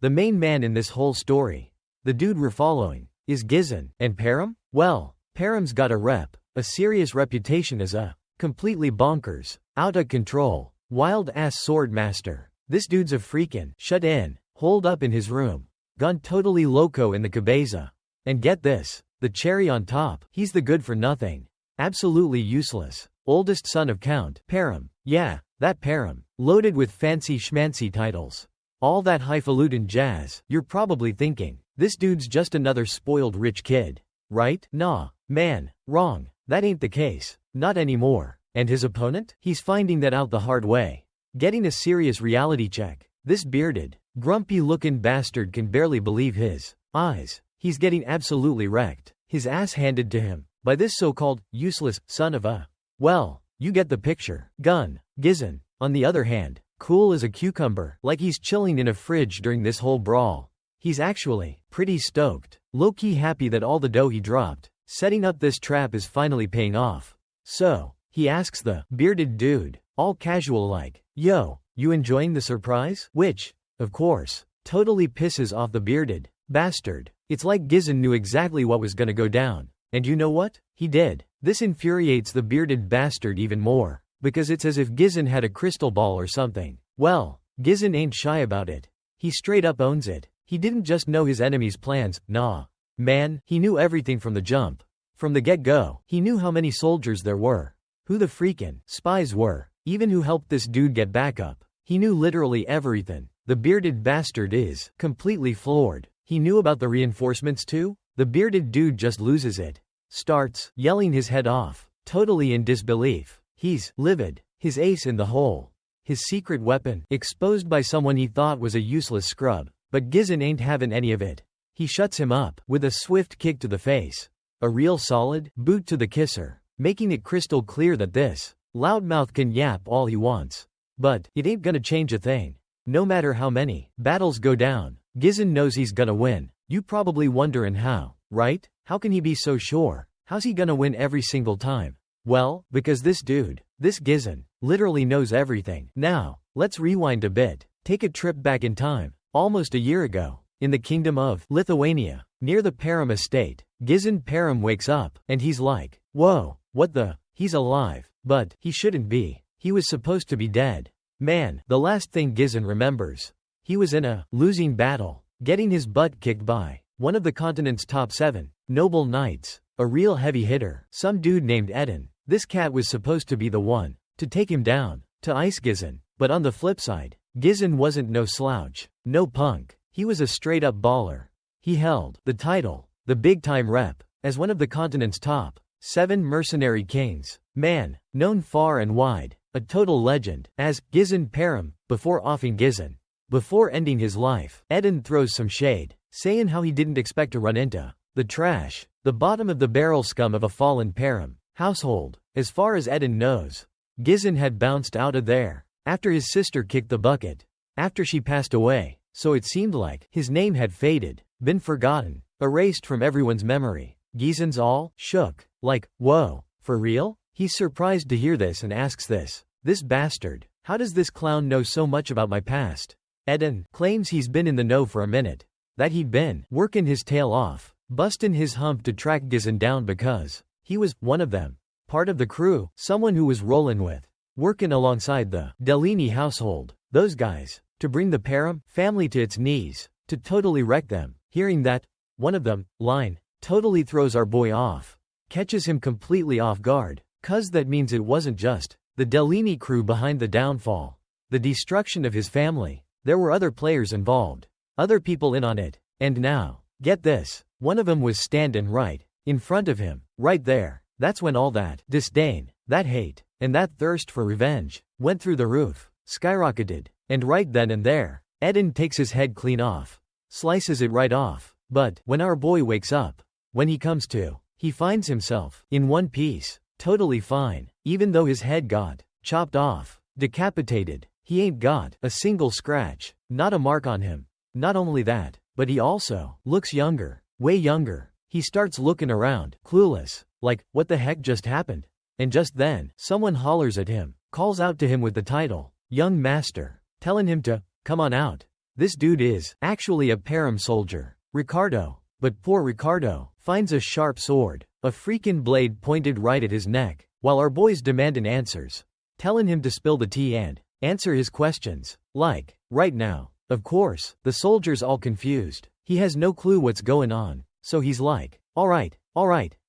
The main man in this whole story, the dude we're following, is Gizin. And Param? Well, Param's got a a serious reputation as a completely bonkers, out of control, wild-ass sword master. This dude's a freakin' shut in, holed up in his room, gone totally loco in the cabeza. And get this, the cherry on top, he's the good-for-nothing, absolutely useless, oldest son of Count Param. Yeah, that Param, loaded with fancy schmancy titles. All that highfalutin jazz. You're probably thinking, this dude's just another spoiled rich kid, right? Nah, man, wrong. That ain't the case. Not anymore. And his opponent? He's finding that out the hard way. Getting a serious reality check. This bearded, grumpy-looking bastard can barely believe his eyes. He's getting absolutely wrecked. His ass handed to him by this so-called useless son of a. Well, you get the picture. Gizin, on the other hand, cool as a cucumber, like he's chilling in a fridge during this whole brawl. He's actually pretty stoked, low-key happy that all the dough he dropped setting up this trap is finally paying off. So, he asks the bearded dude, all casual like, yo, you enjoying the surprise? Which, of course, totally pisses off the bearded bastard. It's like Gizin knew exactly what was gonna go down. And you know what? He did. This infuriates the bearded bastard even more, because it's as if Gizin had a crystal ball or something. Well, Gizin ain't shy about it. He straight up owns it. He didn't just know his enemy's plans, nah. Man, he knew everything from the jump. From the get-go, he knew how many soldiers there were, who the freakin' spies were, even who helped this dude get back up. He knew literally everything. The bearded bastard is completely floored. He knew about the reinforcements too? The bearded dude just loses it. Starts yelling his head off, totally in disbelief. He's livid, his ace in the hole. His secret weapon, exposed by someone he thought was a useless scrub. But Gizin ain't having any of it. He shuts him up with a swift kick to the face. A real solid boot to the kisser, making it crystal clear that this loudmouth can yap all he wants. But it ain't gonna change a thing. No matter how many battles go down, Gizin knows he's gonna win. You probably wonderin' how, right? How can he be so sure? How's he gonna win every single time? Well, because this dude, this Gizin, literally knows everything. Now, let's rewind a bit. Take a trip back in time. Almost a year ago, in the kingdom of Lithuania, near the Param estate, Gizin Param wakes up, and he's like, whoa, what the? He's alive. But he shouldn't be. He was supposed to be dead. Man, the last thing Gizin remembers. He was in a losing battle, getting his butt kicked by one of the continent's top 7 noble knights, a real heavy hitter, some dude named Eden. This cat was supposed to be the one to take him down, to ice Gizin. But on the flip side, Gizin wasn't no slouch, no punk. He was a straight-up baller. He held the title, the big-time rep, as one of the continent's top 7 mercenary kings. Man, known far and wide, a total legend, as Gizin Param, before offing Gizin. Before ending his life, Eden throws some shade, saying how he didn't expect to run into the trash, the bottom of the barrel scum of a fallen Param household. As far as Eden knows, Gizin had bounced out of there after his sister kicked the bucket, after she passed away, so it seemed like his name had faded, been forgotten, erased from everyone's memory. Gizin's all shook, like, whoa, for real? He's surprised to hear this and asks this bastard, how does this clown know so much about my past? Eden claims he's been in the know for a minute, that he'd been working his tail off, bustin' his hump to track Gizin down because he was one of them, part of the crew, someone who was rollin' with, working alongside the Delini household, those guys, to bring the Param family to its knees, to totally wreck them. Hearing that, one of them, line, totally throws our boy off, catches him completely off guard, 'cause that means it wasn't just the Delini crew behind the downfall, the destruction of his family. There were other players involved, other people in on it, and now, get this, one of them was standing right in front of him, right there. That's when all that disdain, that hate, and that thirst for revenge went through the roof, skyrocketed, and right then and there, Eden takes his head clean off, slices it right off. But when our boy wakes up, when he comes to, he finds himself in one piece, totally fine, even though his head got chopped off, decapitated. He ain't got a single scratch, not a mark on him. Not only that, but he also looks younger, way younger. He starts looking around, clueless, like, what the heck just happened? And just then, someone hollers at him, calls out to him with the title, Young Master, telling him to come on out. This dude is actually a param soldier, Ricardo. But poor Ricardo finds a sharp sword, a freaking blade pointed right at his neck, while our boys demanding answers. Telling him to spill the tea and answer his questions. Like, right now. Of course, the soldier's all confused. He has no clue what's going on. So he's like, alright,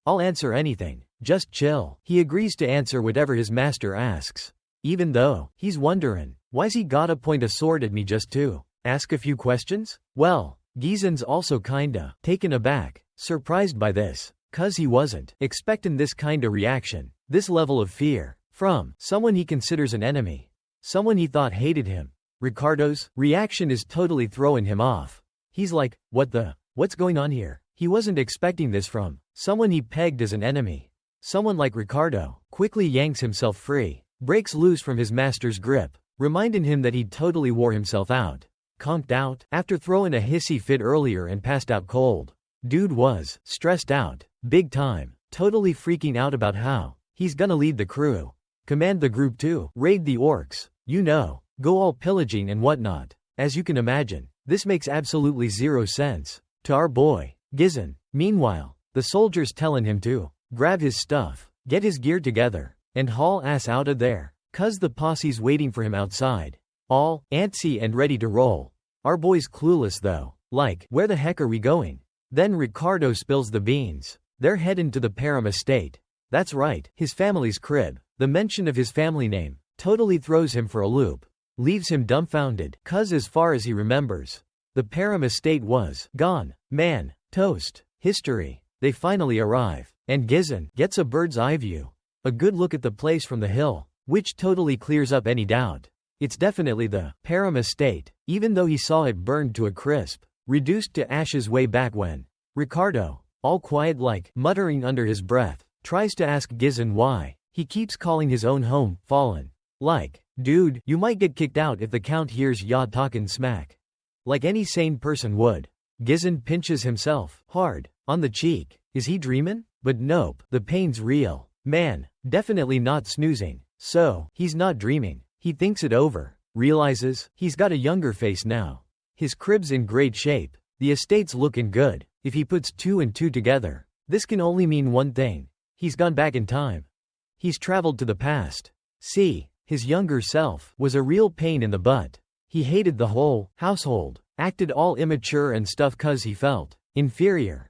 I'll answer anything. Just chill. He agrees to answer whatever his master asks. Even though, he's wondering, why's he gotta point a sword at me just to ask a few questions? Well, Gizen's also kinda taken aback, surprised by this, 'cause he wasn't expecting this kinda reaction, this level of fear, from someone he considers an enemy, someone he thought hated him. Ricardo's reaction is totally throwing him off. He's like, what's going on here? He wasn't expecting this from someone he pegged as an enemy. Someone like Ricardo quickly yanks himself free, breaks loose from his master's grip, reminding him that he'd totally wore himself out. Conked out after throwing a hissy fit earlier and passed out cold. Dude was stressed out, big time, totally freaking out about how he's gonna lead the crew, command the group to raid the orcs, go all pillaging and whatnot. As you can imagine, this makes absolutely zero sense to our boy, Gizen. Meanwhile, the soldiers telling him to grab his stuff, get his gear together, and haul ass out of there, 'cause the posse's waiting for him outside. All antsy and ready to roll. Our boy's clueless though, like, where the heck are we going? Then Ricardo spills the beans. They're heading to the Param estate. That's right, his family's crib. The mention of his family name totally throws him for a loop. Leaves him dumbfounded, 'cause as far as he remembers, the Param estate was gone. Man, toast. History. They finally arrive, and Gizen gets a bird's eye view. A good look at the place from the hill, which totally clears up any doubt. It's definitely the Param estate, even though he saw it burned to a crisp, reduced to ashes way back when. Ricardo, all quiet like, muttering under his breath, tries to ask Gizen why he keeps calling his own home fallen. Like, dude, you might get kicked out if the count hears ya talkin' smack. Like any sane person would. Gizen pinches himself hard on the cheek. Is he dreamin'? But nope, the pain's real. Man, definitely not snoozing. So, he's not dreaming. He thinks it over, realizes he's got a younger face now. His crib's in great shape. The estate's looking good. If he puts two and two together, this can only mean one thing. He's gone back in time. He's traveled to the past. See, his younger self was a real pain in the butt. He hated the whole household, acted all immature and stuff 'cause he felt inferior.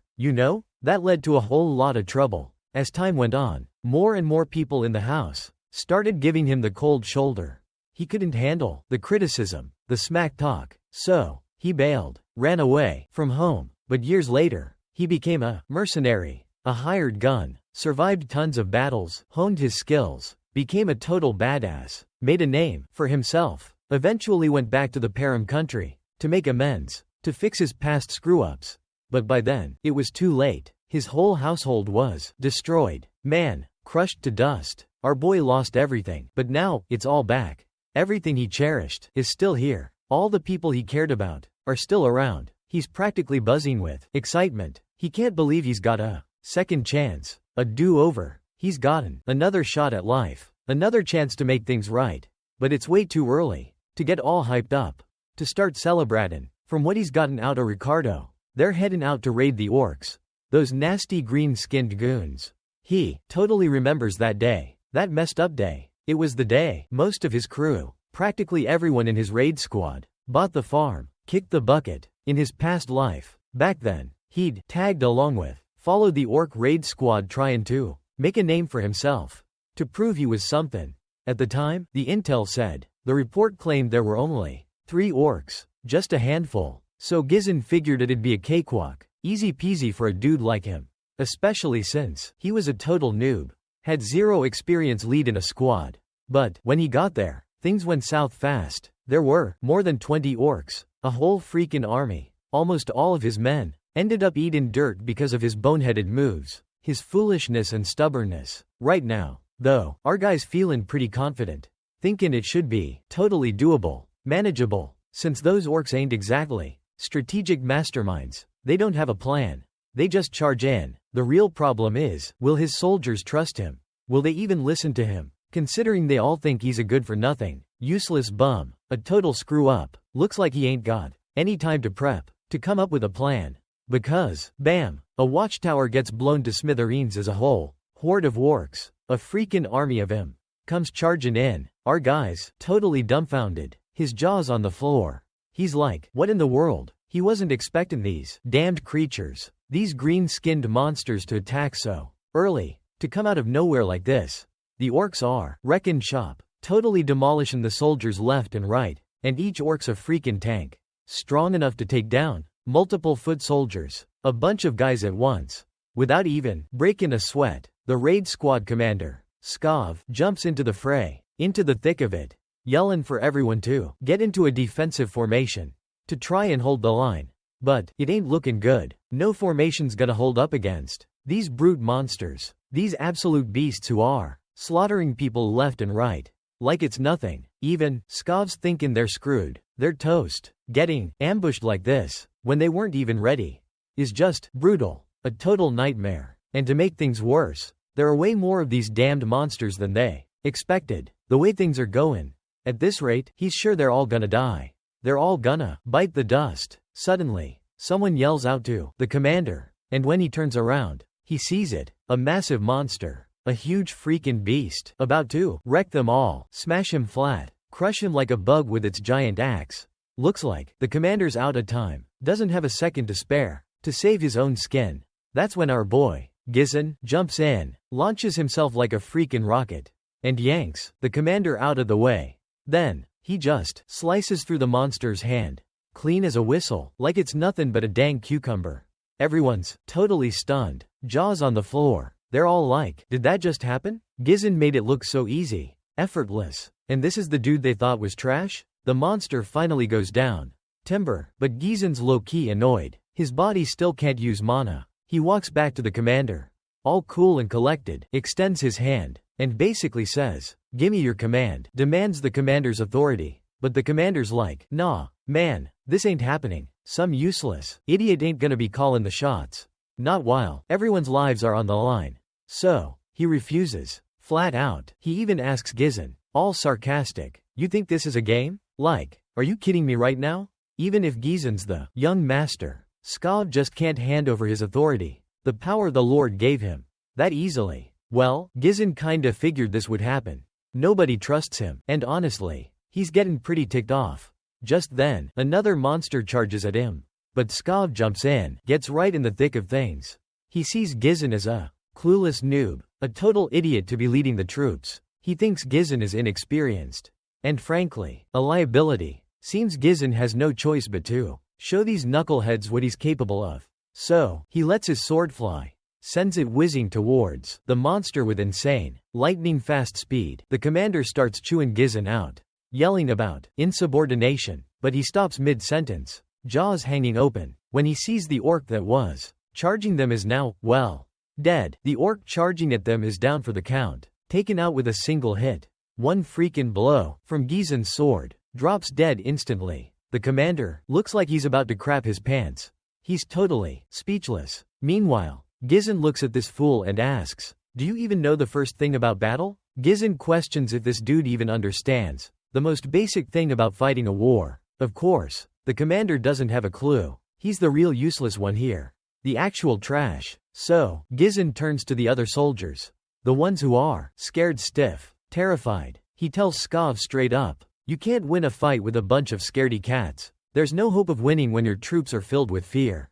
That led to a whole lot of trouble. As time went on, more and more people in the house started giving him the cold shoulder. He couldn't handle the criticism, the smack talk, so he bailed, ran away from home. But years later, he became a mercenary, a hired gun, survived tons of battles, honed his skills, became a total badass, made a name for himself, eventually went back to the Param country to make amends, to fix his past screw-ups. But by then, it was too late. His whole household was destroyed. Man, crushed to dust. Our boy lost everything, but now, it's all back. Everything he cherished is still here. All the people he cared about are still around. He's practically buzzing with excitement. He can't believe he's got a second chance, a do-over. He's gotten another shot at life, another chance to make things right. But it's way too early to get all hyped up, to start celebrating. From what he's gotten out of Ricardo, they're heading out to raid the orcs. Those nasty green-skinned goons. He totally remembers that day. That messed up day. It was the day most of his crew, practically everyone in his raid squad, bought the farm, kicked the bucket. In his past life, back then, he'd tagged along with, followed the orc raid squad trying to make a name for himself, to prove he was something. At the time, the intel said, the report claimed there were only 3 orcs, just a handful. So Gizen figured it'd be a cakewalk, easy peasy for a dude like him. Especially since he was a total noob, had zero experience leading a squad. But when he got there, things went south fast. There were more than 20 orcs, a whole freaking army. Almost all of his men ended up eating dirt because of his boneheaded moves, his foolishness and stubbornness. Right now, though, our guy's feeling pretty confident, thinking it should be totally doable, manageable, since those orcs ain't exactly strategic masterminds. They don't have a plan. They just charge in. The real problem is, will his soldiers trust him? Will they even listen to him? Considering they all think he's a good-for-nothing, useless bum, a total screw-up. Looks like he ain't got any time to prep, to come up with a plan. Because, bam, a watchtower gets blown to smithereens as a whole horde of orcs, a freaking army of him, comes charging in. Our guy's totally dumbfounded, his jaws on the floor. He's like, what in the world? He wasn't expecting these damned creatures, these green-skinned monsters to attack so early, to come out of nowhere like this. The orcs are wrecking shop, totally demolishing the soldiers left and right, and each orc's a freaking tank, strong enough to take down multiple foot soldiers, a bunch of guys at once. Without even breaking a sweat, the raid squad commander, Skav, jumps into the fray, into the thick of it, yelling for everyone to get into a defensive formation, to try and hold the line. But it ain't looking good. No formation's gonna hold up against these brute monsters, these absolute beasts who are slaughtering people left and right, like it's nothing. Even Skav's thinking they're screwed, they're toast. Getting ambushed like this, when they weren't even ready, is just brutal, a total nightmare. And to make things worse, there are way more of these damned monsters than they expected. The way things are going, at this rate, he's sure they're all gonna die. They're all gonna bite the dust. Suddenly, someone yells out to the commander, and when he turns around, he sees it, a massive monster, a huge freaking beast, about to wreck them all, smash him flat, crush him like a bug with its giant axe. Looks like the commander's out of time, doesn't have a second to spare, to save his own skin. That's when our boy, Gizzen, jumps in, launches himself like a freaking rocket, and yanks the commander out of the way. Then, he just slices through the monster's hand, clean as a whistle, like it's nothing but a dang cucumber. Everyone's totally stunned, jaws on the floor. They're all like, did that just happen? Gizzen made it look so easy, effortless. And this is the dude they thought was trash? The monster finally goes down. Timber, but Gizzen's low-key annoyed. His body still can't use mana. He walks back to the commander, all cool and collected, extends his hand, and basically says, gimme your command, demands the commander's authority. But the commander's like, nah, man, this ain't happening. Some useless idiot ain't gonna be calling the shots. Not while everyone's lives are on the line. So, he refuses, flat out. He even asks Gizzen, all sarcastic, you think this is a game? Like, are you kidding me right now? Even if Gizzen's the young master, Skav just can't hand over his authority, the power the Lord gave him, that easily. Well, Gizzen kinda figured this would happen. Nobody trusts him, and honestly, he's getting pretty ticked off. Just then, another monster charges at him. But Skav jumps in, gets right in the thick of things. He sees Gizzen as a clueless noob, a total idiot to be leading the troops. He thinks Gizzen is inexperienced. And frankly, a liability. Seems Gizzen has no choice but to show these knuckleheads what he's capable of. So, he lets his sword fly, sends it whizzing towards the monster with insane, lightning-fast speed. The commander starts chewing Gizzen out, yelling about insubordination, but he stops mid-sentence, jaws hanging open, when he sees the orc that was charging them is now, well, dead. The orc charging at them is down for the count, taken out with a single hit. One freaking blow from Gizzen's sword, drops dead instantly. The commander looks like he's about to crap his pants. He's totally speechless. Meanwhile, Gizzen looks at this fool and asks, do you even know the first thing about battle? Gizzen questions if this dude even understands the most basic thing about fighting a war. Of course, the commander doesn't have a clue. He's the real useless one here, the actual trash. So, Gizzen turns to the other soldiers, the ones who are scared stiff, terrified. He tells Skav straight up, you can't win a fight with a bunch of scaredy cats. There's no hope of winning when your troops are filled with fear.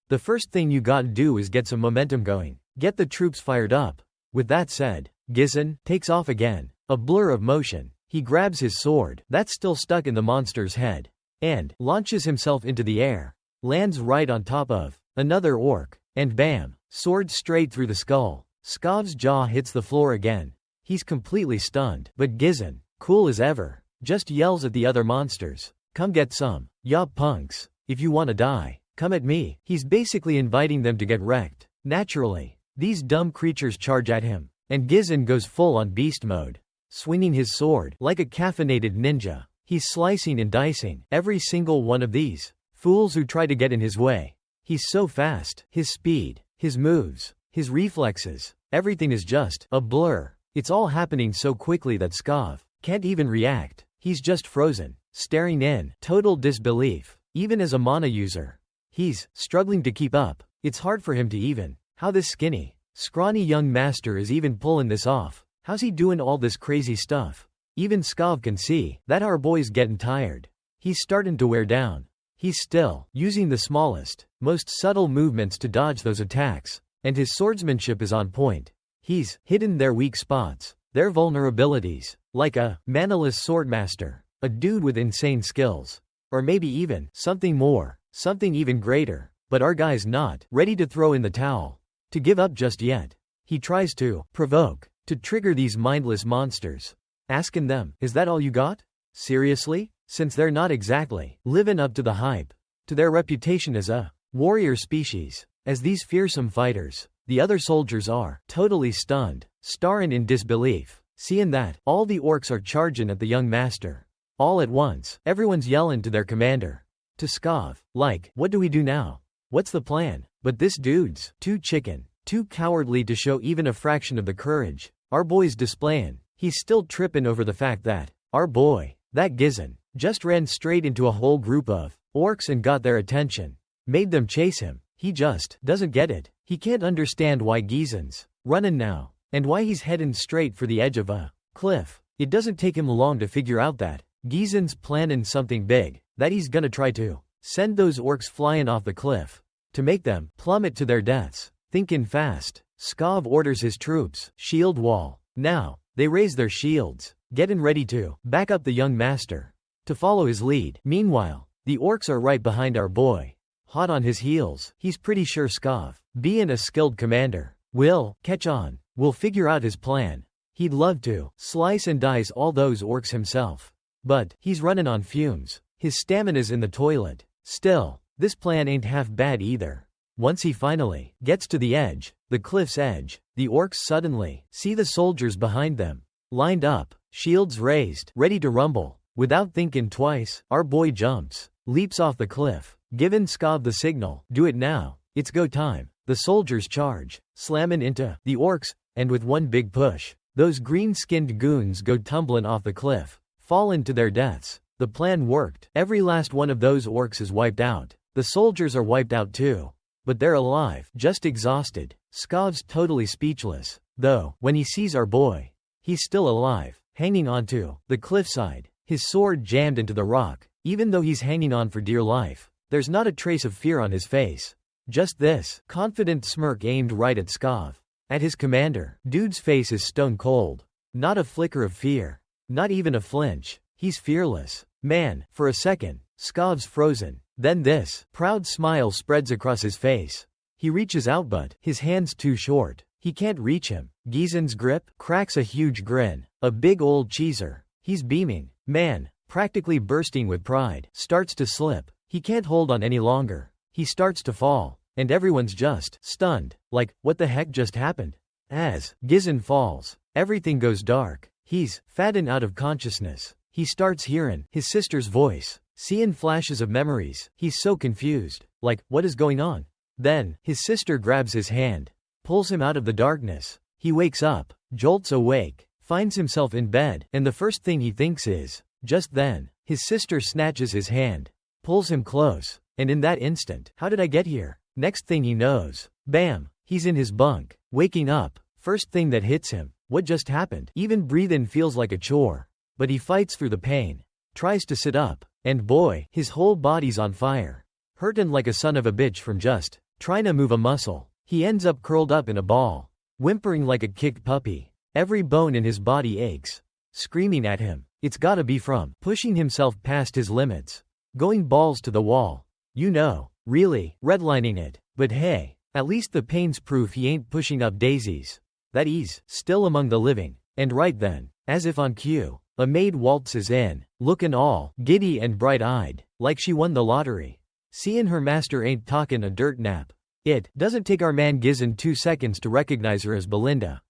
The first thing you gotta do is get some momentum going, get the troops fired up. With that said, Gizzen takes off again, a blur of motion. He grabs his sword, that's still stuck in the monster's head, and launches himself into the air, lands right on top of another orc, and bam, sword straight through the skull. Skav's jaw hits the floor again. He's completely stunned, but Gizzen, cool as ever, just yells at the other monsters, come get some, ya punks. If you wanna die, come at me. He's basically inviting them to get wrecked. Naturally, these dumb creatures charge at him, and Gizzen goes full on beast mode, swinging his sword like a caffeinated ninja. He's slicing and dicing every single one of these fools who try to get in his way. He's so fast, his speed, his moves, his reflexes, everything is just a blur. It's all happening so quickly that Skav can't even react. He's just frozen, staring in total disbelief. Even as a mana user, he's struggling to keep up. It's hard for him to even. How this skinny, scrawny young master is even pulling this off. How's he doing all this crazy stuff? Even Skov can see that our boy's getting tired. He's starting to wear down. He's still using the smallest, most subtle movements to dodge those attacks, and his swordsmanship is on point. He's hidden their weak spots, their vulnerabilities, like a manaless swordmaster, a dude with insane skills. Or maybe even something more, something even greater. But our guy's not ready to throw in the towel, to give up just yet. He tries to provoke, to trigger these mindless monsters, asking them, is that all you got? Seriously? Since they're not exactly living up to the hype, to their reputation as a warrior species, as these fearsome fighters, the other soldiers are totally stunned, staring in disbelief, seeing that all the orcs are charging at the young master. All at once, everyone's yelling to their commander, to Skov, like, what do we do now? What's the plan? But this dude's too chicken, too cowardly to show even a fraction of the courage our boy's displaying. He's still tripping over the fact that our boy, that Gizon, just ran straight into a whole group of orcs and got their attention, made them chase him. He just doesn't get it. He can't understand why Gizon's running now, and why he's heading straight for the edge of a cliff. It doesn't take him long to figure out that Gizon's planning something big, that he's gonna try to send those orcs flying off the cliff, to make them plummet to their deaths. Thinking fast, Skov orders his troops, shield wall. Now, they raise their shields, getting ready to back up the young master, to follow his lead. Meanwhile, the orcs are right behind our boy, hot on his heels. He's pretty sure Skov, being a skilled commander, will catch on, will figure out his plan. He'd love to slice and dice all those orcs himself. But he's running on fumes. His stamina's in the toilet. Still, this plan ain't half bad either. Once he finally gets to the edge, the cliff's edge, the orcs suddenly see the soldiers behind them, lined up, shields raised, ready to rumble. Without thinking twice, our boy jumps, leaps off the cliff, giving Skov the signal, do it now, it's go time. The soldiers charge, slamming into the orcs, and with one big push, those green-skinned goons go tumbling off the cliff, falling to their deaths. The plan worked. Every last one of those orcs is wiped out. The soldiers are wiped out too. But they're alive, just exhausted. Skov's totally speechless, though, when he sees our boy. He's still alive, hanging onto the cliffside, his sword jammed into the rock. Even though he's hanging on for dear life, there's not a trace of fear on his face. Just this confident smirk aimed right at Skov, at his commander. Dude's face is stone cold. Not a flicker of fear. Not even a flinch. He's fearless. Man, for a second, Skov's frozen. Then this proud smile spreads across his face. He reaches out but his hand's too short. He can't reach him. Gizon's grip cracks a huge grin. A big old cheeser. He's beaming. Man, practically bursting with pride, starts to slip. He can't hold on any longer. He starts to fall. And everyone's just stunned. Like, what the heck just happened? As Gizon falls, everything goes dark. He's fadden out of consciousness. He starts hearing his sister's voice, seeing flashes of memories. He's so confused. Like, what is going on? Then, his sister grabs his hand, pulls him out of the darkness. He wakes up, jolts awake, finds himself in bed, and the first thing he thinks is, just then, his sister snatches his hand, pulls him close, and in that instant, how did I get here? Next thing he knows, bam, he's in his bunk, waking up. First thing that hits him, what just happened? Even breathing feels like a chore. But he fights through the pain, tries to sit up, and boy, his whole body's on fire. Hurtin' like a son of a bitch from just trying to move a muscle. He ends up curled up in a ball, whimpering like a kicked puppy. Every bone in his body aches, screaming at him. It's gotta be from pushing himself past his limits, going balls to the wall. You know, really, redlining it. But hey, at least the pain's proof he ain't pushing up daisies. That he's still among the living. And right then, as if on cue, a maid waltzes in, looking all giddy and bright-eyed, like she won the lottery. Seeing her master ain't talking a dirt nap. It doesn't take our man Gizon 2 seconds to recognize her as Belinda.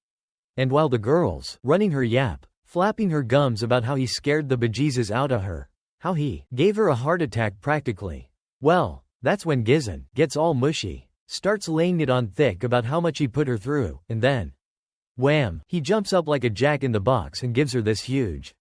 And while the girl's running her yap, flapping her gums about how he scared the bejesus out of her, how he gave her a heart attack practically. Well, that's when Gizon gets all mushy, starts laying it on thick about how much he put her through, and then wham! He jumps up like a jack in the box and gives her this huge,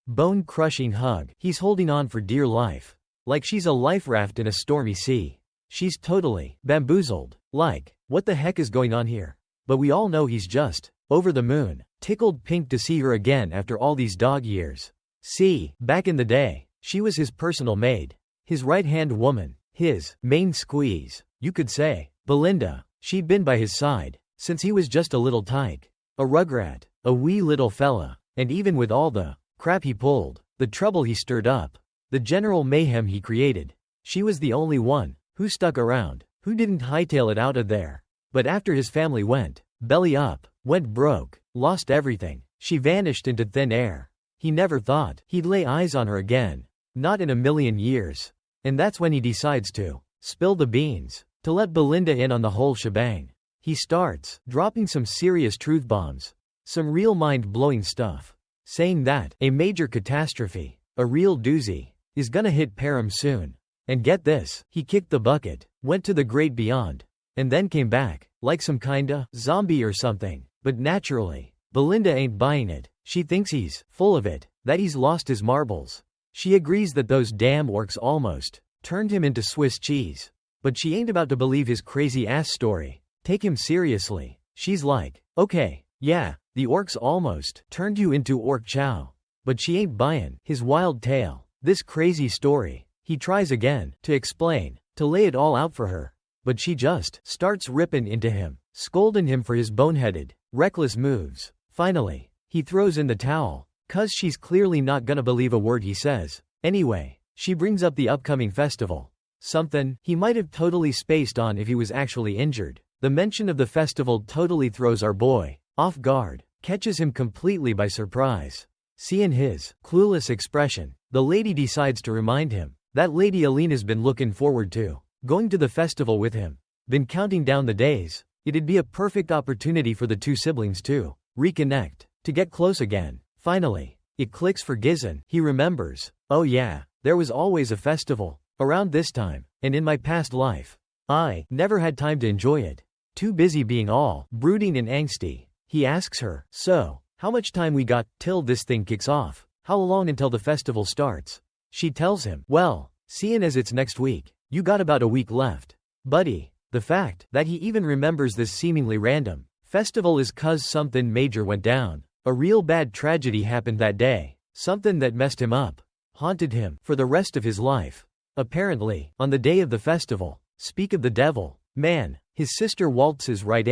bone-crushing hug. He's holding on for dear life. Like she's a life raft in a stormy sea. She's totally bamboozled. Like, what the heck is going on here? But we all know he's just over the moon, tickled pink to see her again after all these dog years. See, back in the day, she was his personal maid, his right-hand woman, his main squeeze, you could say. Belinda, she'd been by his side since he was just a little tyke, a rugrat, a wee little fella, and even with all the crap he pulled, the trouble he stirred up, the general mayhem he created, she was the only one who stuck around, who didn't hightail it out of there. But after his family went belly up, went broke, lost everything, she vanished into thin air. He never thought he'd lay eyes on her again, not in a million years. And that's when he decides to spill the beans, to let Belinda in on the whole shebang. He starts dropping some serious truth bombs, some real mind-blowing stuff, saying that a major catastrophe, a real doozy, is gonna hit Param soon. And get this, he kicked the bucket, went to the great beyond, and then came back, like some kinda zombie or something. But naturally, Belinda ain't buying it. She thinks he's full of it, that he's lost his marbles. She agrees that those damn orcs almost turned him into Swiss cheese. But she ain't about to believe his crazy ass story. Take him seriously. She's like, okay, yeah, the orcs almost turned you into orc chow. But she ain't buyin' his wild tale, this crazy story. He tries again to explain, to lay it all out for her. But she just starts ripping into him, scolding him for his boneheaded, reckless moves. Finally, he throws in the towel, 'cause she's clearly not gonna believe a word he says. Anyway, she brings up the upcoming festival. Something he might have totally spaced on if he was actually injured. The mention of the festival totally throws our boy off guard, catches him completely by surprise. Seeing his clueless expression, the lady decides to remind him that Lady Alina's been looking forward to going to the festival with him, been counting down the days. It'd be a perfect opportunity for the two siblings to reconnect, to get close again. Finally, it clicks for Gizon. He remembers, oh yeah, there was always a festival around this time, and in my past life, I never had time to enjoy it. Too busy being all brooding and angsty. He asks her, so, how much time we got till this thing kicks off? How long until the festival starts? She tells him, well, seeing as it's next week, you got about a week left. Buddy, the fact that he even remembers this seemingly random festival is 'cause something major went down. A real bad tragedy happened that day, something that messed him up, haunted him for the rest of his life. Apparently, on the day of the festival, speak of the devil, man, his sister waltzes right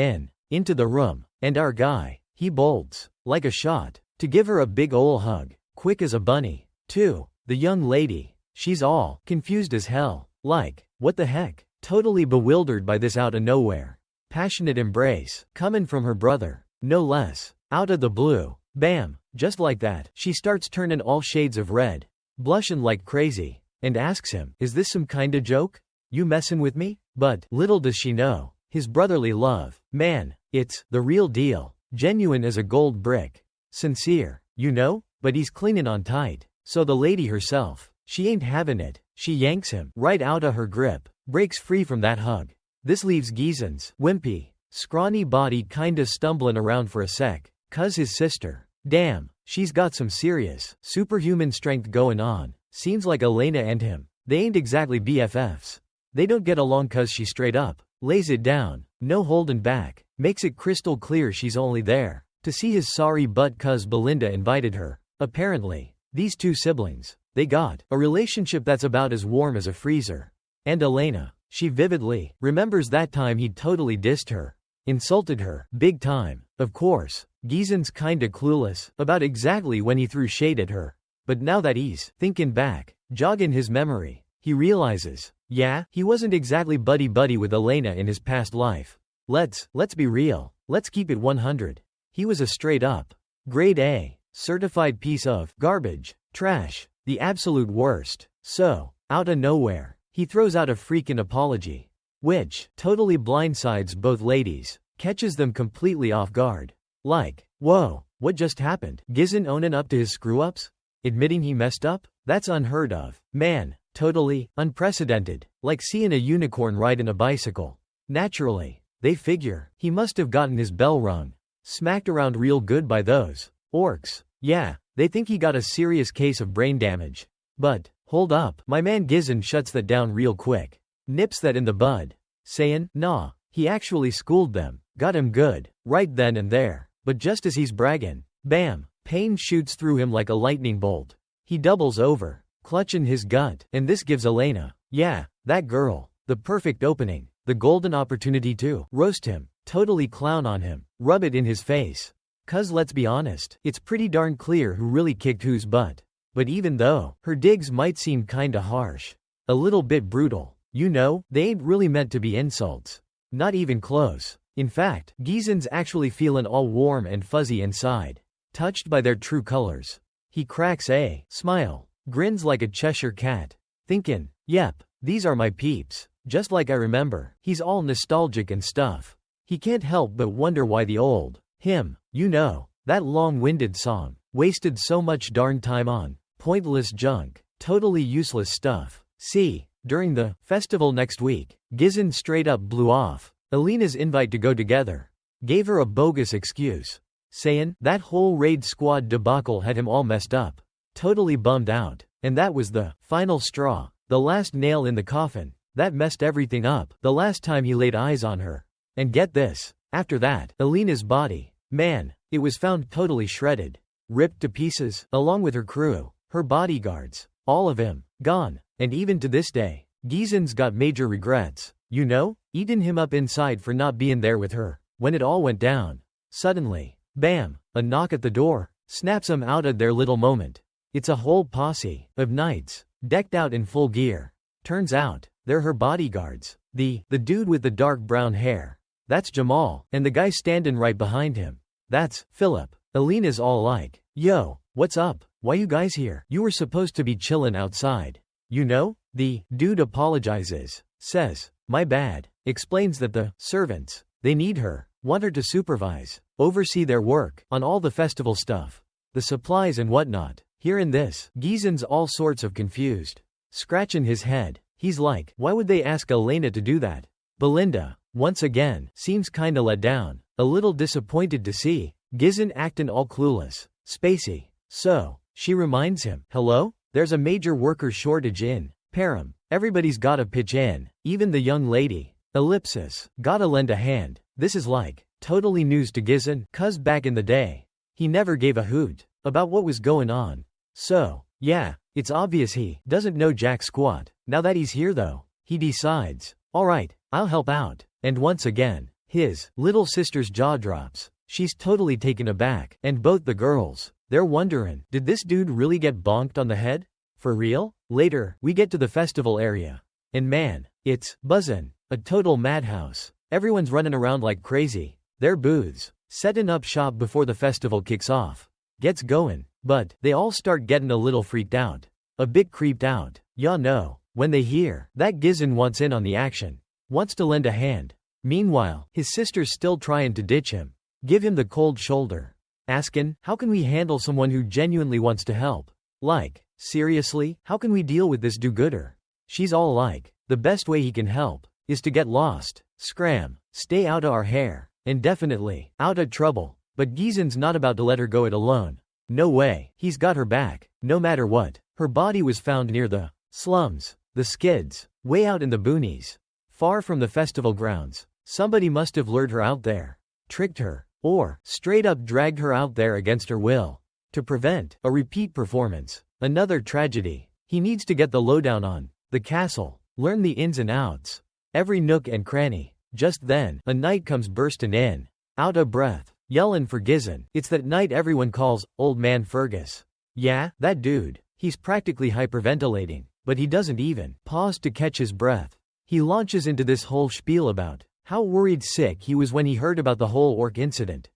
into the room, and our guy, he bolts, like a shot, to give her a big ol' hug, quick as a bunny, too. The young lady, she's all confused as hell, like, what the heck, totally bewildered by this out of nowhere passionate embrace, coming from her brother, no less, out of the blue. Bam, just like that, she starts turning all shades of red, blushing like crazy, and asks him, is this some kinda joke? You messin' with me? But, little does she know, his brotherly love, man, it's the real deal, genuine as a gold brick, sincere, you know, but he's clinging on tight. So the lady herself, she ain't having it. She yanks him right out of her grip, breaks free from that hug. This leaves Gizon's wimpy, scrawny body kinda stumbling around for a sec, 'cause his sister, damn, she's got some serious, superhuman strength going on. Seems like Elena and him, they ain't exactly BFFs. They don't get along 'cause she straight up lays it down, no holding back, makes it crystal clear she's only there to see his sorry butt 'cause Belinda invited her. Apparently, these two siblings, they got a relationship that's about as warm as a freezer. And Elena, she vividly remembers that time he totally dissed her, insulted her, big time. Of course, Gizon's kinda clueless about exactly when he threw shade at her. But now that he's thinking back, jogging his memory, he realizes, yeah, he wasn't exactly buddy-buddy with Elena in his past life. Let's be real, let's keep it 100. He was a straight-up, grade A, certified piece of garbage, trash, the absolute worst. So, out of nowhere, he throws out a freaking apology, which totally blindsides both ladies, catches them completely off guard. Like, whoa, what just happened? Gizon owning up to his screw-ups? Admitting he messed up? That's unheard of. Man, totally unprecedented, like seeing a unicorn riding a bicycle. Naturally, they figure he must have gotten his bell rung, smacked around real good by those orcs. Yeah, they think he got a serious case of brain damage. But, Hold up, my man Gizzen shuts that down real quick. Nips that in the bud. Saying, nah, he actually schooled them. Got him good, right then and there. But just as he's bragging, bam, pain shoots through him like a lightning bolt. He doubles over, clutching his gut, and this gives Elena, yeah, that girl, the perfect opening, the golden opportunity to roast him, totally clown on him, rub it in his face. 'Cause let's be honest, it's pretty darn clear who really kicked whose butt. But even though her digs might seem kinda harsh, a little bit brutal, you know, they ain't really meant to be insults. Not even close. In fact, Gizzen's actually feeling all warm and fuzzy inside, touched by their true colors. He cracks a smile, grins like a Cheshire cat, thinking, yep, these are my peeps, just like I remember. He's all nostalgic and stuff. He can't help but wonder why the old him, you know, that long-winded song, wasted so much darn time on pointless junk, totally useless stuff. See, during the festival next week, Gizzen straight up blew off Elena's invite to go together. Gave her a bogus excuse, saying that whole raid squad debacle had him all messed up. Totally bummed out. And that was the final straw, the last nail in the coffin. That messed everything up the last time he laid eyes on her. And get this, after that, Elena's body, man, it was found totally shredded, ripped to pieces, along with her crew, her bodyguards, all of him, gone. And even to this day, Gizzen's got major regrets, you know, eating him up inside for not being there with her when it all went down. Suddenly, bam, a knock at the door, snaps him out of their little moment. It's a whole posse of knights, decked out in full gear. Turns out, they're her bodyguards. The dude with the dark brown hair, that's Jamal, and the guy standing right behind him, that's Philip. Elena's all like, yo, what's up? Why you guys here? You were supposed to be chillin' outside. You know? The dude apologizes, says, my bad, explains that the servants, they need her, want her to supervise, oversee their work, on all the festival stuff, the supplies and whatnot. Hearing this, Gizzen's all sorts of confused, scratching his head. He's like, why would they ask Elena to do that? Belinda, once again, seems kinda let down, a little disappointed to see Gizzen acting all clueless, spacey. So, she reminds him, hello? There's a major worker shortage in Param. Everybody's gotta pitch in, even the young lady. Ellipsis, gotta lend a hand. This is like, totally news to Gizzen, 'cause back in the day, he never gave a hoot about what was going on. So, yeah, it's obvious he doesn't know jack squat. Now that he's here though, he decides, alright, I'll help out. And once again, his little sister's jaw drops. She's totally taken aback, and both the girls, they're wondering, did this dude really get bonked on the head? For real? Later, we get to the festival area. And man, it's buzzin', a total madhouse. Everyone's running around like crazy. Their booths, setting up shop before the festival kicks off. Gets going, but they all start getting a little freaked out. A bit creeped out, ya know, when they hear that Gizzen wants in on the action. Wants to lend a hand. Meanwhile, his sister's still trying to ditch him. Give him the cold shoulder. Asking, how can we handle someone who genuinely wants to help? Like, seriously, how can we deal with this do-gooder? She's all like, the best way he can help is to get lost, scram, stay outta our hair, and definitely outta trouble. But Gizzen's not about to let her go it alone. No way, he's got her back, no matter what. Her body was found near the slums, the skids, way out in the boonies, far from the festival grounds. Somebody must have lured her out there, tricked her, or straight up dragged her out there against her will, to prevent a repeat performance. Another tragedy. He needs to get the lowdown on the castle, learn the ins and outs, every nook and cranny. Just then, a knight comes bursting in, out of breath, yellin' for Gizzen. It's that knight everyone calls Old Man Fergus. Yeah, that dude. He's practically hyperventilating, but he doesn't even pause to catch his breath. He launches into this whole spiel about how worried sick he was when he heard about the whole orc incident.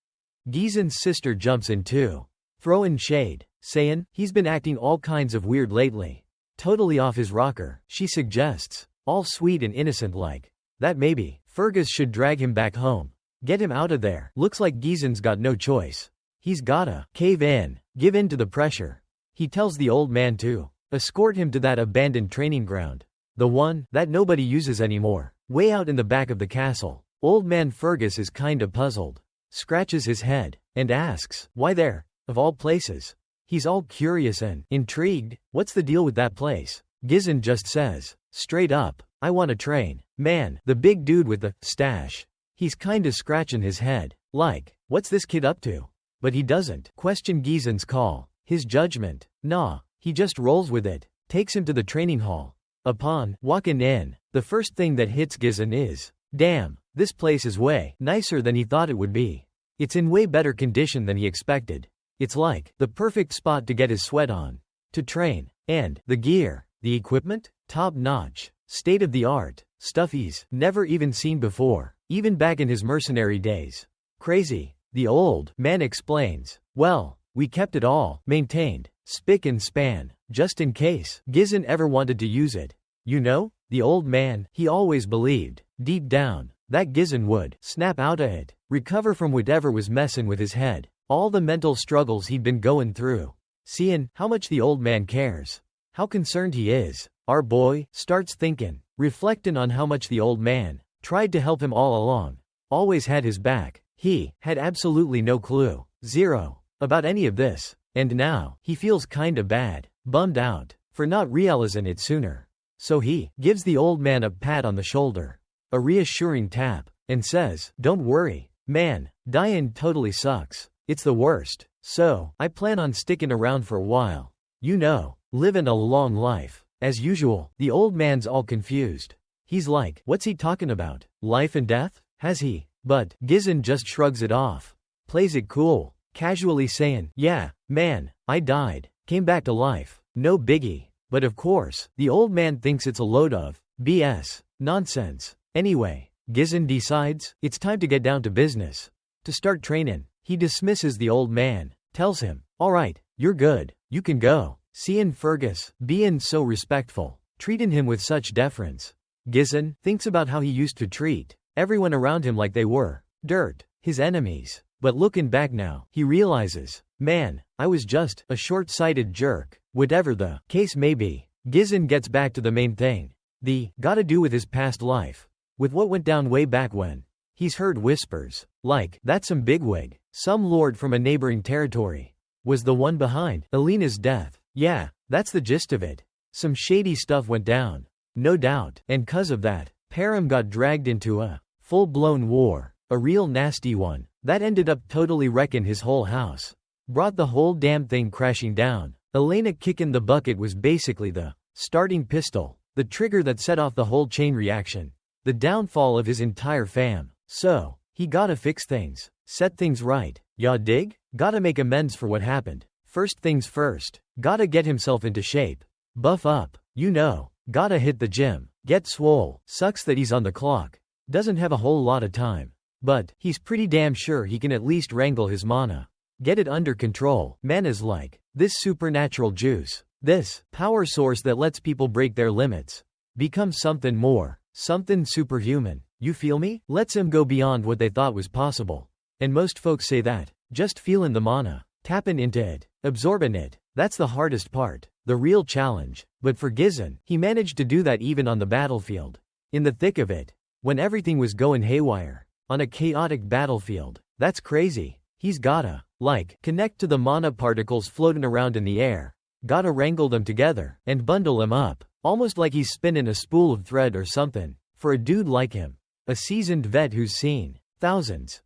Gizzen's sister jumps in too, throwing shade, saying, he's been acting all kinds of weird lately. Totally off his rocker, she suggests, all sweet and innocent like, that maybe Fergus should drag him back home. Get him out of there. Looks like Gizzen's got no choice. He's gotta cave in, give in to the pressure. He tells the old man to escort him to that abandoned training ground. The one that nobody uses anymore, way out in the back of the castle. Old Man Fergus is kinda puzzled, scratches his head, and asks, why there, of all places? He's all curious and intrigued. What's the deal with that place? Gizzen just says, straight up, I wanna train. Man, the big dude with the stash. He's kinda scratching his head. Like, what's this kid up to? But he doesn't question Gizzen's call. His judgment. Nah, he just rolls with it. Takes him to the training hall. Upon walking in, the first thing that hits Gizzen is, damn, this place is way nicer than he thought it would be. It's in way better condition than he expected. It's like the perfect spot to get his sweat on. To train. And the gear, the equipment, top notch, state of the art, stuff he's never even seen before, even back in his mercenary days. Crazy. The old man explains. Well, we kept it all maintained, spick and span, just in case Gizzen ever wanted to use it. You know, the old man, he always believed, deep down, that Gizzen would snap out of it, recover from whatever was messin' with his head, all the mental struggles he'd been going through. Seeing how much the old man cares, how concerned he is, our boy starts thinking, reflecting on how much the old man tried to help him all along, always had his back. He had absolutely no clue, zero, about any of this, and now he feels kinda bad, bummed out, for not realizing it sooner. So he gives the old man a pat on the shoulder, a reassuring tap, and says, don't worry, man, dying totally sucks, it's the worst, so I plan on sticking around for a while. You know, living a long life. As usual, the old man's all confused. He's like, what's he talking about? Life and death? Has he? But Gizzen just shrugs it off, plays it cool, casually saying, yeah, man, I died, came back to life, no biggie. But of course, the old man thinks it's a load of BS, nonsense. Anyway, Gizzen decides, it's time to get down to business. To start training, he dismisses the old man, tells him, alright, you're good, you can go. Seeing Fergus being so respectful, treating him with such deference. Gizzen thinks about how he used to treat everyone around him like they were dirt, his enemies. But looking back now, he realizes, man, I was just a short-sighted jerk. Whatever the case may be, Gizzen gets back to the main thing. The gotta do with his past life. With what went down way back when. He's heard whispers, like, that's some bigwig, some lord from a neighboring territory, was the one behind Alina's death. Yeah, that's the gist of it. Some shady stuff went down. No doubt. And 'cause of that, Param got dragged into a full-blown war. A real nasty one. That ended up totally wrecking his whole house. Brought the whole damn thing crashing down. Elena kicking the bucket was basically the starting pistol. The trigger that set off the whole chain reaction. The downfall of his entire fam. So, he gotta fix things. Set things right. Ya dig? Gotta make amends for what happened. First things first, gotta get himself into shape. Buff up, you know, gotta hit the gym, get swole. Sucks that he's on the clock. Doesn't have a whole lot of time. But, he's pretty damn sure he can at least wrangle his mana. Get it under control. Mana's like, this supernatural juice. This power source that lets people break their limits. Become something more, something superhuman. You feel me? Lets him go beyond what they thought was possible. And most folks say that, just feeling the mana. Tapping into it, absorbing it, that's the hardest part, the real challenge. But for Gizzen, he managed to do that even on the battlefield. In the thick of it, when everything was going haywire, on a chaotic battlefield, that's crazy. He's gotta, like, connect to the mana particles floating around in the air, gotta wrangle them together, and bundle them up, almost like he's spinning a spool of thread or something. For a dude like him, a seasoned vet who's seen thousands,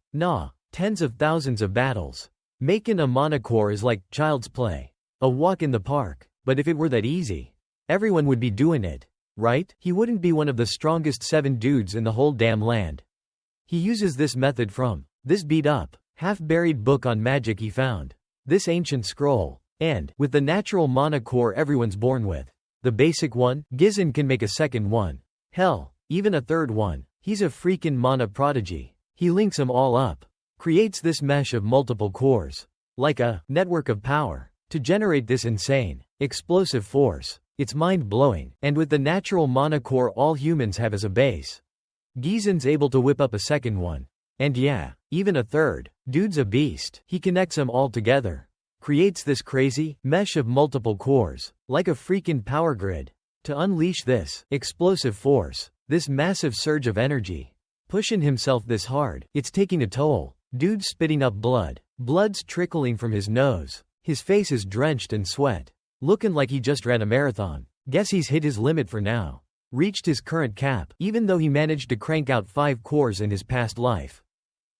tens of thousands of battles. Making a mana core is like child's play. A walk in the park. But if it were that easy, everyone would be doing it, right? He wouldn't be one of the strongest 7 dudes in the whole damn land. He uses this method from this beat-up, half-buried book on magic he found, this ancient scroll, and, with the natural mana core everyone's born with, the basic one, Gizzen can make a second one. Hell, even a third one. He's a freaking mana prodigy. He links them all up. Creates this mesh of multiple cores, like a network of power, to generate this insane, explosive force. It's mind-blowing, and with the natural mana core all humans have as a base, Gizzen's able to whip up a second one. And yeah, even a third. Dude's a beast. He connects them all together. Creates this crazy mesh of multiple cores, like a freaking power grid, to unleash this explosive force, this massive surge of energy. Pushing himself this hard, it's taking a toll. Dude's spitting up blood. Blood's trickling from his nose. His face is drenched in sweat. Looking like he just ran a marathon. Guess he's hit his limit for now. Reached his current cap, even though he managed to crank out 5 cores in his past life.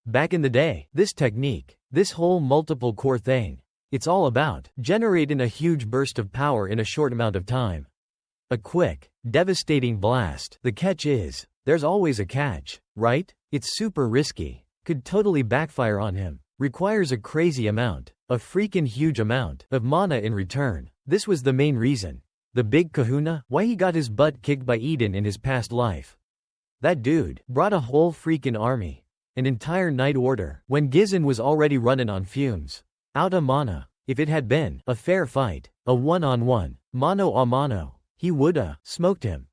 Back in the day, this technique, this whole multiple core thing, it's all about generating a huge burst of power in a short amount of time. A quick, devastating blast. The catch is, there's always a catch, right? It's super risky. Could totally backfire on him. Requires a crazy amount, a freaking huge amount, of mana in return. This was the main reason. The big kahuna, why he got his butt kicked by Eden in his past life. That dude brought a whole freaking army. An entire night order, when Gizzen was already running on fumes. Out of mana. If it had been a fair fight, a one-on-one, mano a mano, he woulda smoked him.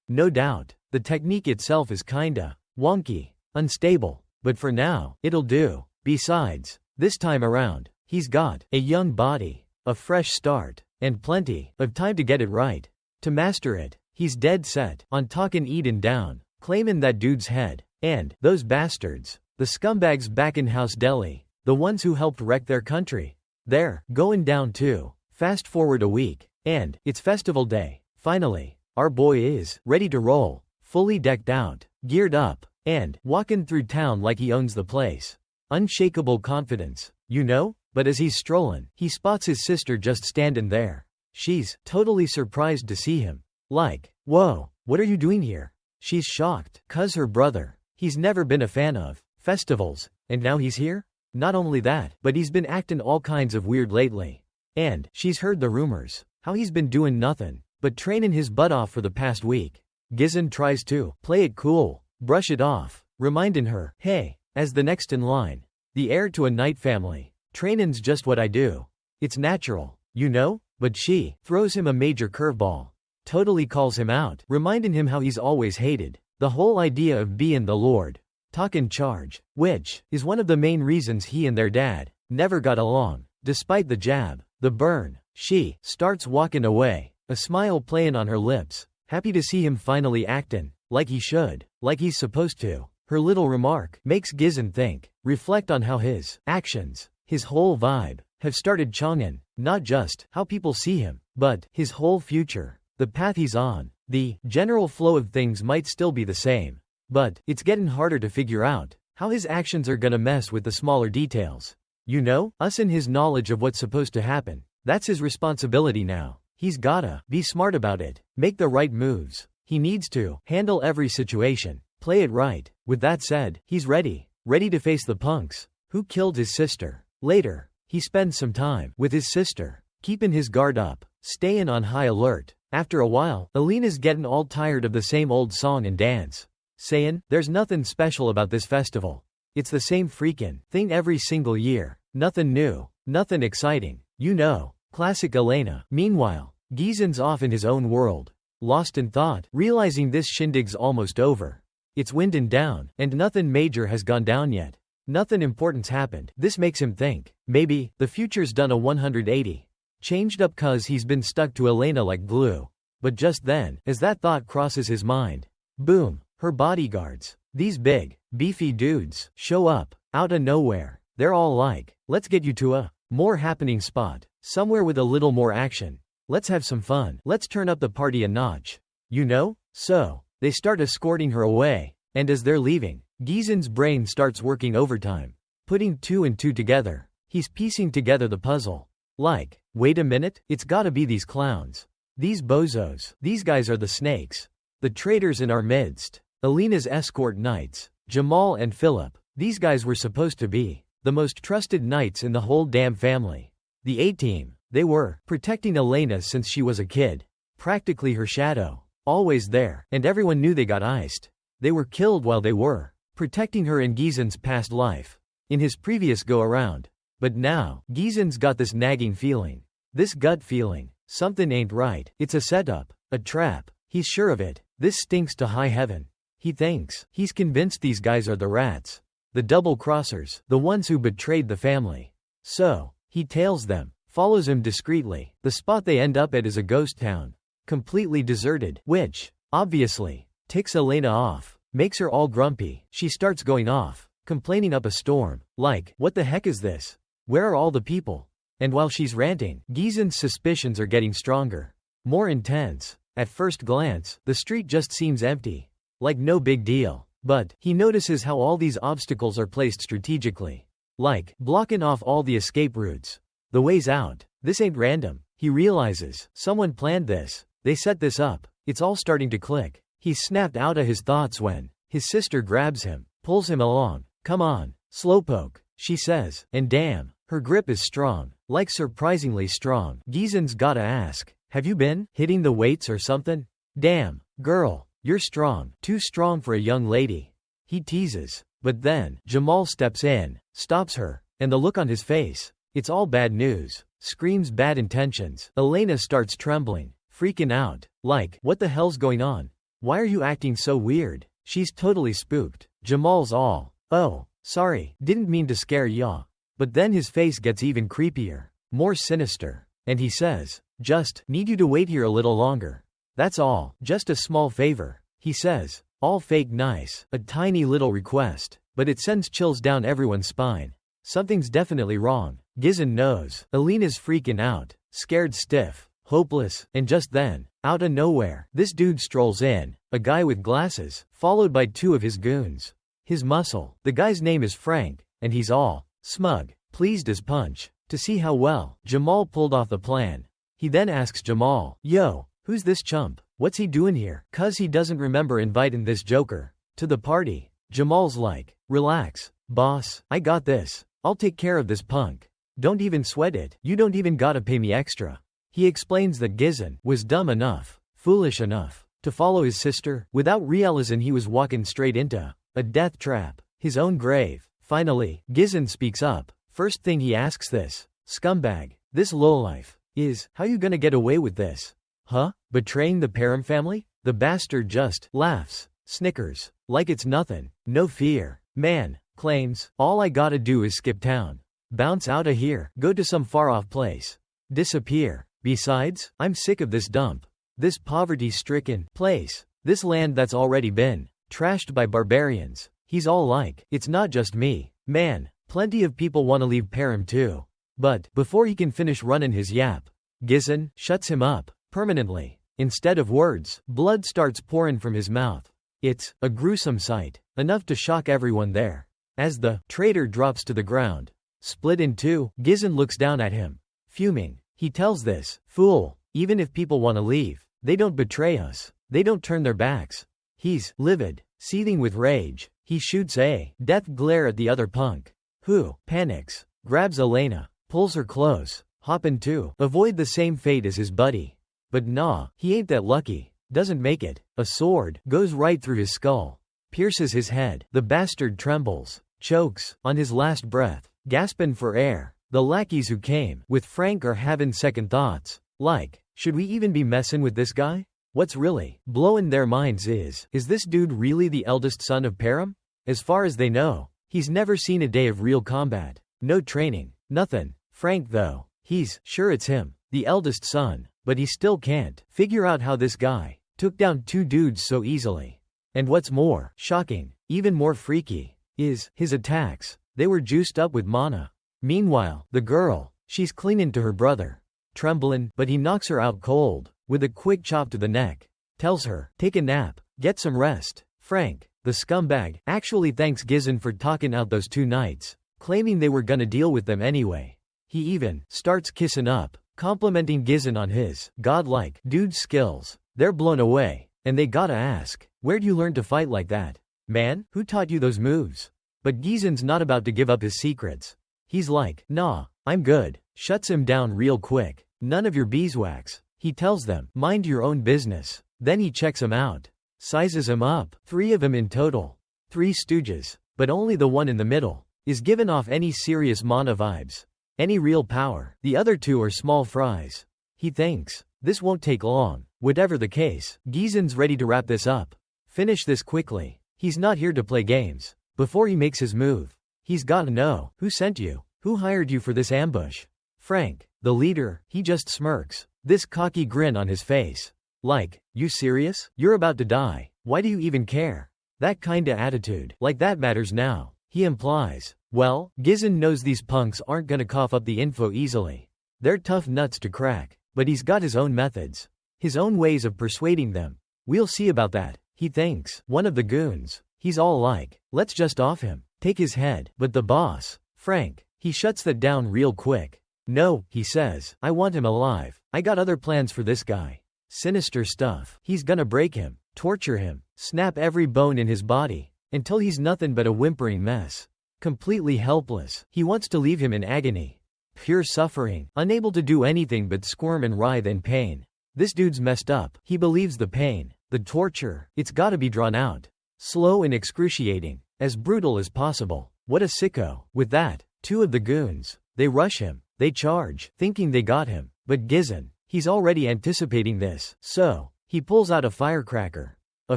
No doubt. The technique itself is kinda wonky, unstable, but for now, it'll do. Besides, this time around, he's got a young body, a fresh start, and plenty of time to get it right. To master it, he's dead set on talking Eden down, claiming that dude's head, and those bastards, the scumbags back in House Delhi, the ones who helped wreck their country, they're going down too. Fast forward a week, and it's festival day. Finally, our boy is ready to roll, fully decked out, geared up, and walking through town like he owns the place. Unshakable confidence, you know? But as he's strolling, he spots his sister just standing there. She's totally surprised to see him. Like, whoa, what are you doing here? She's shocked, 'cause her brother, he's never been a fan of festivals, and now he's here? Not only that, but he's been acting all kinds of weird lately. And she's heard the rumors, how he's been doing nothing but training his butt off for the past week. Gizzen tries to play it cool, brush it off, reminding her, hey, as the next in line, the heir to a knight family, training's just what I do. It's natural, you know? But she throws him a major curveball. Totally calls him out, reminding him how he's always hated the whole idea of being the Lord. Talk in charge, which is one of the main reasons he and their dad never got along. Despite the jab, the burn, she starts walking away, a smile playing on her lips, happy to see him finally acting like he should, like he's supposed to. Her little remark makes Gizzen think, reflect on how his actions, his whole vibe, have started changing, not just how people see him, but his whole future, the path he's on. The general flow of things might still be the same, but it's getting harder to figure out how his actions are gonna mess with the smaller details. You know, us and his knowledge of what's supposed to happen, that's his responsibility now. He's gotta be smart about it, make the right moves. He needs to handle every situation, play it right. With that said, he's ready to face the punks who killed his sister. Later, he spends some time with his sister, keeping his guard up, staying on high alert. After a while, Alina's getting all tired of the same old song and dance, saying, there's nothing special about this festival. It's the same freaking thing every single year. Nothing new, nothing exciting, you know. Classic Elena. Meanwhile, Gizzen's off in his own world, lost in thought, realizing this shindig's almost over. It's winding down, and nothing major has gone down yet. Nothing important's happened. This makes him think, maybe, the future's done a 180. Changed up 'cause he's been stuck to Elena like glue. But just then, as that thought crosses his mind, boom, her bodyguards, these big, beefy dudes, show up, out of nowhere. They're all like, let's get you to a more happening spot, somewhere with a little more action. Let's have some fun. Let's turn up the party a notch. You know? So, they start escorting her away, and as they're leaving, Gizzen's brain starts working overtime. Putting 2 and 2 together. He's piecing together the puzzle. Like, wait a minute, it's gotta be these clowns. These bozos. These guys are the snakes. The traitors in our midst. Alina's escort knights, Jamal and Philip. These guys were supposed to be the most trusted knights in the whole damn family. The A-team. They were protecting Elena since she was a kid. Practically her shadow. Always there, and everyone knew they got iced. They were killed while they were protecting her in Gizzen's past life, in his previous go-around. But now, Gizzen's got this nagging feeling. This gut feeling. Something ain't right. It's a setup. A trap. He's sure of it. This stinks to high heaven. He thinks. He's convinced these guys are the rats. The double-crossers. The ones who betrayed the family. So, he tails them. Follows him discreetly. The spot they end up at is a ghost town. Completely deserted. Which, obviously, ticks Elena off. Makes her all grumpy. She starts going off. Complaining up a storm. Like, what the heck is this? Where are all the people? And while she's ranting, Gizzen's suspicions are getting stronger. more intense. At first glance, the street just seems empty. Like no big deal. But, he notices how all these obstacles are placed strategically. Like, blocking off all the escape routes. The ways out. This ain't random. He realizes, someone planned this. They set this up. It's all starting to click. He's snapped out of his thoughts when his sister grabs him, pulls him along. Come on, slowpoke, she says, and damn, her grip is strong, like surprisingly strong. Gizen's gotta ask, have you been hitting the weights or something? Damn, girl, you're strong, too strong for a young lady. He teases, but then Jamal steps in, stops her, and the look on his face, it's all bad news, screams bad intentions. Elena starts trembling, freaking out, like, what the hell's going on? Why are you acting so weird? She's totally spooked. Jamal's all, oh, sorry, didn't mean to scare ya. But then his face gets even creepier, more sinister, and he says, just need you to wait here a little longer. That's all, just a small favor, he says, all fake nice, a tiny little request, but it sends chills down everyone's spine. Something's definitely wrong. Gizen knows. Elena's freaking out, scared stiff, hopeless, and just then, out of nowhere, this dude strolls in, a guy with glasses, followed by two of his goons. His muscle, the guy's name is Frank, and he's all smug, pleased as punch, to see how well Jamal pulled off the plan. He then asks Jamal, yo, who's this chump? What's he doing here? 'Cause he doesn't remember inviting this joker to the party. Jamal's like, relax, boss, I got this. I'll take care of this punk. Don't even sweat it. You don't even gotta pay me extra. He explains that Gizen was dumb enough, foolish enough, to follow his sister, without realizing he was walking straight into a death trap, his own grave. Finally, Gizen speaks up. First thing he asks this scumbag, this lowlife, is, how you gonna get away with this? Huh? Betraying the Param family? The bastard just laughs, snickers, like it's nothing, no fear. Man, claims, all I gotta do is skip town. Bounce outta here, go to some far-off place. Disappear. Besides, I'm sick of this dump. This poverty-stricken place. This land that's already been trashed by barbarians. He's all like, it's not just me. Man, plenty of people wanna leave Param too. But, before he can finish running his yap, Gizen shuts him up, permanently. Instead of words, blood starts pouring from his mouth. It's a gruesome sight, enough to shock everyone there. As the traitor drops to the ground, split in two, Gizen looks down at him, fuming. He tells this fool, even if people want to leave, they don't betray us. They don't turn their backs. He's livid, seething with rage. He shoots a death glare at the other punk, who panics, grabs Elena, pulls her close, hopping to avoid the same fate as his buddy. But nah, he ain't that lucky. Doesn't make it. A sword goes right through his skull, pierces his head. The bastard trembles, chokes on his last breath, gasping for air. The lackeys who came with Frank are having second thoughts, like, should we even be messing with this guy? What's really blowing their minds is this dude really the eldest son of Param? As far as they know, he's never seen a day of real combat, no training, nothing. Frank though, he's sure it's him, the eldest son, but he still can't figure out how this guy took down two dudes so easily. And what's more shocking, even more freaky, is his attacks. They were juiced up with mana. Meanwhile, the girl, she's clinging to her brother, trembling, but he knocks her out cold, with a quick chop to the neck, tells her, take a nap, get some rest. Frank, the scumbag, actually thanks Gizen for talking out those 2 nights, claiming they were gonna deal with them anyway. He even starts kissing up, complimenting Gizen on his godlike dude skills. They're blown away, and they gotta ask, where'd you learn to fight like that? Man, who taught you those moves? But Gizen's not about to give up his secrets. He's like, nah, I'm good. Shuts him down real quick. None of your beeswax. He tells them, mind your own business. Then he checks him out. Sizes him up. 3 of them in total. 3 stooges. But only the one in the middle is giving off any serious mana vibes. Any real power. The other 2 are small fries. He thinks, this won't take long. Whatever the case, Gizen's ready to wrap this up. Finish this quickly. He's not here to play games. Before he makes his move, he's gotta know, who sent you? Who hired you for this ambush? Frank, the leader, he just smirks, this cocky grin on his face. Like, you serious? You're about to die. Why do you even care? That kinda attitude, like that matters now, he implies. Well, Gizen knows these punks aren't gonna cough up the info easily. They're tough nuts to crack, but he's got his own methods. His own ways of persuading them. We'll see about that, he thinks. One of the goons. He's all like, let's just off him. Take his head. But the boss, Frank, he shuts that down real quick. No, he says, I want him alive. I got other plans for this guy. Sinister stuff. He's gonna break him, torture him, snap every bone in his body, until he's nothing but a whimpering mess. Completely helpless. He wants to leave him in agony. Pure suffering, unable to do anything but squirm and writhe in pain. This dude's messed up. He believes the pain, the torture, it's gotta be drawn out. Slow and excruciating, as brutal as possible. What a sicko. With that, two of the goons, they rush him, they charge, thinking they got him. But Gizzen, he's already anticipating this, so he pulls out a firecracker. A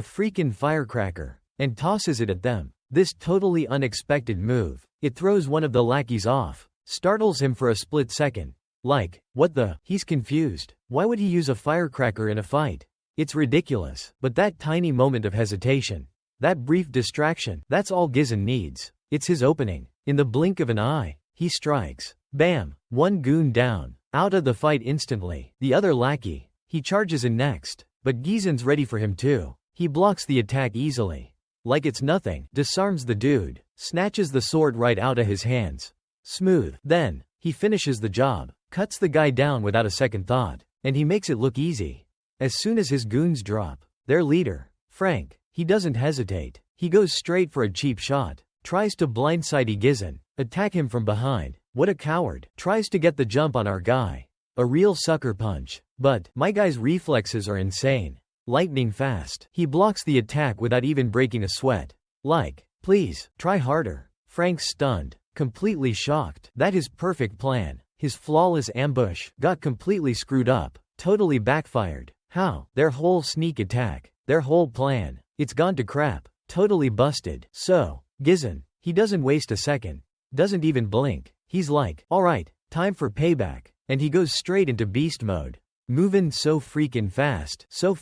freaking firecracker, and tosses it at them. This totally unexpected move, it throws one of the lackeys off, startles him for a split second. Like, what the? He's confused. Why would he use a firecracker in a fight? It's ridiculous. But that tiny moment of hesitation, that brief distraction, that's all Gizzen needs. It's his opening. In the blink of an eye, he strikes. Bam! One goon down. Out of the fight instantly. The other lackey, he charges in next. But Gizzen's ready for him too. He blocks the attack easily. Like it's nothing. Disarms the dude. Snatches the sword right out of his hands. Smooth. Then, he finishes the job. Cuts the guy down without a second thought. And he makes it look easy. As soon as his goons drop, their leader, Frank, he doesn't hesitate. He goes straight for a cheap shot. Tries to blindside Gizzen. Attack him from behind. What a coward. Tries to get the jump on our guy. A real sucker punch. But, my guy's reflexes are insane. Lightning fast. He blocks the attack without even breaking a sweat. Like, please, try harder. Frank's stunned. Completely shocked. That his perfect plan, his flawless ambush, got completely screwed up. Totally backfired. How? Their whole sneak attack. Their whole plan. It's gone to crap. Totally busted. So, Gizzen, he doesn't waste a second. Doesn't even blink. He's like, alright, time for payback. And he goes straight into beast mode. Moving so freaking fast. So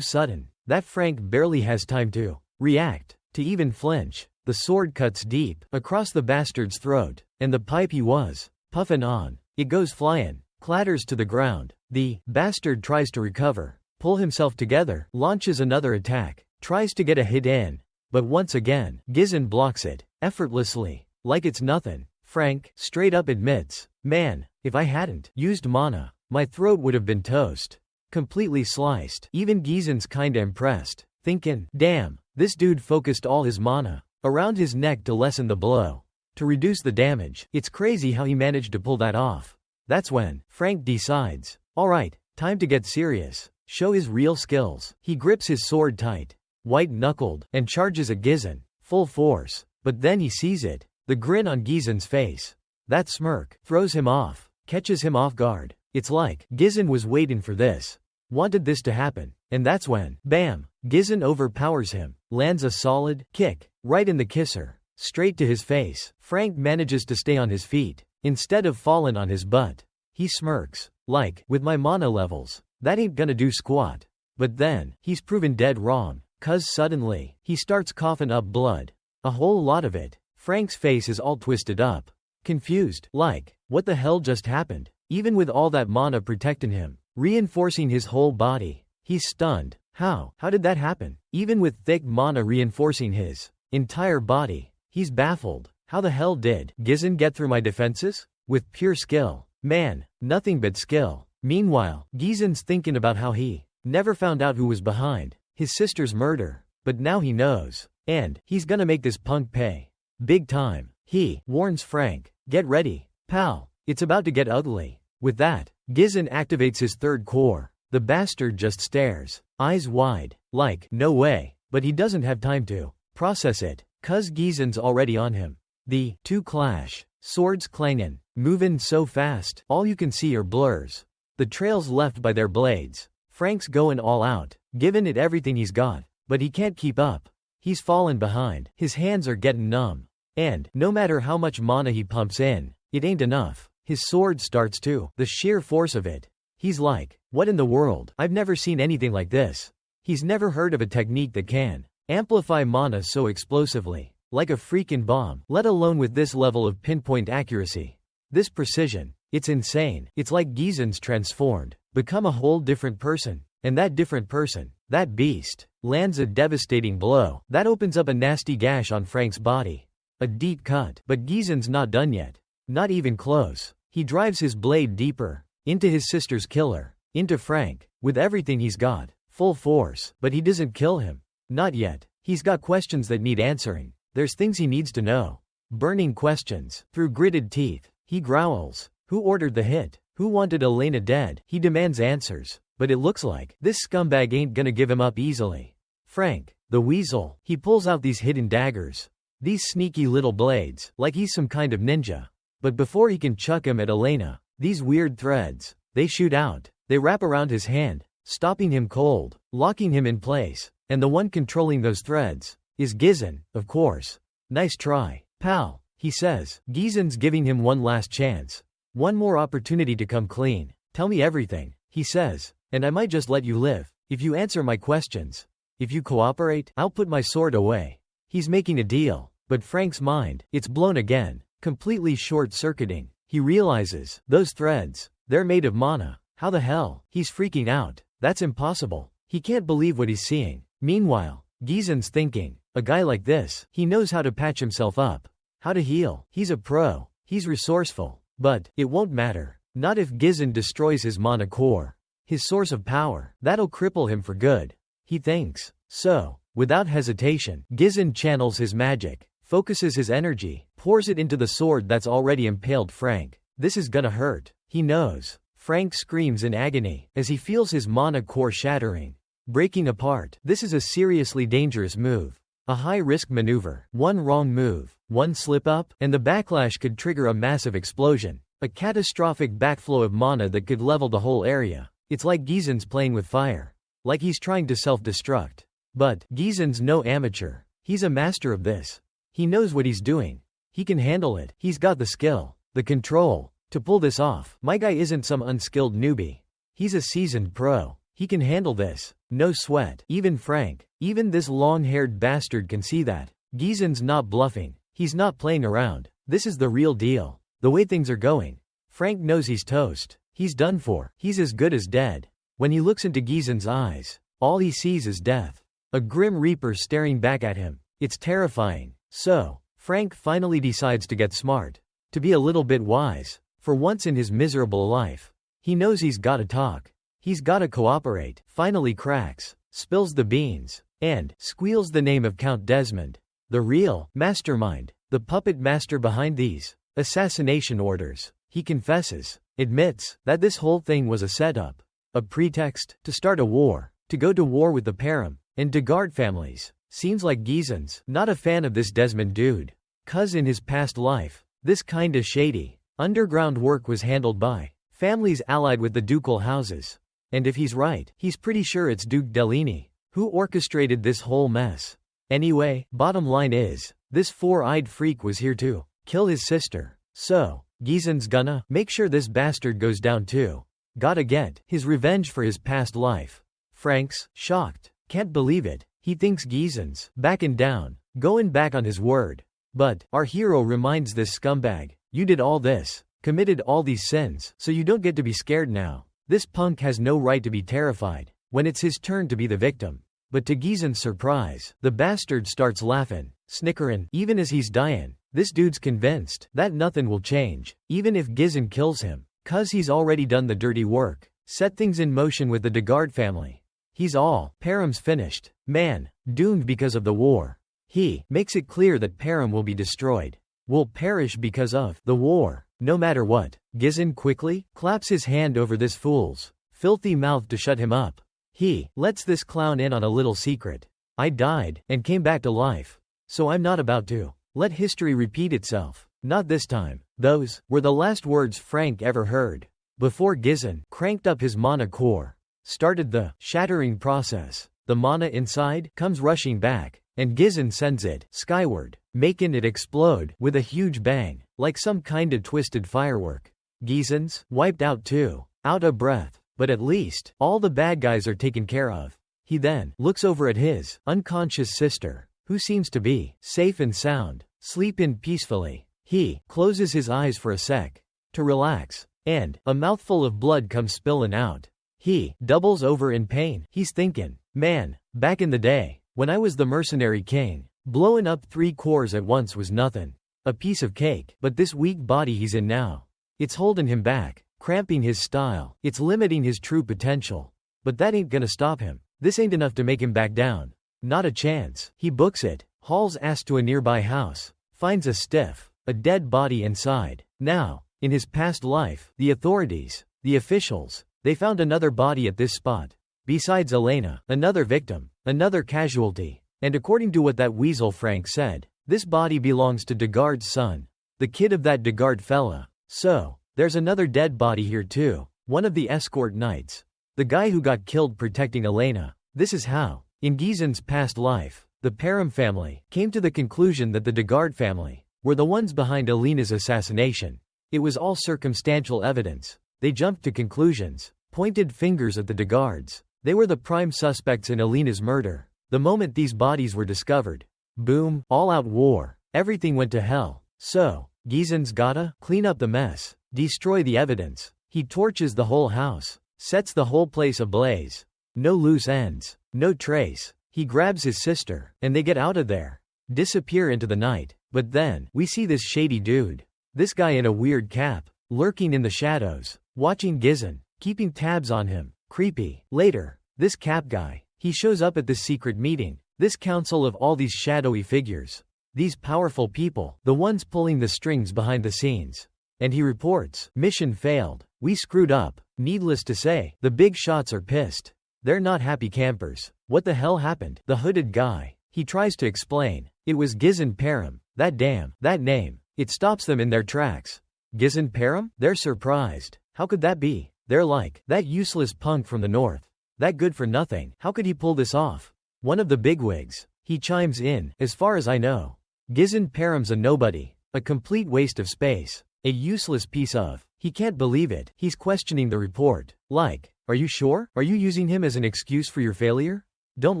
sudden, that Frank barely has time to react, to even flinch. The sword cuts deep, across the bastard's throat, and the pipe he was puffin' on, it goes flying, clatters to the ground. The bastard tries to recover, pull himself together, launches another attack, tries to get a hit in. But once again, Gizzen blocks it, effortlessly, like it's nothing. Frank, straight up admits, man, if I hadn't used mana, my throat would have been toast. Completely sliced. Even Gizzen's kinda impressed, thinking, damn, this dude focused all his mana around his neck to lessen the blow, to reduce the damage. It's crazy how he managed to pull that off. That's when Frank decides, alright, time to get serious, show his real skills. He grips his sword tight, white-knuckled, and charges at Gizzen, full force. But then he sees it, the grin on Gizzen's face. That smirk throws him off, catches him off guard. It's like, Gizzen was waiting for this, wanted this to happen. And that's when, bam, Gizzen overpowers him, lands a solid kick, right in the kisser, straight to his face. Frank manages to stay on his feet, instead of falling on his butt. He smirks, like, with my mana levels, that ain't gonna do squat. But then, he's proven dead wrong, 'cause suddenly, he starts coughing up blood. A whole lot of it. Frank's face is all twisted up. Confused, like, what the hell just happened? Even with all that mana protecting him, reinforcing his whole body, he's stunned. How did that happen? Even with thick mana reinforcing his entire body, he's baffled. How the hell did Gizzen get through my defenses? With pure skill. Man, nothing but skill. Meanwhile, Gizzen's thinking about how he never found out who was behind his sister's murder. But now he knows. And he's gonna make this punk pay. Big time. He warns Frank, get ready, pal. It's about to get ugly. With that, Gizzen activates his third core. The bastard just stares, eyes wide, like, no way. But he doesn't have time to process it, 'cause Gizzen's already on him. The two clash, swords clangin', movin' so fast, all you can see are blurs. The trails left by their blades. Frank's going all out, giving it everything he's got, but he can't keep up. He's fallen behind, his hands are getting numb. And, no matter how much mana he pumps in, it ain't enough. His sword starts to, the sheer force of it. He's like, what in the world? I've never seen anything like this. He's never heard of a technique that can amplify mana so explosively, like a freaking bomb, let alone with this level of pinpoint accuracy. This precision, it's insane. It's like Gizzen's transformed. become a whole different person. And that different person, that beast, lands a devastating blow that opens up a nasty gash on Frank's body. A deep cut. But Gizen's not done yet. Not even close. He drives his blade deeper. Into his sister's killer. Into Frank. With everything he's got. Full force. But he doesn't kill him. Not yet. He's got questions that need answering. There's things he needs to know. Burning questions. Through gritted teeth, he growls. Who ordered the hit? Who wanted Elena dead? He demands answers. But it looks like this scumbag ain't gonna give him up easily. Frank, the weasel, he pulls out these hidden daggers. These sneaky little blades, like he's some kind of ninja. But before he can chuck him at Elena, these weird threads, they shoot out. They wrap around his hand, stopping him cold, locking him in place. And the one controlling those threads is Gizen, of course. Nice try, pal, he says. Gizen's giving him one last chance. One more opportunity to come clean. Tell me everything, he says. And I might just let you live, if you answer my questions. If you cooperate, I'll put my sword away. He's making a deal, but Frank's mind, it's blown again, completely short-circuiting. He realizes, those threads, they're made of mana. How the hell? He's freaking out. That's impossible. He can't believe what he's seeing. Meanwhile, Gizen's thinking, a guy like this, he knows how to patch himself up. How to heal. He's a pro. He's resourceful. But, it won't matter. Not if Gizen destroys his mana core. His source of power, that'll cripple him for good. He thinks. So, without hesitation, Gizen channels his magic, focuses his energy, pours it into the sword that's already impaled Frank. This is gonna hurt. He knows. Frank screams in agony as he feels his mana core shattering, breaking apart. This is a seriously dangerous move. A high-risk maneuver. One wrong move, one slip-up, and the backlash could trigger a massive explosion. A catastrophic backflow of mana that could level the whole area. It's like Gizen's playing with fire. Like he's trying to self-destruct. But, Gizen's no amateur. He's a master of this. He knows what he's doing. He can handle it. He's got the skill, the control, to pull this off. My guy isn't some unskilled newbie. He's a seasoned pro. He can handle this. No sweat. Even Frank, even this long-haired bastard can see that. Gizen's not bluffing. He's not playing around. This is the real deal. The way things are going, Frank knows he's toast. He's done for. He's as good as dead. When he looks into Gizen's eyes, all he sees is death. A grim reaper staring back at him. It's terrifying. So, Frank finally decides to get smart. To be a little bit wise. For once in his miserable life. He knows he's gotta talk. He's gotta cooperate. Finally cracks. Spills the beans. And squeals the name of Count Desmond. The real mastermind. The puppet master behind these assassination orders. He confesses. Admits that this whole thing was a setup. A pretext to start a war. To go to war with the Param and Degard families. Seems like Gizen's not a fan of this Desmond dude. 'Cause in his past life, this kinda shady underground work was handled by families allied with the ducal houses. And if he's right, he's pretty sure it's Duke Delini who orchestrated this whole mess. Anyway, bottom line is, this four-eyed freak was here to kill his sister. So, Gizen's gonna make sure this bastard goes down too. Gotta get his revenge for his past life. Frank's shocked. Can't believe it. He thinks Gizen's backing down, going back on his word. But, our hero reminds this scumbag, you did all this, committed all these sins, so you don't get to be scared now. This punk has no right to be terrified, when it's his turn to be the victim. But to Gizen's surprise, the bastard starts laughing, snickering, even as he's dying. This dude's convinced that nothing will change, even if Gizen kills him. 'Cause he's already done the dirty work, set things in motion with the Degard family. He's all, Param's finished, man, doomed because of the war. He makes it clear that Param will be destroyed, will perish because of the war, no matter what. Gizen quickly claps his hand over this fool's filthy mouth to shut him up. He lets this clown in on a little secret. I died and came back to life. So I'm not about to let history repeat itself. Not this time. Those were the last words Frank ever heard. Before Gizen cranked up his mana core, started the shattering process. The mana inside comes rushing back, and Gizen sends it skyward, making it explode with a huge bang, like some kinda twisted firework. Gizen's wiped out too, out of breath, but at least all the bad guys are taken care of. He then looks over at his unconscious sister, who seems to be safe and sound, sleeping peacefully. He closes his eyes for a sec to relax, and a mouthful of blood comes spilling out. He doubles over in pain. He's thinking, man, back in the day, when I was the mercenary king, blowing up 3 cores at once was nothing. A piece of cake. But this weak body he's in now, it's holding him back, cramping his style. It's limiting his true potential. But that ain't gonna stop him. This ain't enough to make him back down. Not a chance. He books it, hauls ass to a nearby house, finds a dead body inside. Now, in his past life, the authorities, the officials, they found another body at this spot. Besides Elena, another victim, another casualty. And according to what that weasel Frank said, this body belongs to Degard's son, the kid of that Degard fella. So, there's another dead body here too, one of the escort knights. The guy who got killed protecting Elena. This is how, in Gizen's past life, the Param family came to the conclusion that the Degard family were the ones behind Elena's assassination. It was all circumstantial evidence. They jumped to conclusions, pointed fingers at the Degards. They were the prime suspects in Elena's murder. The moment these bodies were discovered, boom, all-out war. Everything went to hell. So, Gizen's gotta clean up the mess, destroy the evidence. He torches the whole house, sets the whole place ablaze. No loose ends, no trace. He grabs his sister, and they get out of there, disappear into the night. But then, we see this shady dude, this guy in a weird cap, lurking in the shadows, watching Gizen, keeping tabs on him. Creepy. Later, this cap guy, he shows up at this secret meeting, this council of all these shadowy figures, these powerful people, the ones pulling the strings behind the scenes. And he reports, mission failed, we screwed up. Needless to say, the big shots are pissed. They're not happy campers. What the hell happened? The hooded guy, he tries to explain. It was Gizen Param. That name. It stops them in their tracks. Gizen Param? They're surprised. How could that be? They're like, that useless punk from the north. That good for nothing. How could he pull this off? One of the bigwigs, he chimes in, as far as I know, Gizen Param's a nobody. A complete waste of space. A useless piece of. He can't believe it. He's questioning the report. Like, are you sure? Are you using him as an excuse for your failure? Don't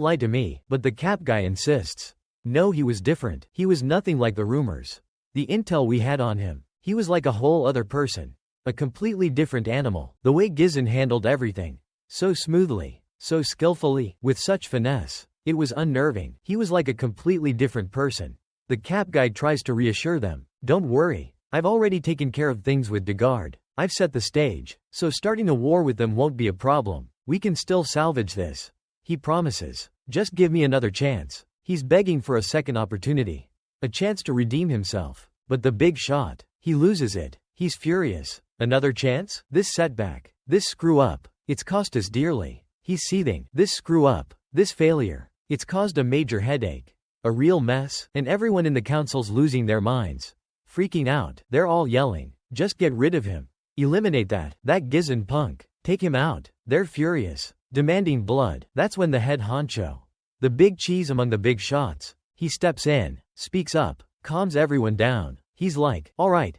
lie to me. But the cap guy insists. No, he was different. He was nothing like the rumors. The intel we had on him. He was like a whole other person. A completely different animal. The way Gizen handled everything. So smoothly. So skillfully. With such finesse. It was unnerving. He was like a completely different person. The cap guy tries to reassure them. Don't worry. I've already taken care of things with Degard. I've set the stage. So starting a war with them won't be a problem. We can still salvage this. He promises. Just give me another chance. He's begging for a second opportunity. A chance to redeem himself. But the big shot. He loses it. He's furious. Another chance? This setback. This screw up. It's cost us dearly. He's seething. This screw up. This failure. It's caused a major headache. A real mess. And everyone in the council's losing their minds. Freaking out. They're all yelling. Just get rid of him. Eliminate that Gizen punk. Take him out. They're furious. Demanding blood. That's when the head honcho, the big cheese among the big shots, he steps in, speaks up, calms everyone down. He's like, all right,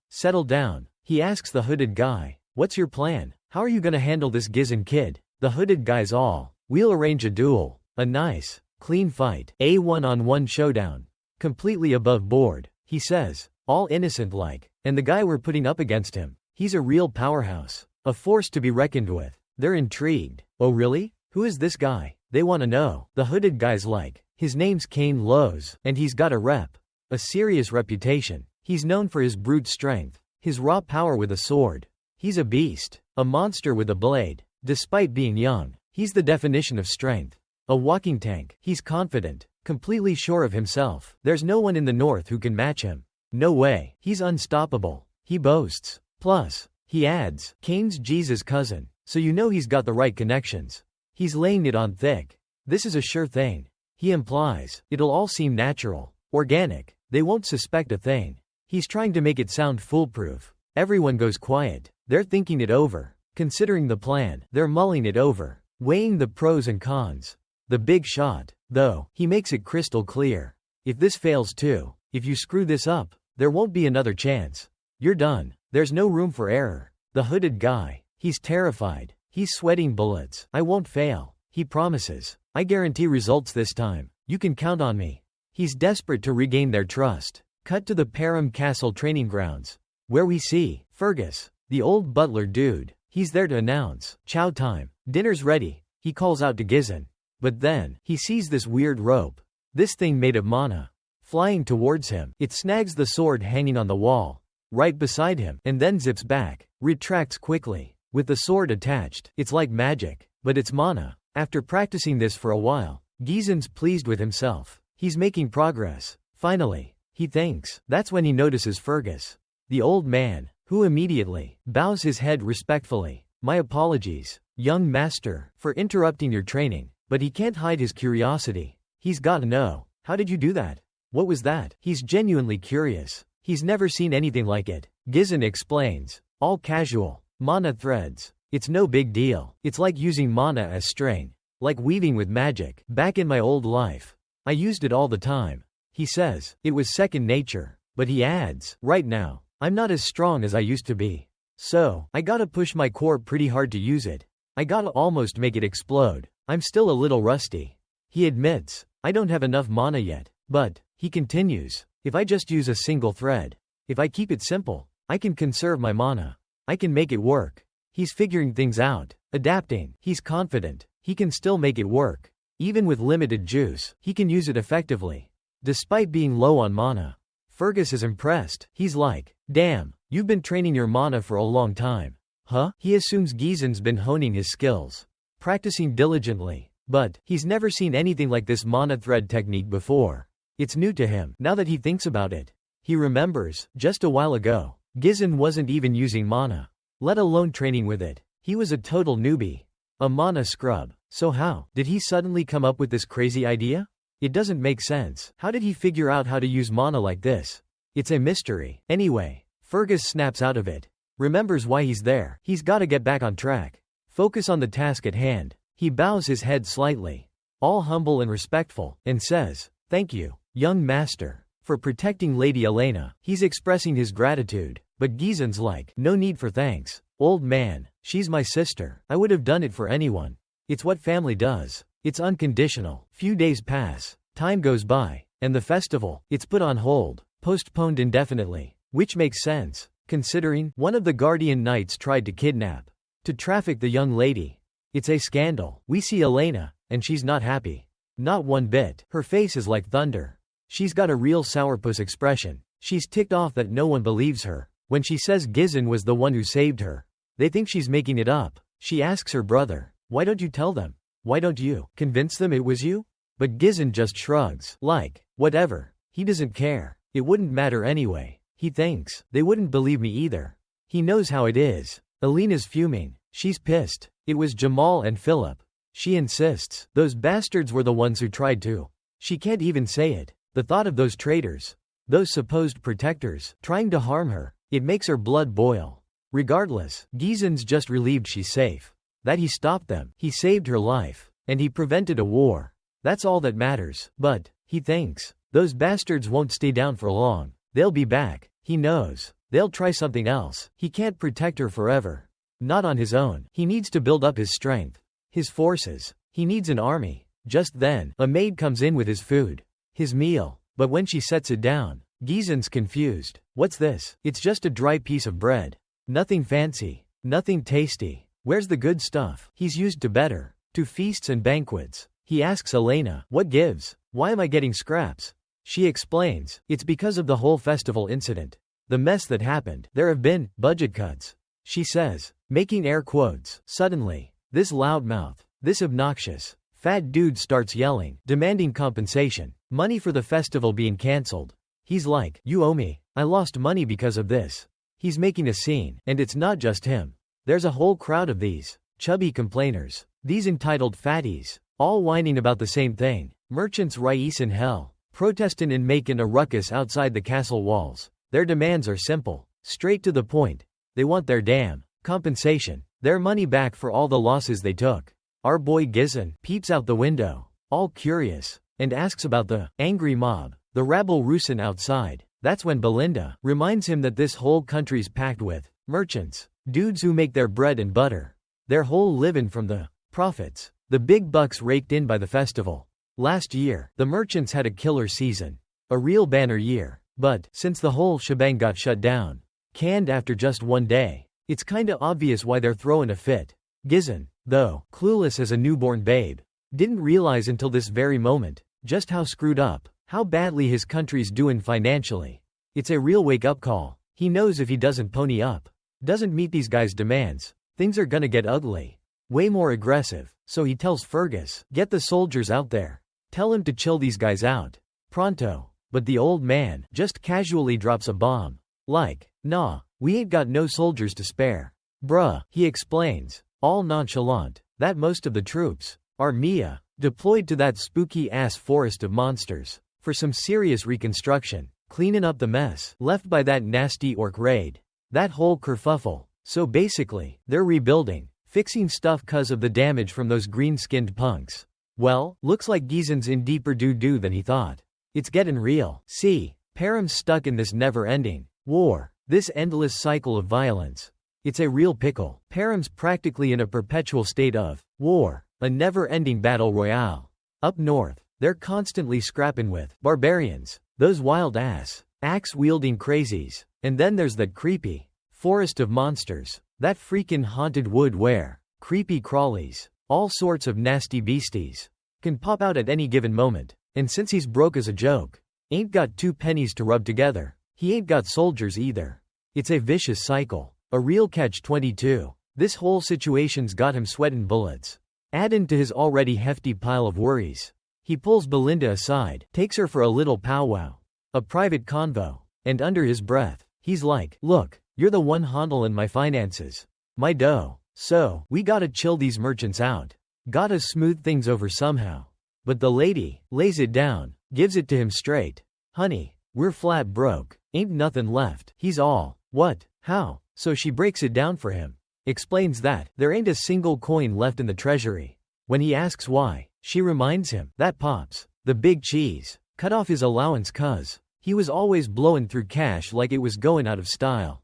settle down. He asks the hooded guy, what's your plan? How are you gonna handle this Gizen kid? The hooded guy's all, we'll arrange a duel. A nice, clean fight. A one-on-one showdown. Completely above board. He says, all innocent like. And the guy we're putting up against him, he's a real powerhouse. A force to be reckoned with. They're intrigued. Oh really? Who is this guy? They want to know. The hooded guy's like, his name's Kane Lowe's, and he's got a rep. A serious reputation. He's known for his brute strength. His raw power with a sword. He's a beast. A monster with a blade. Despite being young, he's the definition of strength. A walking tank. He's confident. Completely sure of himself. There's no one in the north who can match him. No way. He's unstoppable. He boasts. Plus, he adds, Kane's Jesus' cousin. So you know he's got the right connections. He's laying it on thick. This is a sure thing. He implies, it'll all seem natural, organic. They won't suspect a thing. He's trying to make it sound foolproof. Everyone goes quiet. They're thinking it over. Considering the plan, they're mulling it over. Weighing the pros and cons. The big shot, though, he makes it crystal clear. If this fails too, if you screw this up, there won't be another chance. You're done. There's no room for error. The hooded guy, he's terrified. He's sweating bullets. I won't fail. He promises. I guarantee results this time. You can count on me. He's desperate to regain their trust. Cut to the Param Castle training grounds, where we see Fergus, the old butler dude. He's there to announce, "Chow time. Dinner's ready." He calls out to Gizan. But then, he sees this weird rope. This thing made of mana. Flying towards him, it snags the sword hanging on the wall, right beside him, and then zips back, retracts quickly. With the sword attached, it's like magic, but it's mana. After practicing this for a while, Gizan's pleased with himself. He's making progress. Finally, he thinks. That's when he notices Fergus, the old man, who immediately bows his head respectfully. "My apologies, young master, for interrupting your training," but he can't hide his curiosity. He's gotta know. How did you do that? What was that? He's genuinely curious. He's never seen anything like it. Gizan explains. All casual. Mana threads. It's no big deal. It's like using mana as string. Like weaving with magic. Back in my old life, I used it all the time. He says, it was second nature. But he adds, right now, I'm not as strong as I used to be. So, I gotta push my core pretty hard to use it. I gotta almost make it explode. I'm still a little rusty. He admits, I don't have enough mana yet. But, he continues, if I just use a single thread, if I keep it simple, I can conserve my mana. I can make it work. He's figuring things out, adapting. He's confident. He can still make it work. Even with limited juice, he can use it effectively. Despite being low on mana, Fergus is impressed. He's like, damn, you've been training your mana for a long time. Huh? He assumes Gizan's been honing his skills, practicing diligently. But, he's never seen anything like this mana thread technique before. It's new to him. Now that he thinks about it, he remembers, just a while ago, Gizan wasn't even using mana, let alone training with it. He was a total newbie. A mana scrub. So how did he suddenly come up with this crazy idea? It doesn't make sense. How did he figure out how to use mana like this? It's a mystery. Anyway, Fergus snaps out of it. Remembers why he's there. He's gotta get back on track. Focus on the task at hand. He bows his head slightly, all humble and respectful, and says, thank you, young master, for protecting Lady Elena. He's expressing his gratitude, but Gizan's like, no need for thanks, old man, she's my sister. I would have done it for anyone. It's what family does. It's unconditional. Few days pass, time goes by, and the festival, it's put on hold, postponed indefinitely, which makes sense, considering one of the guardian knights tried to traffic the young lady. It's a scandal. We see Elena, and she's not happy. Not one bit. Her face is like thunder. She's got a real sourpuss expression. She's ticked off that no one believes her. When she says Gizan was the one who saved her, they think she's making it up. She asks her brother, why don't you tell them? Why don't you convince them it was you? But Gizan just shrugs, like, whatever. He doesn't care. It wouldn't matter anyway. He thinks, they wouldn't believe me either. He knows how it is. Elena's fuming. She's pissed. It was Jamal and Philip. She insists, those bastards were the ones who tried to. She can't even say it. The thought of those traitors, those supposed protectors, trying to harm her, it makes her blood boil. Regardless, Gizan's just relieved she's safe. That he stopped them, he saved her life, and he prevented a war. That's all that matters. But, he thinks, those bastards won't stay down for long. They'll be back. He knows. They'll try something else. He can't protect her forever. Not on his own. He needs to build up his strength, his forces. He needs an army. Just then, a maid comes in with his food, his meal. But when she sets it down, Gizan's confused. What's this? It's just a dry piece of bread. Nothing fancy. Nothing tasty. Where's the good stuff? He's used to better, to feasts and banquets. He asks Elena, what gives? Why am I getting scraps? She explains, it's because of the whole festival incident. The mess that happened. There have been budget cuts. She says, making air quotes. Suddenly, this loudmouth, this obnoxious, fat dude starts yelling, demanding compensation, money for the festival being cancelled. He's like, you owe me. I lost money because of this. He's making a scene, and it's not just him. There's a whole crowd of these chubby complainers, these entitled fatties, all whining about the same thing. Merchants rise in hell, protesting and making a ruckus outside the castle walls. Their demands are simple, straight to the point. They want their damn compensation, their money back for all the losses they took. Our boy Gizan peeps out the window, all curious, and asks about the angry mob, the rabble rousing outside. That's when Belinda reminds him that this whole country's packed with merchants, dudes who make their bread and butter. Their whole living from the profits, the big bucks raked in by the festival. Last year, the merchants had a killer season, a real banner year. But, since the whole shebang got shut down, canned after just one day, It's kinda obvious why they're throwing a fit. Gizon, though, clueless as a newborn babe, didn't realize until this very moment just how screwed up, how badly his country's doing financially. It's a real wake-up call. He knows if he doesn't pony up, doesn't meet these guys' demands, things are gonna get ugly. Way more aggressive. So he tells Fergus, get the soldiers out there. Tell him to chill these guys out. Pronto. But the old man just casually drops a bomb. Like, nah, we ain't got no soldiers to spare. Bruh, he explains, all nonchalant, that most of the troops are Mia, deployed to that spooky-ass forest of monsters, for some serious reconstruction, cleaning up the mess left by that nasty orc raid. That whole kerfuffle. So basically, they're rebuilding, fixing stuff 'cause of the damage from those green-skinned punks. Well, looks like Gizon's in deeper doo-doo than he thought. It's getting real. See, Param's stuck in this never-ending war, this endless cycle of violence. It's a real pickle. Param's practically in a perpetual state of war, a never-ending battle royale. Up north, they're constantly scrapping with barbarians, those wild-ass, axe-wielding crazies, and then there's that creepy forest of monsters, that freakin' haunted wood where creepy crawlies, all sorts of nasty beasties, can pop out at any given moment. And since he's broke as a joke, ain't got 2 pennies to rub together, he ain't got soldiers either. It's a vicious cycle, a real catch-22. This whole situation's got him sweating bullets. Adding to his already hefty pile of worries, he pulls Belinda aside, takes her for a little powwow, a private convo, and under his breath, he's like, look, you're the one handling my finances, my dough, so we gotta chill these merchants out. Gotta smooth things over somehow. But the lady lays it down, gives it to him straight. Honey, we're flat broke, ain't nothing left. He's all, what, how? So she breaks it down for him. Explains that there ain't a single coin left in the treasury. When he asks why, she reminds him that Pops, the big cheese, cut off his allowance 'cause he was always blowing through cash like it was going out of style.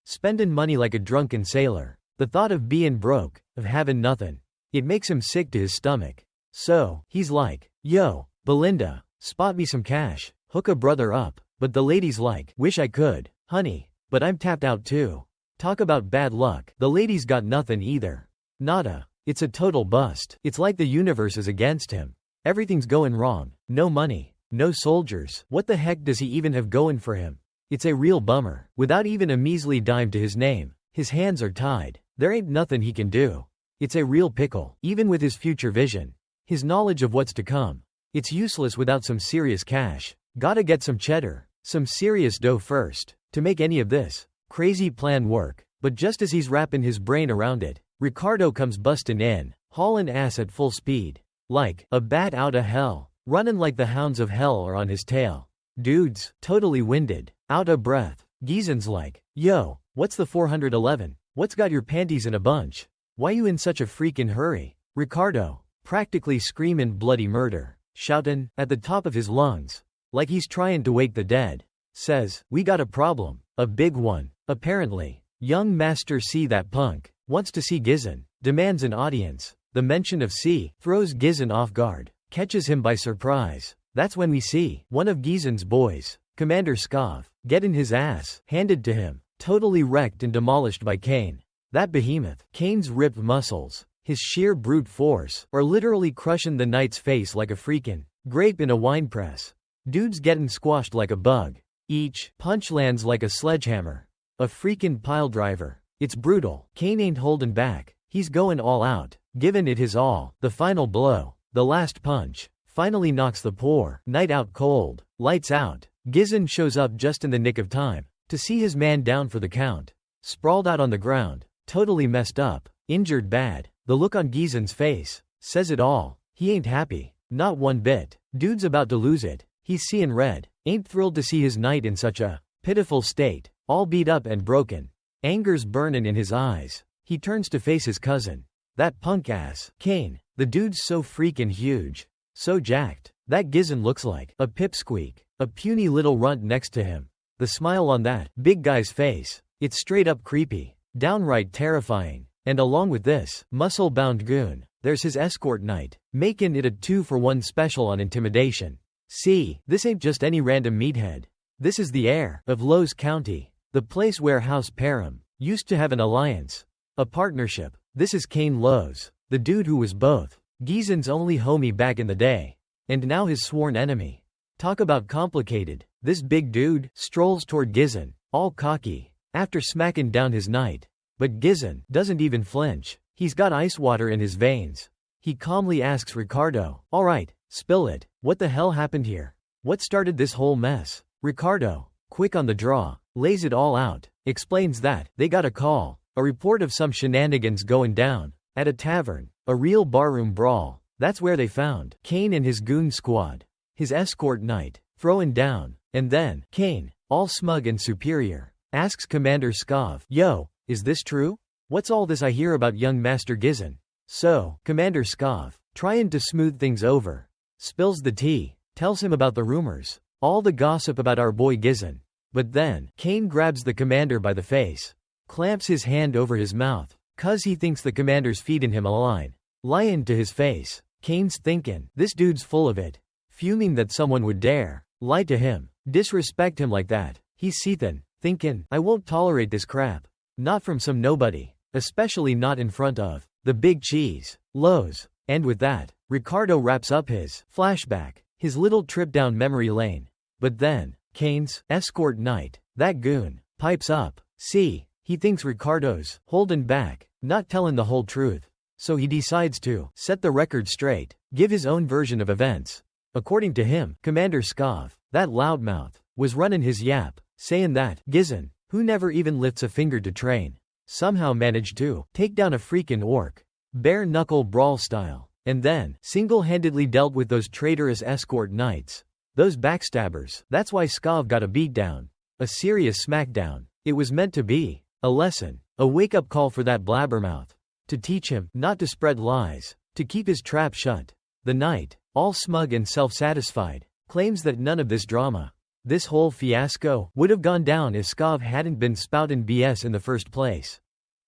Spending money like a drunken sailor. The thought of being broke, of having nothing, it makes him sick to his stomach. So, he's like, yo, Belinda, spot me some cash, hook a brother up. But the lady's like, wish I could, honey, but I'm tapped out too. Talk about bad luck, the lady's got nothing either. Nada. It's a total bust. It's like the universe is against him. Everything's going wrong. No money, no soldiers. What the heck does he even have going for him? It's a real bummer. Without even a measly dime to his name, his hands are tied. There ain't nothing he can do. It's a real pickle, even with his future vision. His knowledge of what's to come. It's useless without some serious cash. Gotta get some cheddar, some serious dough first, to make any of this crazy plan work. But just as he's wrapping his brain around it, Ricardo comes bustin' in, hauling ass at full speed. Like a bat outta hell, running like the hounds of hell are on his tail. Dude's totally winded, out of breath. Gizon's like, yo, what's the 411? What's got your panties in a bunch? Why you in such a freakin' hurry? Ricardo, practically screaming bloody murder, shouting at the top of his lungs, like he's trying to wake the dead, says, we got a problem, a big one, apparently. Young Master C, that punk, wants to see Gizon, demands an audience. The mention of C throws Gizon off guard, catches him by surprise. That's when we see one of Gizon's boys, Commander Skov, getting his ass handed to him, totally wrecked and demolished by Kane. That behemoth, Kane's ripped muscles, his sheer brute force, are literally crushing the knight's face like a freakin' grape in a winepress. Dude's getting squashed like a bug. Each punch lands like a sledgehammer. A freakin' piledriver. It's brutal. Kane ain't holding back. He's going all out, giving it his all. The final blow, the last punch, finally knocks the poor knight out cold. Lights out. Gizon shows up just in the nick of time to see his man down for the count. Sprawled out on the ground, totally messed up, injured bad. The look on Gizon's face says it all. He ain't happy. Not one bit. Dude's about to lose it. He's seeing red. Ain't thrilled to see his knight in such a pitiful state, all beat up and broken. Anger's burning in his eyes. He turns to face his cousin. That punk ass, Kane. The dude's so freaking huge. So jacked. That Gizon looks like a pipsqueak. A puny little runt next to him. The smile on that big guy's face. It's straight up creepy. Downright terrifying. And along with this muscle-bound goon, there's his escort knight, making it a 2-for-1 special on intimidation. See, this ain't just any random meathead. This is the heir of Lowes County, the place where House Param used to have an alliance. A partnership. This is Kane Lowe's, the dude who was both Gizen's only homie back in the day, and now his sworn enemy. Talk about complicated. This big dude strolls toward Gizen, all cocky, after smacking down his knight. But Gizen doesn't even flinch. He's got ice water in his veins. He calmly asks Ricardo, "Alright, spill it. What the hell happened here? What started this whole mess?" Ricardo, quick on the draw, lays it all out, explains that they got a call, a report of some shenanigans going down at a tavern, a real barroom brawl. That's where they found Kane and his goon squad, his escort knight, throwing down. And then Kane, all smug and superior, asks Commander Skov, "Yo, is this true? What's all this I hear about young Master Gizen?" So, Commander Skov, trying to smooth things over, spills the tea, tells him about the rumors, all the gossip about our boy Gizen. But then, Kane grabs the commander by the face, clamps his hand over his mouth, 'cause he thinks the commander's feeding him a line. Lying to his face. Kane's thinking, this dude's full of it. Fuming that someone would dare lie to him, disrespect him like that. He's seething, thinking, I won't tolerate this crap. Not from some nobody. Especially not in front of the big cheese, Lowe's. And with that, Ricardo wraps up his flashback, his little trip down memory lane. But then, Kane's escort knight, that goon, pipes up. See, he thinks Ricardo's holding back, not telling the whole truth. So he decides to set the record straight, give his own version of events. According to him, Commander Skov, that loudmouth, was running his yap, saying that Gizen, who never even lifts a finger to train, somehow managed to take down a freaking orc, bare-knuckle brawl style, and then single-handedly dealt with those traitorous escort knights. Those backstabbers. That's why Skov got a beatdown. A serious smackdown. It was meant to be a lesson, a wake-up call for that blabbermouth. To teach him not to spread lies, to keep his trap shut. The knight, all smug and self-satisfied, claims that none of this drama, this whole fiasco, would have gone down if Skov hadn't been spouting BS in the first place.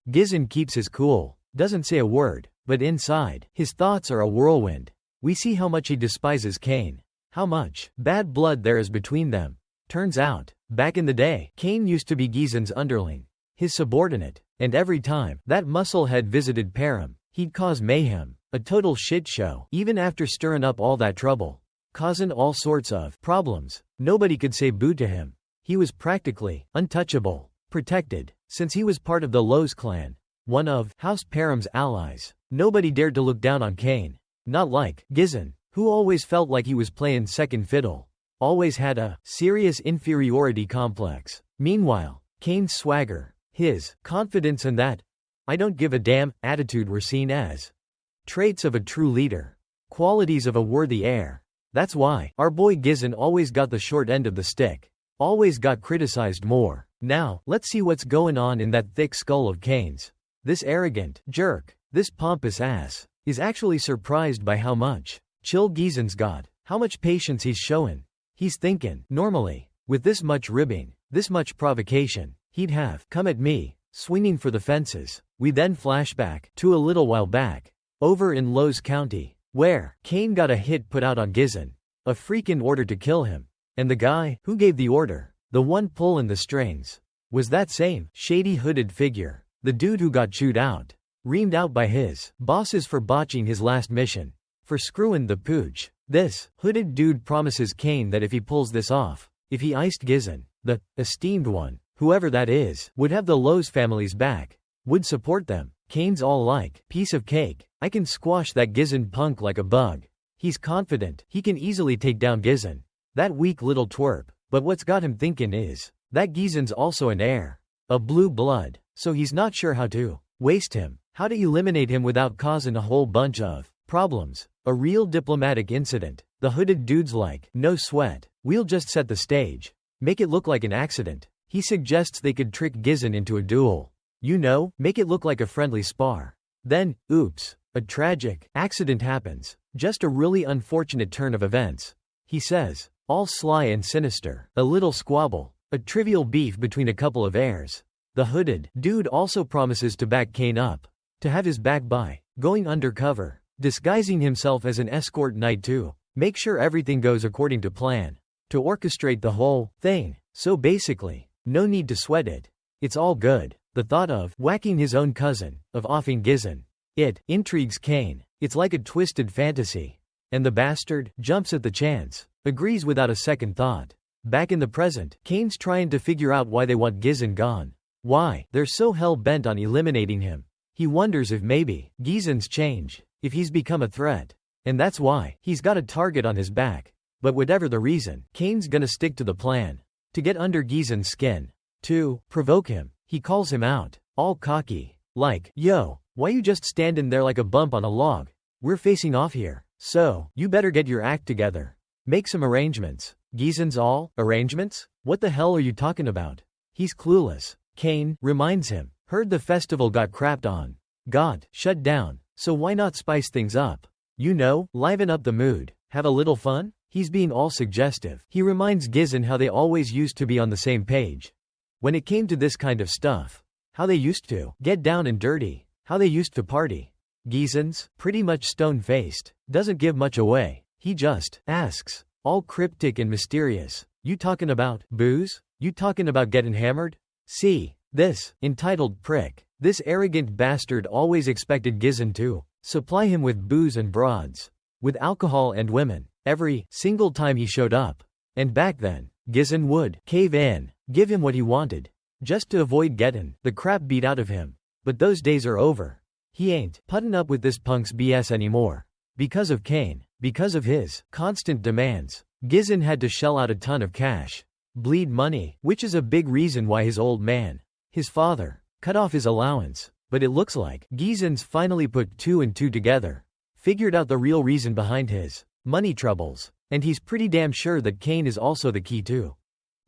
Gizen keeps his cool, doesn't say a word, but inside, his thoughts are a whirlwind. We see how much he despises Kane. How much bad blood there is between them. Turns out, back in the day, Kane used to be Gizen's underling, his subordinate, and every time that musclehead visited Param, he'd cause mayhem, a total shit show. Even after stirring up all that trouble, causing all sorts of problems, nobody could say boo to him. He was practically untouchable, protected, since he was part of the Lowe's clan, one of House Param's allies. Nobody dared to look down on Kane. Not like Gizen, who always felt like he was playing second fiddle, always had a serious inferiority complex. Meanwhile, Kane's swagger, his confidence and that I don't give a damn attitude were seen as traits of a true leader, qualities of a worthy heir. That's why our boy Gizen always got the short end of the stick, always got criticized more. Now, let's see what's going on in that thick skull of Kane's. This arrogant jerk, this pompous ass, is actually surprised by how much chill Gizen's got, how much patience he's showing. He's thinking, normally, with this much ribbing, this much provocation, he'd have come at me, swinging for the fences. We then flash back to a little while back, over in Lowe's County, where Kane got a hit put out on Gizen, a freaking order to kill him. And the guy who gave the order, the one pulling the strings, was that same shady hooded figure, the dude who got chewed out, reamed out by his bosses for botching his last mission, for screwing the pooch. This hooded dude promises Kane that if he pulls this off, if he iced Gizen, the esteemed one, whoever that is, would have the Lowe's family's back, would support them. Kane's all like, piece of cake, I can squash that Gizen punk like a bug. He's confident he can easily take down Gizen, that weak little twerp. But what's got him thinking is that Gizen's also an heir, a blue blood, so he's not sure how to waste him, how to eliminate him without causing a whole bunch of problems. A real diplomatic incident. The hooded dude's like, no sweat, we'll just set the stage, make it look like an accident. He suggests they could trick Gizen into a duel. You know, make it look like a friendly spar. Then, oops, a tragic accident happens. Just a really unfortunate turn of events. He says, all sly and sinister. A little squabble, a trivial beef between a couple of heirs. The hooded dude also promises to back Kane up, to have his back by going undercover, disguising himself as an escort knight to make sure everything goes according to plan, to orchestrate the whole thing. So basically, no need to sweat it. It's all good. The thought of whacking his own cousin, of offing Gizzen, it intrigues Kane. It's like a twisted fantasy. And the bastard jumps at the chance, agrees without a second thought. Back in the present, Kane's trying to figure out why they want Gizzen gone. Why they're so hell-bent on eliminating him. He wonders if maybe Gizzen's changed, if he's become a threat. And that's why he's got a target on his back. But whatever the reason, Kane's gonna stick to the plan. To get under Gizzen's skin. To provoke him. He calls him out, all cocky. Like, yo, why you just standing there like a bump on a log? We're facing off here. So, you better get your act together. Make some arrangements. Gizzen's all arrangements? What the hell are you talking about? He's clueless. Kane reminds him, heard the festival got crapped on. Got shut down. So why not spice things up? You know, liven up the mood. Have a little fun? He's being all suggestive. He reminds Gizzen how they always used to be on the same page. When it came to this kind of stuff. How they used to get down and dirty. How they used to party. Gizzen's pretty much stone-faced. Doesn't give much away. He just asks, all cryptic and mysterious. You talking about booze? You talking about getting hammered? See, this entitled prick. This arrogant bastard always expected Gizzen to supply him with booze and broads. With alcohol and women. Every single time he showed up. And back then, Gizzen would cave in, give him what he wanted. Just to avoid getting the crap beat out of him. But those days are over. He ain't putting up with this punk's BS anymore. Because of Kane. Because of his constant demands. Gizzen had to shell out a ton of cash. Bleed money, which is a big reason why his old man, his father, cut off his allowance. But it looks like Gizzen's finally put 2 and 2 together. Figured out the real reason behind his money troubles. And he's pretty damn sure that Kane is also the key to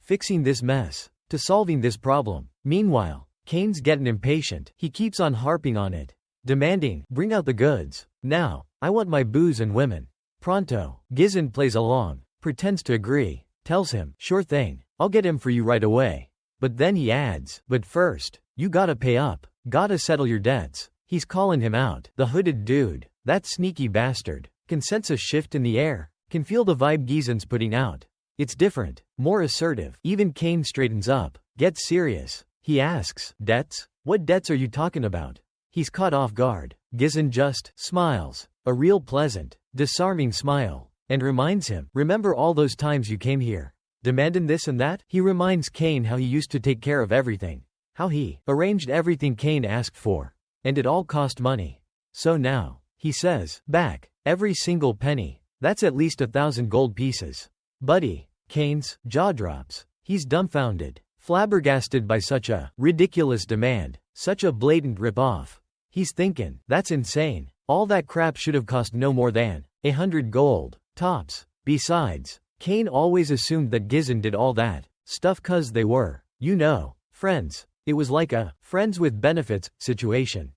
fixing this mess. To solving this problem. Meanwhile, Kane's getting impatient. He keeps on harping on it. Demanding, bring out the goods. Now, I want my booze and women. Pronto. Gizzen plays along. Pretends to agree. Tells him, sure thing. I'll get him for you right away. But then he adds, but first, you gotta pay up. Gotta settle your debts. He's calling him out. The hooded dude. That sneaky bastard. Can sense a shift in the air. Can feel the vibe Gizzen's putting out. It's different. More assertive. Even Kane straightens up. Gets serious. He asks, debts? What debts are you talking about? He's caught off guard. Gizzen just smiles. A real pleasant, disarming smile. And reminds him, remember all those times you came here? Demanding this and that? He reminds Kane how he used to take care of everything. How he arranged everything Kane asked for. And it all cost money. So now, he says, back, every single penny. That's at least 1,000 gold pieces. Buddy, Kane's jaw drops. He's dumbfounded. Flabbergasted by such a ridiculous demand. Such a blatant rip-off. He's thinking, that's insane. All that crap should have cost no more than 100 gold. Tops. Besides, Kane always assumed that Gizzen did all that stuff cause they were, you know, friends. It was like a friends with benefits situation.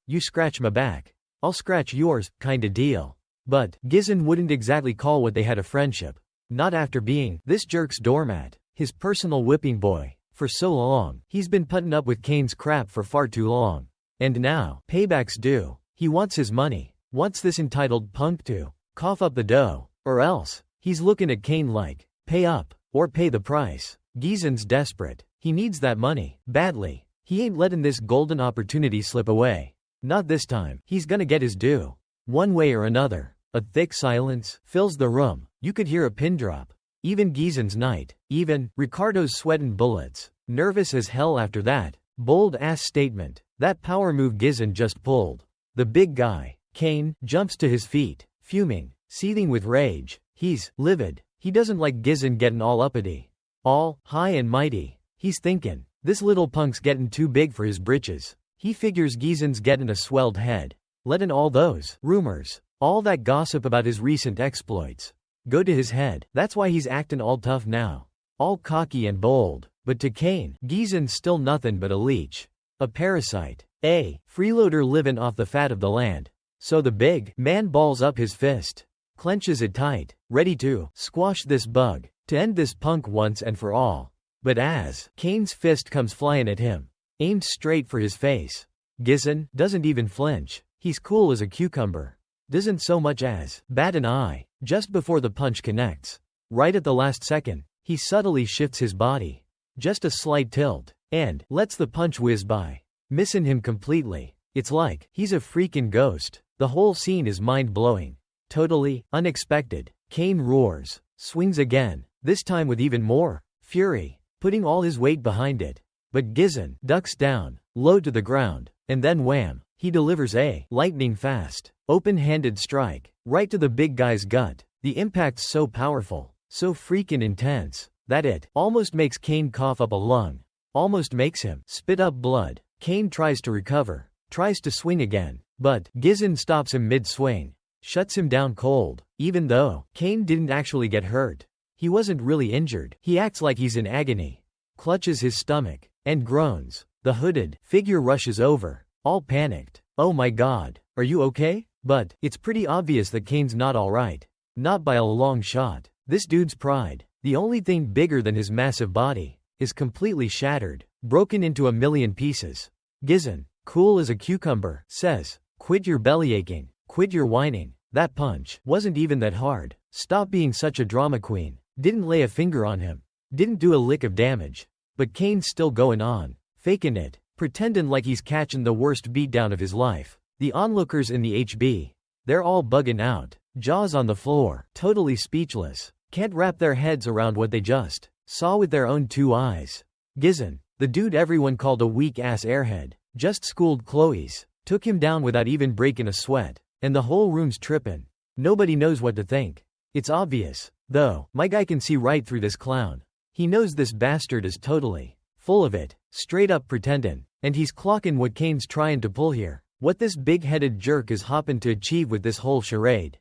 You scratch my back, I'll scratch yours kinda deal. But Gizzen wouldn't exactly call what they had a friendship. Not after being this jerk's doormat, his personal whipping boy, for so long. He's been putting up with Kane's crap for far too long. And now, payback's due. He wants his money. Wants this entitled punk to cough up the dough. Or else, he's looking at Kane like, pay up, or pay the price. Gizzen's desperate. He needs that money, badly. He ain't letting this golden opportunity slip away. Not this time. He's gonna get his due. One way or another. A thick silence fills the room. You could hear a pin drop. Even Gizzen's night. Even Ricardo's sweating bullets. Nervous as hell after that bold-ass statement. That power move Gizzen just pulled. The big guy, Kane, jumps to his feet, fuming, seething with rage. He's livid. He doesn't like Gizzen getting all uppity. All high and mighty. He's thinking, this little punk's getting too big for his britches. He figures Gizzen's getting a swelled head. Letting all those rumors, all that gossip about his recent exploits, go to his head. That's why he's acting all tough now. All cocky and bold. But to Kane, Gizzen's still nothing but a leech. A parasite. A freeloader living off the fat of the land. So the big man balls up his fist. Clenches it tight. Ready to squash this bug. To end this punk once and for all. But as Kane's fist comes flying at him, aimed straight for his face, Gizzen doesn't even flinch. He's cool as a cucumber. Doesn't so much as bat an eye. Just before the punch connects. Right at the last second, he subtly shifts his body. Just a slight tilt. and lets the punch whiz by, missing him completely. It's like he's a freaking ghost. The whole scene is mind-blowing. Totally unexpected. Kane roars, swings again, this time with even more fury, putting all his weight behind it. But Gizzen ducks down, low to the ground, and then wham, he delivers a lightning-fast, open-handed strike, right to the big guy's gut. The impact's so powerful, so freaking intense, that it almost makes Kane cough up a lung, almost makes him spit up blood. Kane tries to recover, tries to swing again, but Gizzen stops him mid-swing, shuts him down cold. Even though Kane didn't actually get hurt, he wasn't really injured. He acts like he's in agony, clutches his stomach, and groans. The hooded figure rushes over, all panicked. "Oh my god, are you okay?" But it's pretty obvious that Kane's not alright. Not by a long shot. This dude's pride, the only thing bigger than his massive body, is completely shattered, broken into a million pieces. Gizzen, cool as a cucumber, says, "Quit your bellyaching, quit your whining. That punch wasn't even that hard. Stop being such a drama queen." Didn't lay a finger on him, didn't do a lick of damage. But Kane's still going on, faking it, pretending like he's catching the worst beatdown of his life. The onlookers in the HB, they're all bugging out, jaws on the floor, totally speechless, can't wrap their heads around what they just saw with their own two eyes. Gizzen, the dude everyone called a weak-ass airhead, just schooled Chloe's, took him down without even breaking a sweat, and the whole room's trippin'. Nobody knows what to think. It's obvious, though, my guy can see right through this clown. He knows this bastard is totally full of it, straight up pretendin', and he's clocking what Kane's trying to pull here, what this big-headed jerk is hopping to achieve with this whole charade.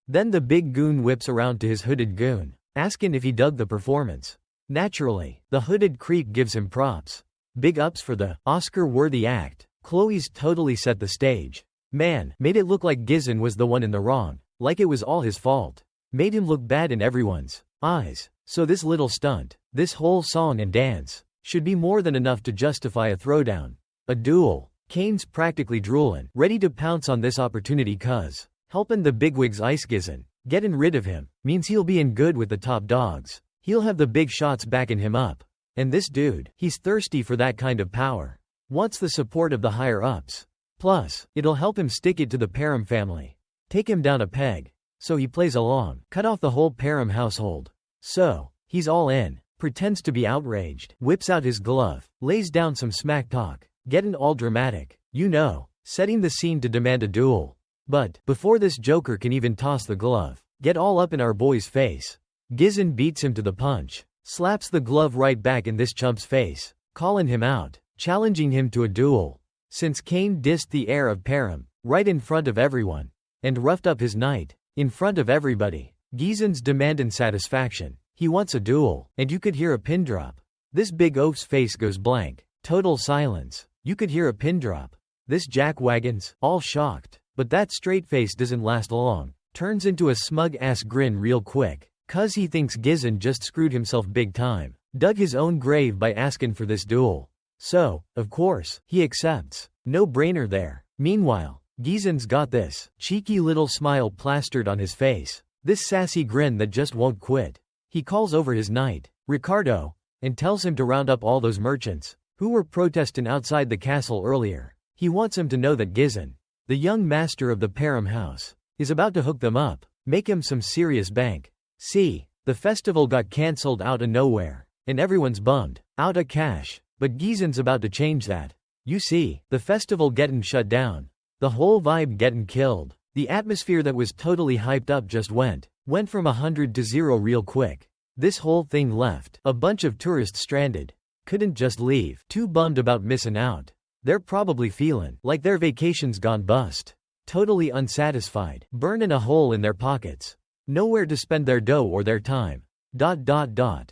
Then the big goon whips around to his hooded goon, asking if he dug the performance. Naturally, the hooded creep gives him props. Big ups for the Oscar-worthy act. Chloe's totally set the stage. Man, made it look like Gizzen was the one in the wrong, like it was all his fault. Made him look bad in everyone's eyes. So this little stunt, this whole song and dance, should be more than enough to justify a throwdown. A duel. Kane's practically drooling, ready to pounce on this opportunity cuz helping the bigwigs ice Gizzen, getting rid of him, means he'll be in good with the top dogs. He'll have the big shots backing him up. And this dude, he's thirsty for that kind of power. Wants the support of the higher-ups. Plus, it'll help him stick it to the Param family. Take him down a peg. So he plays along, cut off the whole Param household. So, he's all in, pretends to be outraged, whips out his glove, lays down some smack talk, getting all dramatic, you know, setting the scene to demand a duel. But, before this joker can even toss the glove, get all up in our boy's face, Gizzen beats him to the punch, slaps the glove right back in this chump's face, calling him out, challenging him to a duel. Since Kane dissed the heir of Param, right in front of everyone, and roughed up his knight, in front of everybody, Gizzen's demanding satisfaction. He wants a duel, and you could hear a pin drop. This big oaf's face goes blank, total silence. You could hear a pin drop. This jackwagon's all shocked, but that straight face doesn't last long, turns into a smug-ass grin real quick, cuz he thinks Gizzen just screwed himself big time, dug his own grave by asking for this duel. So, of course, he accepts. No brainer there. Meanwhile, Gizzen's got this cheeky little smile plastered on his face, this sassy grin that just won't quit. He calls over his knight, Ricardo, and tells him to round up all those merchants who were protesting outside the castle earlier. He wants him to know that Gizzen, the young master of the Param house, is about to hook them up, make him some serious bank. See, the festival got cancelled out of nowhere, and everyone's bummed out of cash, but Gizzen's about to change that. You see, the festival getting shut down, the whole vibe getting killed, the atmosphere that was totally hyped up just went from 100 to 0 real quick. This whole thing left a bunch of tourists stranded, couldn't just leave, too bummed about missing out. They're probably feeling like their vacation's gone bust, totally unsatisfied, burning a hole in their pockets, nowhere to spend their dough or their time.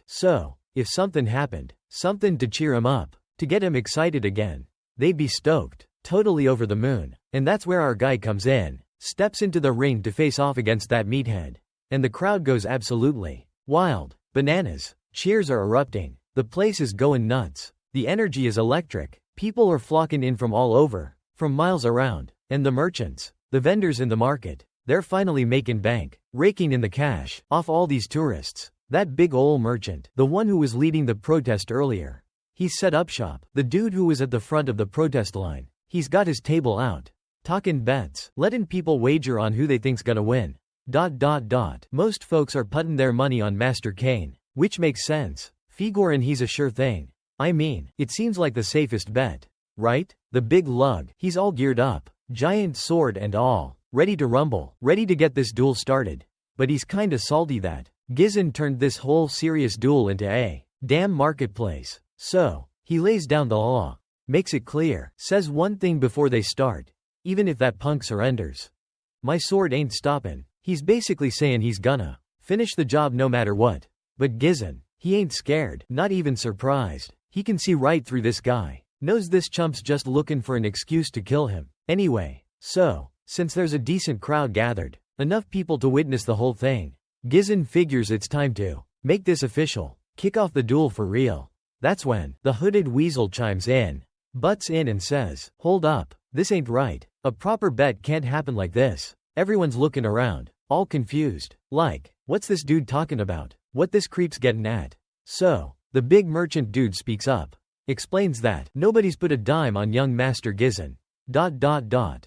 So, if something happened, something to cheer him up, to get him excited again, they'd be stoked, totally over the moon. And that's where our guy comes in, steps into the ring to face off against that meathead. And the crowd goes absolutely wild, bananas, cheers are erupting, the place is going nuts, the energy is electric, people are flocking in from all over, from miles around, and the merchants, the vendors in the market, they're finally making bank, raking in the cash, off all these tourists. That big ol' merchant, the one who was leading the protest earlier, He's set up shop. The dude who was at the front of the protest line. He's got his table out. Talkin' bets. Letting people wager on who they think's gonna win. Most folks are puttin' their money on Master Kane. Which makes sense. Figurin' he's a sure thing. I mean, it seems like the safest bet. Right? The big lug. He's all geared up. Giant sword and all. Ready to rumble. Ready to get this duel started. But he's kinda salty that Gizzen turned this whole serious duel into a damn marketplace. So, he lays down the law. Makes it clear. Says one thing before they start. Even if that punk surrenders, my sword ain't stoppin'. He's basically saying he's gonna finish the job no matter what. But Gizzen, he ain't scared. Not even surprised. He can see right through this guy. Knows this chump's just looking for an excuse to kill him. Anyway, so, since there's a decent crowd gathered, enough people to witness the whole thing, Gizzen figures it's time to make this official. Kick off the duel for real. That's when the hooded weasel chimes in, butts in and says, hold up, this ain't right. A proper bet can't happen like this. Everyone's looking around, all confused. Like, what's this dude talking about? What this creep's getting at? So, the big merchant dude speaks up. Explains that nobody's put a dime on young Master Gizzen.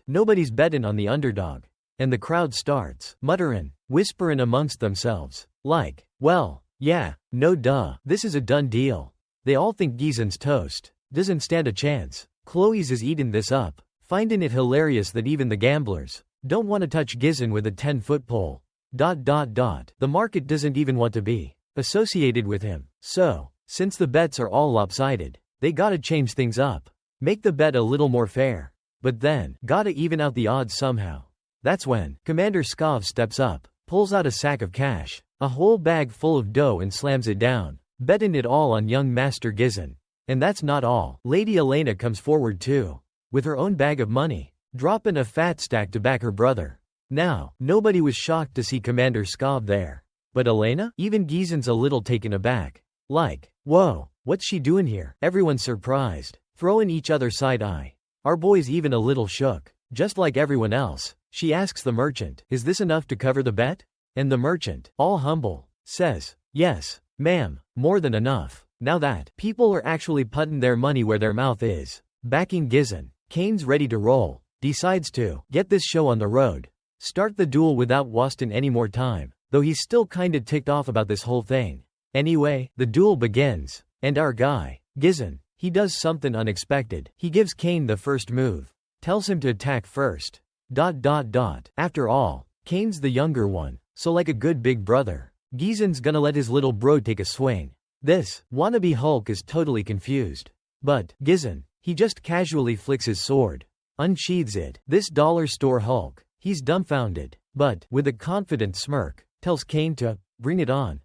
Nobody's betting on the underdog. And the crowd starts mutterin', whisperin' amongst themselves. Like, well, yeah, no duh. This is a done deal. They all think Gizzen's toast. Doesn't stand a chance. Chloe's is eatin' this up. Findin' it hilarious that even the gamblers don't want to touch Gizzen with a 10-foot pole. The market doesn't even want to be associated with him. So, since the bets are all lopsided, they gotta change things up. Make the bet a little more fair. But then, gotta even out the odds somehow. That's when Commander Skov steps up, pulls out a sack of cash, a whole bag full of dough and slams it down, betting it all on young Master Gizzen. And that's not all. Lady Elena comes forward too, with her own bag of money, dropping a fat stack to back her brother. Now, nobody was shocked to see Commander Skov there. But Elena? Even Gizzen's a little taken aback. Like, whoa, what's she doing here? Everyone's surprised, throwing each other side eye. Our boy's even a little shook. Just like everyone else, she asks the merchant, is this enough to cover the bet? And the merchant, all humble, says, yes, ma'am, more than enough. Now that people are actually putting their money where their mouth is, backing Gizzen, Kane's ready to roll, decides to get this show on the road. Start the duel without wasting any more time, though he's still kinda ticked off about this whole thing. Anyway, the duel begins, and our guy, Gizzen, he does something unexpected. He gives Kane the first move. Tells him to attack first. After all, Kane's the younger one, so like a good big brother, Gizzen's gonna let his little bro take a swing. This wannabe Hulk is totally confused. But Gizzen, he just casually flicks his sword, unsheathes it. This dollar store Hulk, he's dumbfounded, but with a confident smirk, tells Kane to bring it on.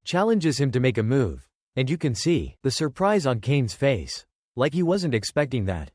Challenges him to make a move. And you can see the surprise on Kane's face. Like he wasn't expecting that.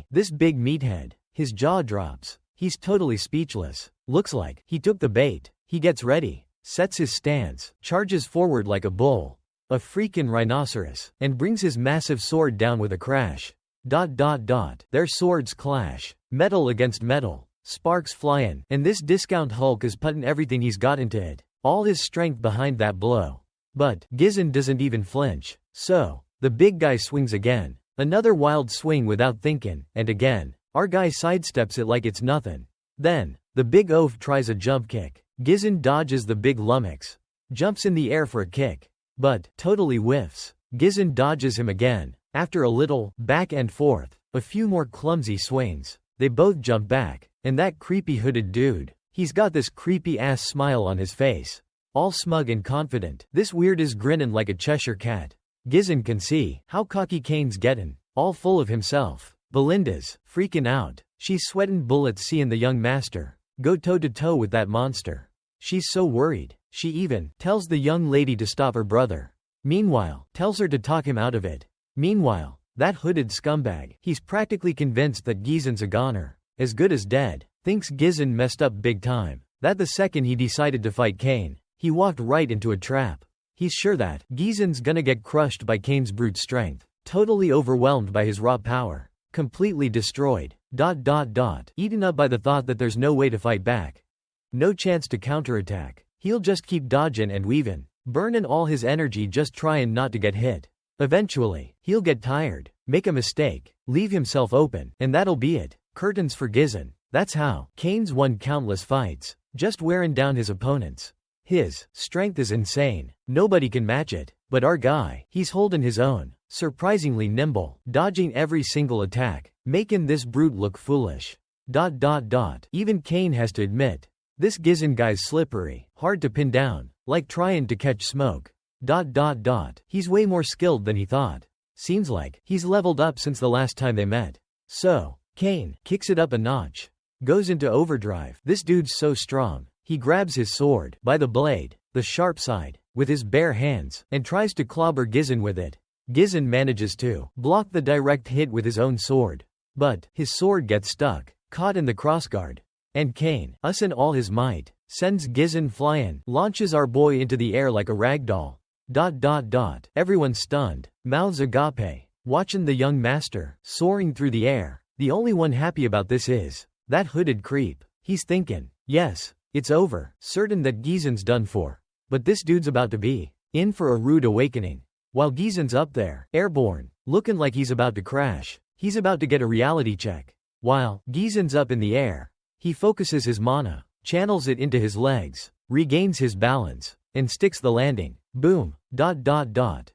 This big meathead, his jaw drops. He's totally speechless. Looks like he took the bait. He gets ready, sets his stance, charges forward like a bull, a freaking rhinoceros, and brings his massive sword down with a crash. Their swords clash, metal against metal, sparks flying, and this discount Hulk is putting everything he's got into it, all his strength behind that blow. But Gizzen doesn't even flinch. So, the big guy swings again. Another wild swing without thinking, and again, our guy sidesteps it like it's nothing. Then, the big oaf tries a jump kick. Gizzen dodges the big lummox, jumps in the air for a kick, but totally whiffs. Gizzen dodges him again. After a little back and forth, a few more clumsy swings, they both jump back, and that creepy hooded dude, he's got this creepy ass smile on his face. All smug and confident, this weird is grinning like a Cheshire cat. Gizzen can see how cocky Kane's gettin', all full of himself. Belinda's freaking out. She's sweatin' bullets seeing the young master go toe-to-toe with that monster. She's so worried. She even tells the young lady to stop her brother. Meanwhile, tells her to talk him out of it. Meanwhile, that hooded scumbag, he's practically convinced that Gizzen's a goner, as good as dead. Thinks Gizzen messed up big time. That the second he decided to fight Kane, he walked right into a trap. He's sure that Gizzen's gonna get crushed by Kane's brute strength, totally overwhelmed by his raw power, completely destroyed, eaten up by the thought that there's no way to fight back. No chance to counterattack. He'll just keep dodging and weaving, burning all his energy just trying not to get hit. Eventually, he'll get tired, make a mistake, leave himself open, and that'll be it. Curtains for Gizon. That's how Kane's won countless fights, just wearing down his opponents. His strength is insane. Nobody can match it. But our guy, he's holding his own. Surprisingly nimble, dodging every single attack, making this brute look foolish. Even Kane has to admit, this Gizon guy's slippery, hard to pin down, like trying to catch smoke. He's way more skilled than he thought. Seems like he's leveled up since the last time they met. So, Kane kicks it up a notch. Goes into overdrive. This dude's so strong. He grabs his sword by the blade, the sharp side, with his bare hands, and tries to clobber Gizon with it. Gizon manages to block the direct hit with his own sword. But his sword gets stuck, caught in the crossguard. And Kane, in all his might, sends Gizon flying, launches our boy into the air like a ragdoll. Everyone's stunned, mouths agape, watching the young master, soaring through the air. The only one happy about this is that hooded creep. He's thinking, yes, it's over, certain that Gizon's done for. But this dude's about to be in for a rude awakening. While Gizon's up there, airborne, looking like he's about to crash, he's about to get a reality check. While Gizon's up in the air, he focuses his mana, channels it into his legs, regains his balance, and sticks the landing. Boom.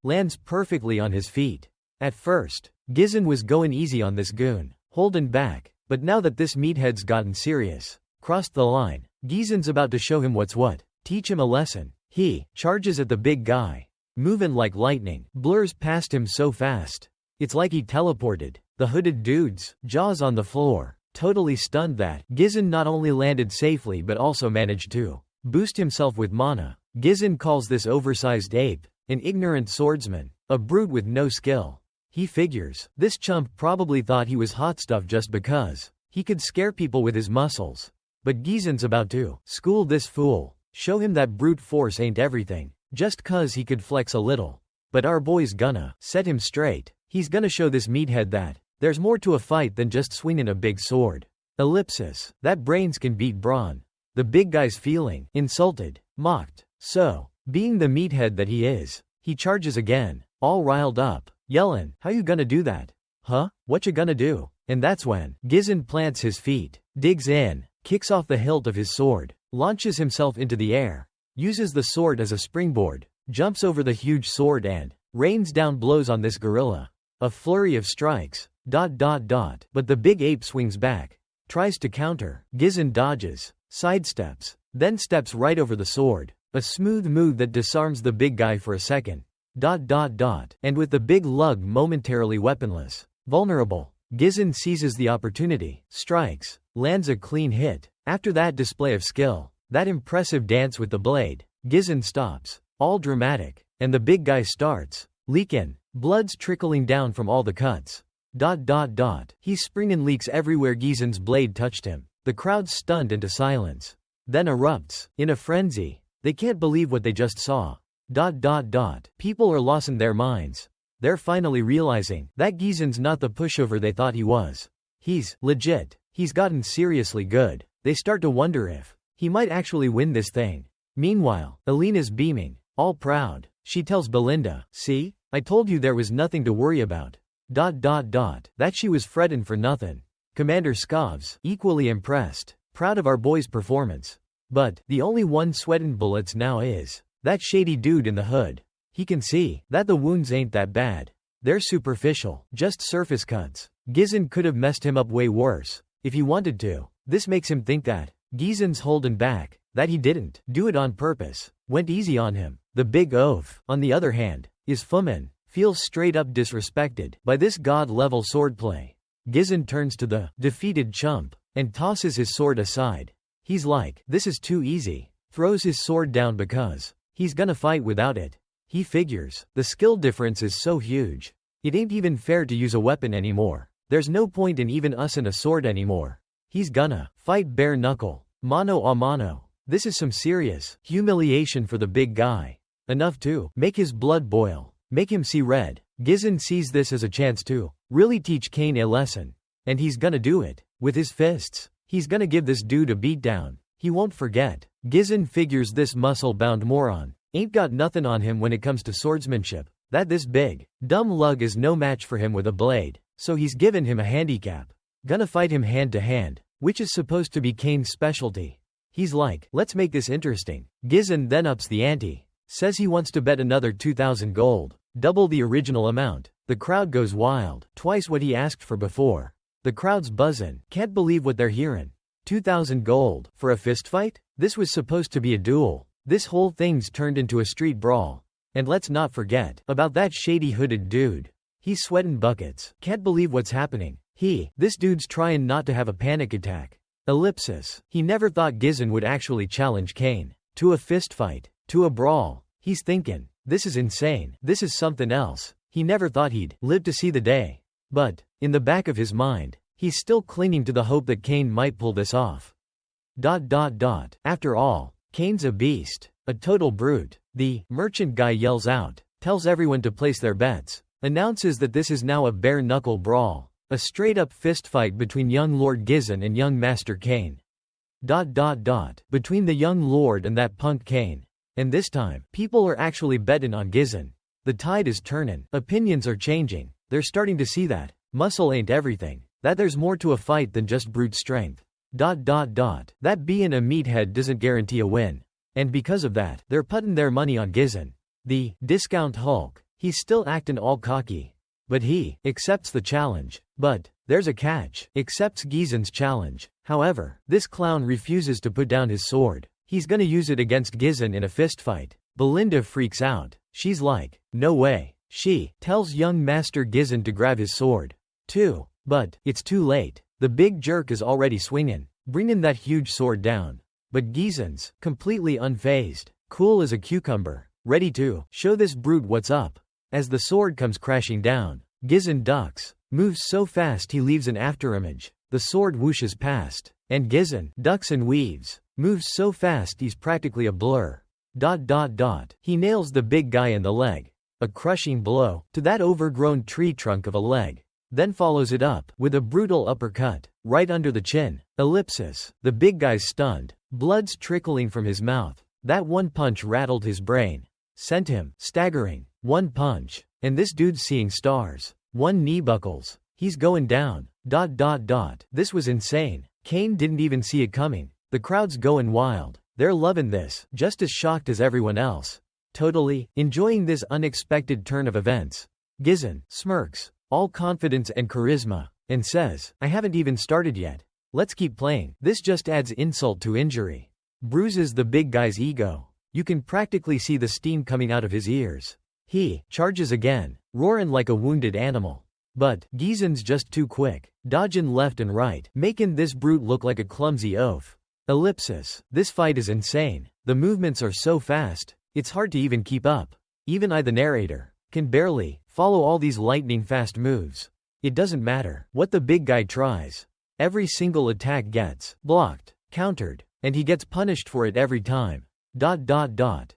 Lands perfectly on his feet. At first, Gizon was going easy on this goon, holding back, but now that this meathead's gotten serious, crossed the line, Gizon's about to show him what's what, teach him a lesson. He charges at the big guy, moving like lightning, blurs past him so fast. It's like he teleported. The hooded dude's jaws on the floor, totally stunned that Gizon not only landed safely but also managed to boost himself with mana. Gizon calls this oversized ape an ignorant swordsman, a brute with no skill. He figures this chump probably thought he was hot stuff just because he could scare people with his muscles. But Gizon's about to school this fool, show him that brute force ain't everything, just cause he could flex a little. But our boy's gonna set him straight. He's gonna show this meathead that there's more to a fight than just swinging a big sword. Ellipsis. That brains can beat brawn. The big guy's feeling insulted, mocked. So, being the meathead that he is, he charges again, all riled up, yelling, "How you gonna do that? Huh? What you gonna do?" And that's when Gizon plants his feet, digs in, kicks off the hilt of his sword, launches himself into the air, uses the sword as a springboard, jumps over the huge sword and rains down blows on this gorilla. A flurry of strikes. But the big ape swings back, tries to counter. Gizon dodges, sidesteps, then steps right over the sword. A smooth move that disarms the big guy for a second. And with the big lug momentarily weaponless, vulnerable, Gizon seizes the opportunity, strikes, lands a clean hit. After that display of skill, that impressive dance with the blade, Gizon stops, all dramatic, and the big guy starts leaking. Blood's trickling down from all the cuts. He's springing leaks everywhere Gizon's blade touched him. The crowd's stunned into silence. Then erupts, in a frenzy. They can't believe what they just saw. People are losing their minds. They're finally realizing that Gizon's not the pushover they thought he was. He's legit. He's gotten seriously good. They start to wonder if he might actually win this thing. Meanwhile, Alina's beaming, all proud. She tells Belinda, "See? I told you there was nothing to worry about." That she was fretting for nothing. Commander scoffs, equally impressed, proud of our boy's performance. But the only one sweating bullets now is that shady dude in the hood. He can see that the wounds ain't that bad. They're superficial, just surface cuts. Gizon could have messed him up way worse if he wanted to. This makes him think that Gizon's holding back, that he didn't do it on purpose, went easy on him. The big oaf, on the other hand, is Fumin, feels straight up disrespected by this god-level swordplay. Gizon turns to the defeated chump and tosses his sword aside. He's like, this is too easy. Throws his sword down because he's gonna fight without it. He figures the skill difference is so huge. It ain't even fair to use a weapon anymore. There's no point in even using a sword anymore. He's gonna fight bare knuckle, mano a mano. This is some serious humiliation for the big guy. Enough to make his blood boil, make him see red. Gizon sees this as a chance to really teach Kane a lesson. And he's gonna do it. With his fists. He's gonna give this dude a beatdown. He won't forget. Gizon figures this muscle-bound moron ain't got nothing on him when it comes to swordsmanship. that this big, dumb lug is no match for him with a blade, so he's given him a handicap. Gonna fight him hand to hand, which is supposed to be Kane's specialty. He's like, let's make this interesting. Gizzen then ups the ante. Says he wants to bet another 2,000 gold. Double the original amount. The crowd goes wild. Twice what he asked for before. The crowd's buzzin'. Can't believe what they're hearin'. 2,000 gold. For a fistfight? This was supposed to be a duel. This whole thing's turned into a street brawl. And let's not forget about that shady hooded dude. He's sweatin' buckets. Can't believe what's happening. This dude's tryin' not to have a panic attack. Ellipsis. He never thought Gizzen would actually challenge Kane. To a fistfight. To a brawl. He's thinkin', this is insane. This is something else. He never thought he'd live to see the day. But, in the back of his mind, he's still clinging to the hope that Kane might pull this off. After all, Kane's a beast. A total brute. The merchant guy yells out, tells everyone to place their bets, announces that this is now a bare-knuckle brawl. A straight-up fistfight between young Lord Gizzen and young Master Kane. Between the young lord and that punk Kane. And this time, people are actually betting on Gizzen. The tide is turning. Opinions are changing. They're starting to see that muscle ain't everything. That there's more to a fight than just brute strength. That being a meathead doesn't guarantee a win. And because of that, they're putting their money on Gizzen. The discount Hulk. He's still acting all cocky. But he accepts the challenge. But there's a catch. Accepts Gizzen's challenge. However, this clown refuses to put down his sword. He's gonna use it against Gizzen in a fistfight. Belinda freaks out. She's like, no way. She tells young Master Gizzen to grab his sword, too. But it's too late. The big jerk is already swinging, bringing that huge sword down. But Gizzen's completely unfazed, cool as a cucumber, ready to show this brute what's up. As the sword comes crashing down, Gizzen ducks, moves so fast he leaves an afterimage. The sword whooshes past, and Gizzen ducks and weaves, moves so fast he's practically a blur. He nails the big guy in the leg. A crushing blow to that overgrown tree trunk of a leg. Then follows it up with a brutal uppercut, right under the chin. Ellipsis. The big guy's stunned. Blood's trickling from his mouth. That one punch rattled his brain. Sent him staggering. One punch. And this dude's seeing stars. One knee buckles. He's going down. This was insane. Kane didn't even see it coming. The crowd's going wild. They're loving this, just as shocked as everyone else. Totally enjoying this unexpected turn of events. Gizzen smirks, all confidence and charisma, and says, I haven't even started yet. Let's keep playing. This just adds insult to injury. Bruises the big guy's ego. You can practically see the steam coming out of his ears. He charges again, roaring like a wounded animal. But Gizzen's just too quick, dodging left and right, making this brute look like a clumsy oaf. Ellipsis. This fight is insane. The movements are so fast, it's hard to even keep up. Even I, the narrator, can barely follow all these lightning fast moves. It doesn't matter what the big guy tries. Every single attack gets blocked, countered, and he gets punished for it every time.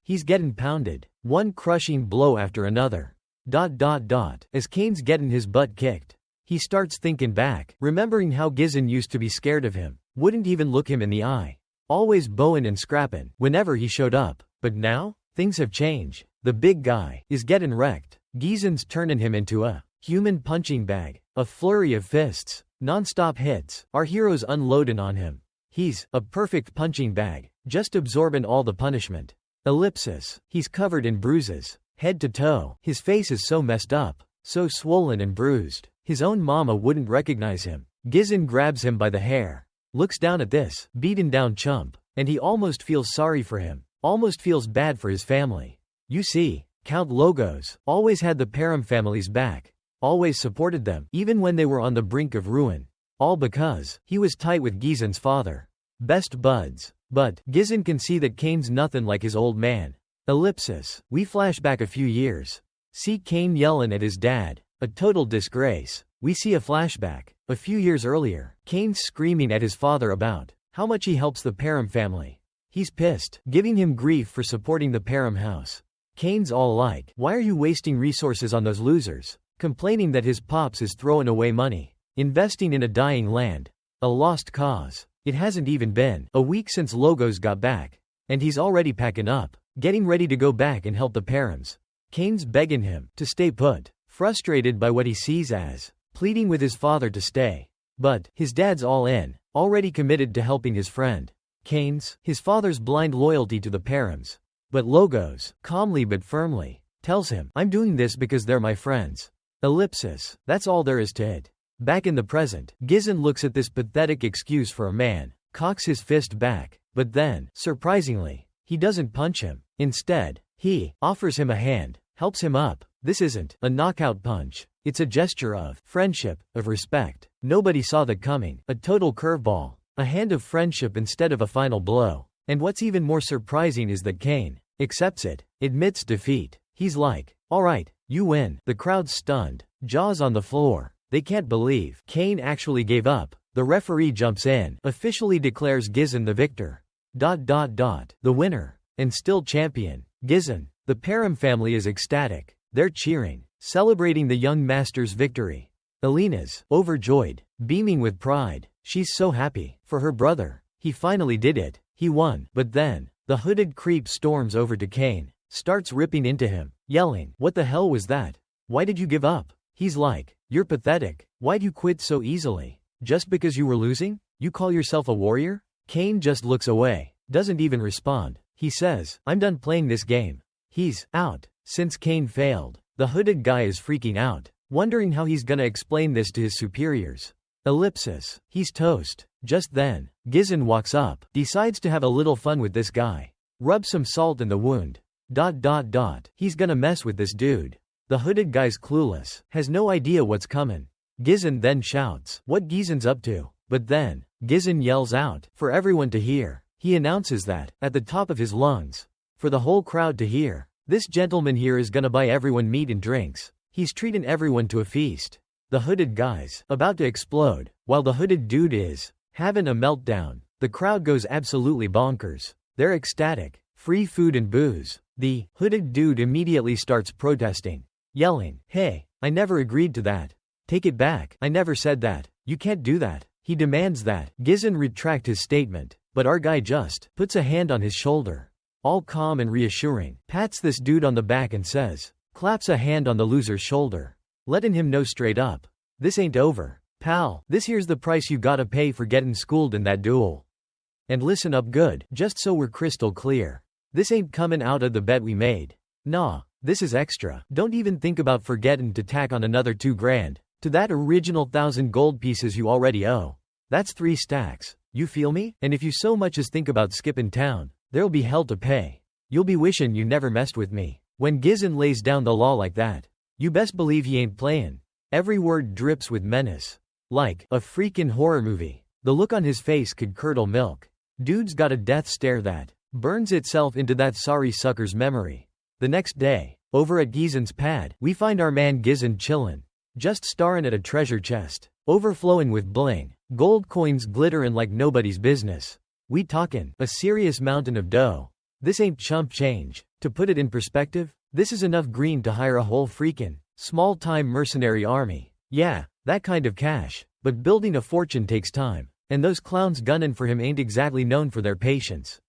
He's getting pounded, one crushing blow after another. As Kane's getting his butt kicked, he starts thinking back, remembering how Gizzen used to be scared of him, wouldn't even look him in the eye. Always bowing and scrapping whenever he showed up. But now, things have changed. The big guy is getting wrecked. Gizzen's turning him into a human punching bag. A flurry of fists, non-stop hits, our hero's unloading on him. He's a perfect punching bag, just absorbing all the punishment. Ellipsis. He's covered in bruises, head to toe. His face is so messed up, so swollen and bruised. His own mama wouldn't recognize him. Gizzen grabs him by the hair, looks down at this beaten down chump, and he almost feels sorry for him, almost feels bad for his family. You see, Count Logos always had the Param family's back, always supported them, even when they were on the brink of ruin. All because he was tight with Gizzen's father. Best buds. But Gizzen can see that Kane's nothing like his old man. Ellipsis. We flash back a few years. See Kane yelling at his dad. A total disgrace. We see a flashback. A few years earlier, Kane's screaming at his father about how much he helps the Param family. He's pissed, giving him grief for supporting the Param house. Kane's all like, why are you wasting resources on those losers? Complaining that his pops is throwing away money, investing in a dying land. A lost cause. It hasn't even been a week since Logos got back, and he's already packing up, getting ready to go back and help the Params. Kane's begging him to stay put, frustrated by what he sees as pleading with his father to stay. But his dad's all in, already committed to helping his friend. Kane's, his father's blind loyalty to the Params. But Logos, calmly but firmly, tells him, I'm doing this because they're my friends. Ellipsis, that's all there is to it. Back in the present, Gizon looks at this pathetic excuse for a man, cocks his fist back, but then, surprisingly, he doesn't punch him. Instead, he offers him a hand, helps him up. This isn't a knockout punch. It's a gesture of friendship, of respect. Nobody saw that coming. A total curveball. A hand of friendship instead of a final blow. And what's even more surprising is that Kane accepts it, admits defeat. He's like, alright, you win. The crowd's stunned, jaws on the floor. They can't believe Kane actually gave up. The referee jumps in, officially declares Gizon the victor. The winner, and still champion, Gizon. The Param family is ecstatic. They're cheering, celebrating the young master's victory. Alina's overjoyed, beaming with pride. She's so happy for her brother. He finally did it. He won. But then, the hooded creep storms over to Kane, starts ripping into him, yelling, what the hell was that? Why did you give up? He's like, you're pathetic. Why'd you quit so easily? Just because you were losing? You call yourself a warrior? Kane just looks away, doesn't even respond. He says, I'm done playing this game. He's out. Since Kane failed, the hooded guy is freaking out, wondering how he's gonna explain this to his superiors. Ellipsis, he's toast. Just then, Gizon walks up, decides to have a little fun with this guy. Rub some salt in the wound. He's gonna mess with this dude. The hooded guy's clueless, has no idea what's coming. Gizon then shouts, what Gizon's up to? But then, Gizon yells out, for everyone to hear. He announces that, at the top of his lungs. For the whole crowd to hear. This gentleman here is gonna buy everyone meat and drinks. He's treating everyone to a feast. The hooded guy's about to explode, while the hooded dude is having a meltdown. The crowd goes absolutely bonkers. They're ecstatic. Free food and booze. The hooded dude immediately starts protesting, yelling, hey, I never agreed to that. Take it back. I never said that. You can't do that. He demands that Gizon retract his statement, but our guy just puts a hand on his shoulder. All calm and reassuring, pats this dude on the back and says, claps a hand on the loser's shoulder, letting him know straight up. This ain't over, pal. This here's the price you gotta pay for getting schooled in that duel. And listen up good, just so we're crystal clear. This ain't coming out of the bet we made. Nah, this is extra. Don't even think about forgetting to tack on another 2 grand to that original 1,000 gold pieces you already owe. That's 3 stacks. You feel me? And if you so much as think about skipping town, there'll be hell to pay. You'll be wishing you never messed with me. When Gizon lays down the law like that, you best believe he ain't playing. Every word drips with menace. Like a freaking horror movie. The look on his face could curdle milk. Dude's got a death stare that burns itself into that sorry sucker's memory. The next day, over at Gizon's pad, we find our man Gizon chillin', just staring at a treasure chest, overflowing with bling. Gold coins glitterin' like nobody's business. We talkin' a serious mountain of dough. This ain't chump change. To put it in perspective, this is enough green to hire a whole freakin' small-time mercenary army. Yeah, that kind of cash. But building a fortune takes time. And those clowns gunnin' for him ain't exactly known for their patience.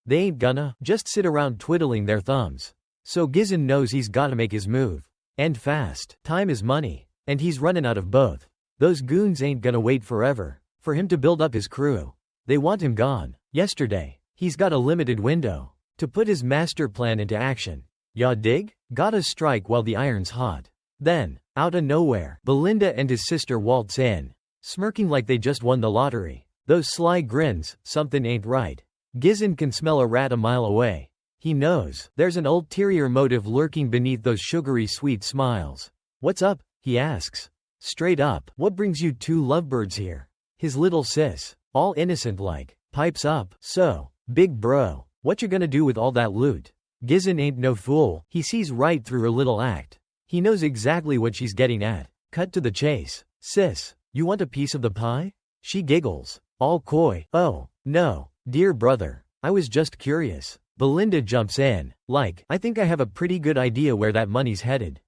They ain't gonna just sit around twiddling their thumbs. So Gizon knows he's gotta make his move. And fast. Time is money. And he's running out of both. Those goons ain't gonna wait forever for him to build up his crew. They want him gone yesterday. He's got a limited window to put his master plan into action. Ya dig? Gotta strike while the iron's hot. Then, out of nowhere, Belinda and his sister waltz in, smirking like they just won the lottery. Those sly grins, something ain't right. Gizon can smell a rat a mile away. He knows there's an ulterior motive lurking beneath those sugary sweet smiles. What's up? He asks. Straight up, what brings you 2 lovebirds here? His little sis, all innocent like, pipes up, so, big bro, what you gonna do with all that loot? Gizon ain't no fool. He sees right through her little act. He knows exactly what she's getting at. Cut to the chase. Sis, you want a piece of the pie? She giggles, all coy. Oh, no, dear brother, I was just curious. Belinda jumps in, like, I think I have a pretty good idea where that money's headed.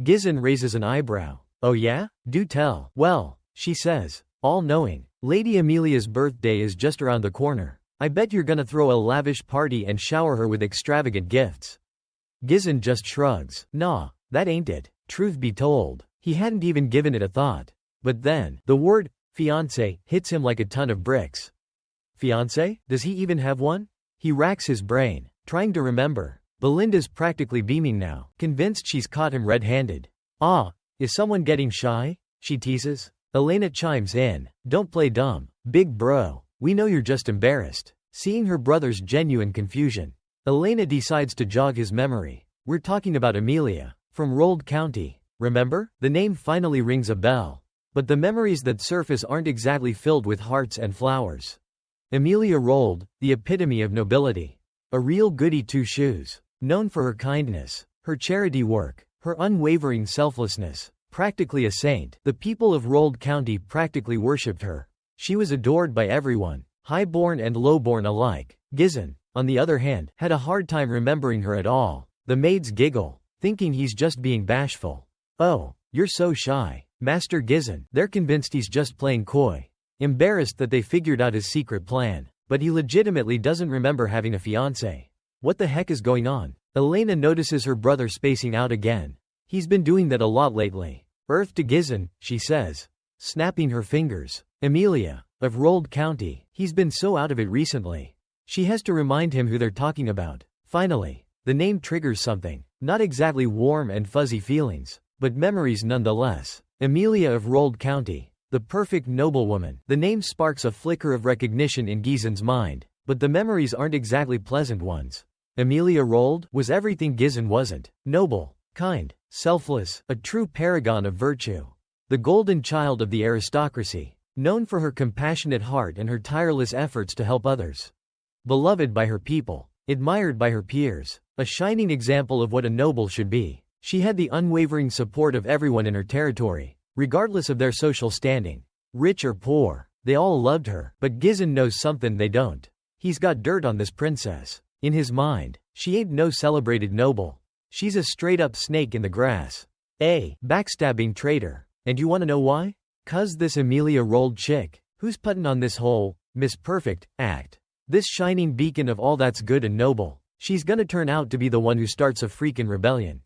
Gizon raises an eyebrow. Oh yeah? Do tell. Well, she says, all knowing, Lady Amelia's birthday is just around the corner. I bet you're gonna throw a lavish party and shower her with extravagant gifts. Gizon just shrugs. Nah, that ain't it. Truth be told, he hadn't even given it a thought. But then, the word, fiancé, hits him like a ton of bricks. Fiancé? Does he even have one? He racks his brain, trying to remember. Belinda's practically beaming now, convinced she's caught him red-handed. Ah, is someone getting shy? She teases. Elena chimes in. Don't play dumb, big bro. We know you're just embarrassed. Seeing her brother's genuine confusion, Elena decides to jog his memory. We're talking about Amelia, from Rold County. Remember? The name finally rings a bell. But the memories that surface aren't exactly filled with hearts and flowers. Amelia Rold, the epitome of nobility. A real goody two-shoes. Known for her kindness, her charity work, her unwavering selflessness. Practically a saint, the people of Rold County practically worshipped her. She was adored by everyone, high-born and low-born alike. Gizon, on the other hand, had a hard time remembering her at all. The maids giggle, thinking he's just being bashful. Oh, you're so shy, Master Gizon. They're convinced he's just playing coy. Embarrassed that they figured out his secret plan, but he legitimately doesn't remember having a fiancé. What the heck is going on? Elena notices her brother spacing out again. He's been doing that a lot lately. Earth to Gizon, she says, snapping her fingers. Amelia, of Rold County, he's been so out of it recently. She has to remind him who they're talking about. Finally, the name triggers something. Not exactly warm and fuzzy feelings, but memories nonetheless. Amelia of Rold County, the perfect noblewoman. The name sparks a flicker of recognition in Gizon's mind, but the memories aren't exactly pleasant ones. Amelia Rold was everything Gizon wasn't. Noble, kind, selfless, a true paragon of virtue. The golden child of the aristocracy, known for her compassionate heart and her tireless efforts to help others. Beloved by her people, admired by her peers, a shining example of what a noble should be. She had the unwavering support of everyone in her territory, regardless of their social standing. Rich or poor, they all loved her. But Gizon knows something they don't. He's got dirt on this princess. In his mind, she ain't no celebrated noble. She's a straight-up snake in the grass. A backstabbing traitor. And you wanna know why? 'Cause this Amelia Rold chick, who's puttin' on this whole Miss Perfect act. This shining beacon of all that's good and noble. She's gonna turn out to be the one who starts a freakin' rebellion.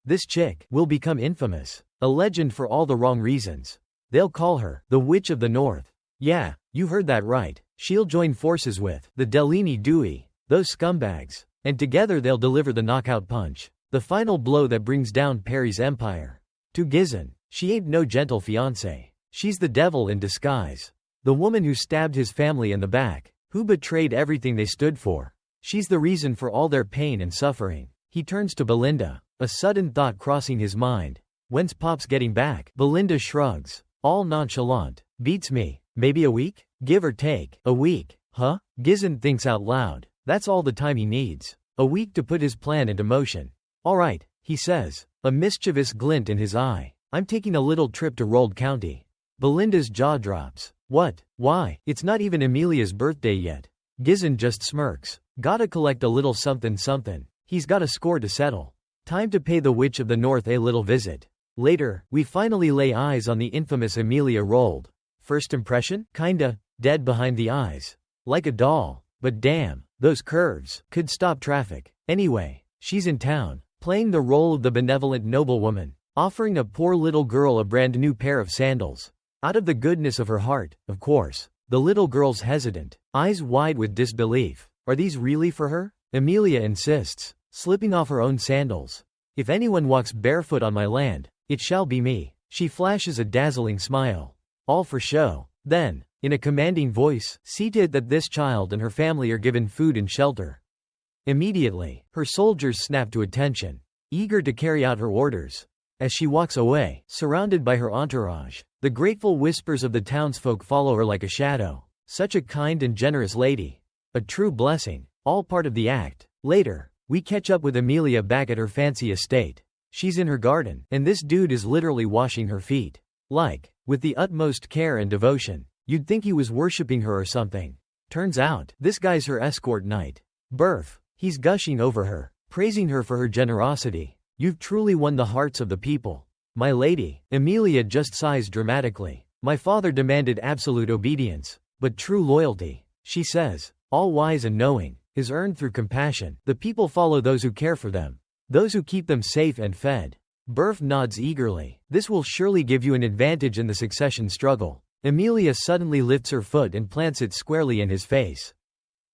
This chick will become infamous. A legend for all the wrong reasons. They'll call her the Witch of the North. Yeah, you heard that right. She'll join forces with the Delini Dewey, those scumbags. And together they'll deliver the knockout punch. The final blow that brings down Perry's empire. To Gizon, she ain't no gentle fiancé. She's the devil in disguise. The woman who stabbed his family in the back, who betrayed everything they stood for. She's the reason for all their pain and suffering. He turns to Belinda, a sudden thought crossing his mind. When's Pops getting back? Belinda shrugs, all nonchalant. Beats me. Maybe a week? Give or take. A week, huh? Gizon thinks out loud. That's all the time he needs. A week to put his plan into motion. Alright, he says, a mischievous glint in his eye. I'm taking a little trip to Rold County. Belinda's jaw drops. What? Why? It's not even Amelia's birthday yet. Gizon just smirks. Gotta collect a little something something. He's got a score to settle. Time to pay the Witch of the North a little visit. Later, we finally lay eyes on the infamous Amelia Rold. First impression? Kinda dead behind the eyes. Like a doll. But damn, those curves could stop traffic. Anyway, she's in town, playing the role of the benevolent noblewoman, offering a poor little girl a brand new pair of sandals. Out of the goodness of her heart, of course. The little girl's hesitant, eyes wide with disbelief. Are these really for her? Amelia insists, slipping off her own sandals. If anyone walks barefoot on my land, it shall be me. She flashes a dazzling smile. All for show. Then, in a commanding voice, see to it that this child and her family are given food and shelter. Immediately, her soldiers snap to attention, eager to carry out her orders. As she walks away, surrounded by her entourage, the grateful whispers of the townsfolk follow her like a shadow. Such a kind and generous lady. A true blessing. All part of the act. Later, we catch up with Amelia back at her fancy estate. She's in her garden, and this dude is literally washing her feet. Like, with the utmost care and devotion. You'd think he was worshipping her or something. Turns out, this guy's her escort knight. Burf. He's gushing over her, praising her for her generosity. You've truly won the hearts of the people. My lady. Amelia just sighs dramatically. My father demanded absolute obedience, but true loyalty, she says, all wise and knowing, is earned through compassion. The people follow those who care for them. Those who keep them safe and fed. Burf nods eagerly. This will surely give you an advantage in the succession struggle. Emilia suddenly lifts her foot and plants it squarely in his face.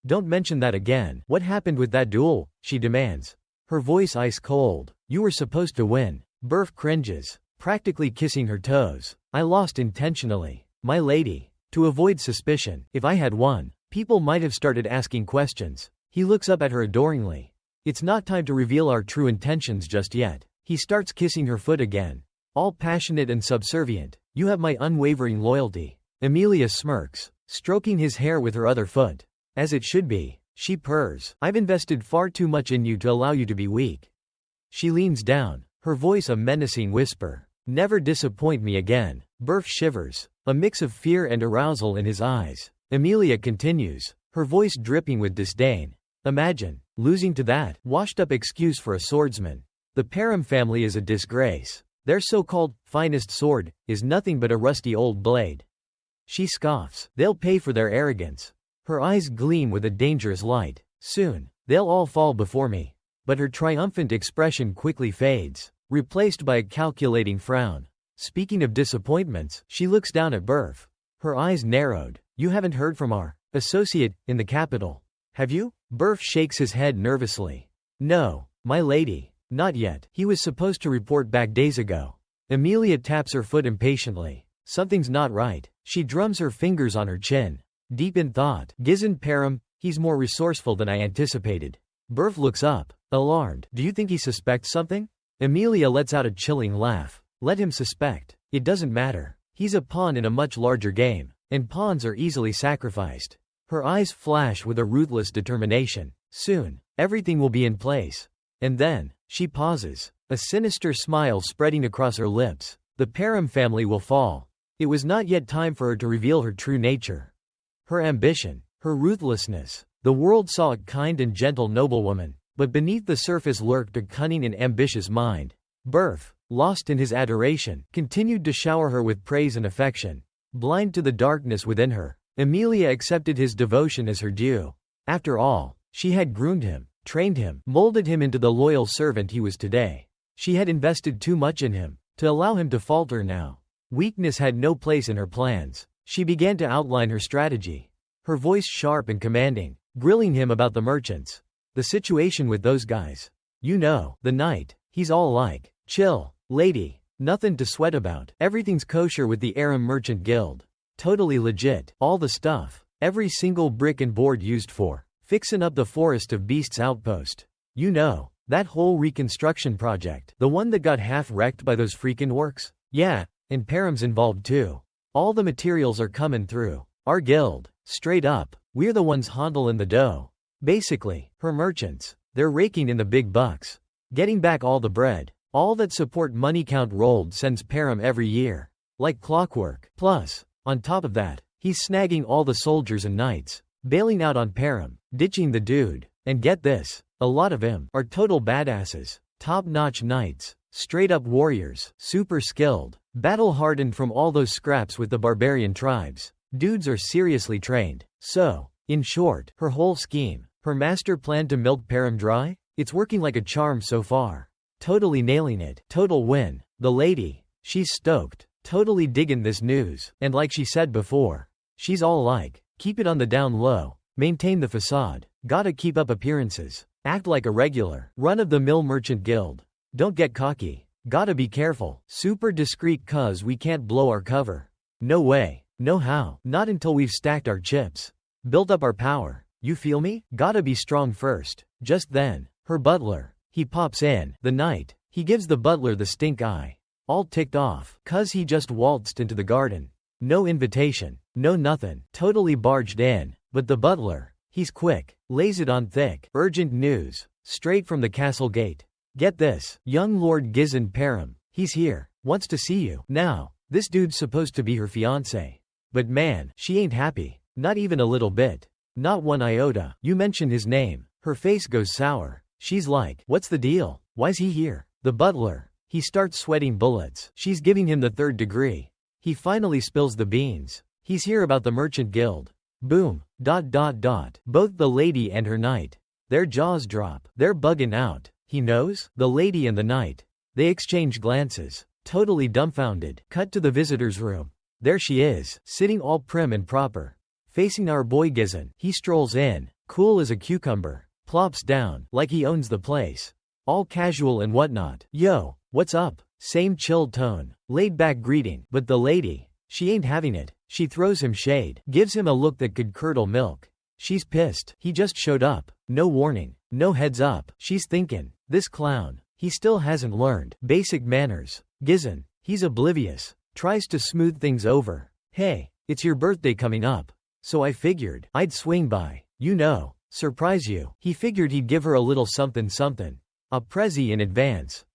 Don't mention that again. What happened with that duel? She demands. Her voice ice cold. You were supposed to win. Burf cringes, practically kissing her toes. I lost intentionally. My lady. To avoid suspicion. If I had won, people might have started asking questions. He looks up at her adoringly. It's not time to reveal our true intentions just yet. He starts kissing her foot again. All passionate and subservient. You have my unwavering loyalty. Emilia smirks, stroking his hair with her other foot. As it should be. She purrs. I've invested far too much in you to allow you to be weak. She leans down, her voice a menacing whisper. Never disappoint me again. Burf shivers, a mix of fear and arousal in his eyes. Emilia continues, her voice dripping with disdain. Imagine losing to that washed-up excuse for a swordsman. The Param family is a disgrace. Their so-called finest sword is nothing but a rusty old blade. She scoffs. They'll pay for their arrogance. Her eyes gleam with a dangerous light. Soon, they'll all fall before me. But her triumphant expression quickly fades, replaced by a calculating frown. Speaking of disappointments, she looks down at Burf. Her eyes narrowed. You haven't heard from our associate in the capital, have you? Burf shakes his head nervously. No, my lady. Not yet. He was supposed to report back days ago. Emilia taps her foot impatiently. Something's not right. She drums her fingers on her chin. Deep in thought. Gizon Param, he's more resourceful than I anticipated. Burf looks up, alarmed. Do you think he suspects something? Emilia lets out a chilling laugh. Let him suspect. It doesn't matter. He's a pawn in a much larger game, and pawns are easily sacrificed. Her eyes flash with a ruthless determination. Soon, everything will be in place. And then, she pauses, a sinister smile spreading across her lips. The Param family will fall. It was not yet time for her to reveal her true nature. Her ambition, her ruthlessness. The world saw a kind and gentle noblewoman, but beneath the surface lurked a cunning and ambitious mind. Burf, lost in his adoration, continued to shower her with praise and affection. Blind to the darkness within her, Emilia accepted his devotion as her due. After all, she had groomed him, trained him, molded him into the loyal servant he was today. She had invested too much in him to allow him to falter now. Weakness had no place in her plans. She began to outline her strategy, her voice sharp and commanding, grilling him about the merchants. The situation with those guys. You know, the knight, he's all like, chill, lady, nothing to sweat about. Everything's kosher with the Aram Merchant Guild. Totally legit. All the stuff, every single brick and board used for fixin' up the Forest of Beasts outpost. You know, that whole reconstruction project. The one that got half wrecked by those freakin' orcs? Yeah, and Param's involved too. All the materials are coming through our guild. Straight up, we're the ones handling the dough. Basically, her merchants. They're raking in the big bucks. Getting back all the bread. All that support money count rolled sends Param every year. Like clockwork. Plus, on top of that, he's snagging all the soldiers and knights. Bailing out on Param, ditching the dude. And get this, a lot of them are total badasses. Top-notch knights. Straight-up warriors. Super skilled. Battle-hardened from all those scraps with the barbarian tribes. Dudes are seriously trained. So, in short, her whole scheme, her master plan to milk Param dry? It's working like a charm so far. Totally nailing it. Total win. The lady, she's stoked. Totally digging this news. And like she said before, she's all like, keep it on the down low. Maintain the facade. Gotta keep up appearances. Act like a regular, run-of-the-mill merchant guild. Don't get cocky. Gotta be careful. Super discreet cuz we can't blow our cover. No way. No how. Not until we've stacked our chips. Built up our power. You feel me? Gotta be strong first. Just then, her butler, he pops in. The knight, he gives the butler the stink eye. All ticked off, cuz he just waltzed into the garden. No invitation. No nothing. Totally barged in. But the butler, he's quick. Lays it on thick. Urgent news. Straight from the castle gate. Get this. Young Lord Gizon Param. He's here. Wants to see you. Now, this dude's supposed to be her fiancé. But man, she ain't happy. Not even a little bit. Not one iota. You mention his name. Her face goes sour. She's like, what's the deal? Why's he here? The butler, he starts sweating bullets. She's giving him the third degree. He finally spills the beans. He's here about the merchant guild. Boom. ... Both the lady and her knight. Their jaws drop. They're bugging out. He knows? The lady and the knight. They exchange glances, totally dumbfounded. Cut to the visitor's room. There she is, sitting all prim and proper, facing our boy Gizon. He strolls in, cool as a cucumber, plops down, like he owns the place. All casual and whatnot. Yo, what's up? Same chilled tone, laid back greeting. But the lady, she ain't having it. She throws him shade, gives him a look that could curdle milk. She's pissed. He just showed up. No warning, no heads up. She's thinking, this clown, he still hasn't learned basic manners. Gizon, he's oblivious, tries to smooth things over. Hey, it's your birthday coming up, so I figured I'd swing by, surprise you. He figured he'd give her a little something something. A prezi in advance,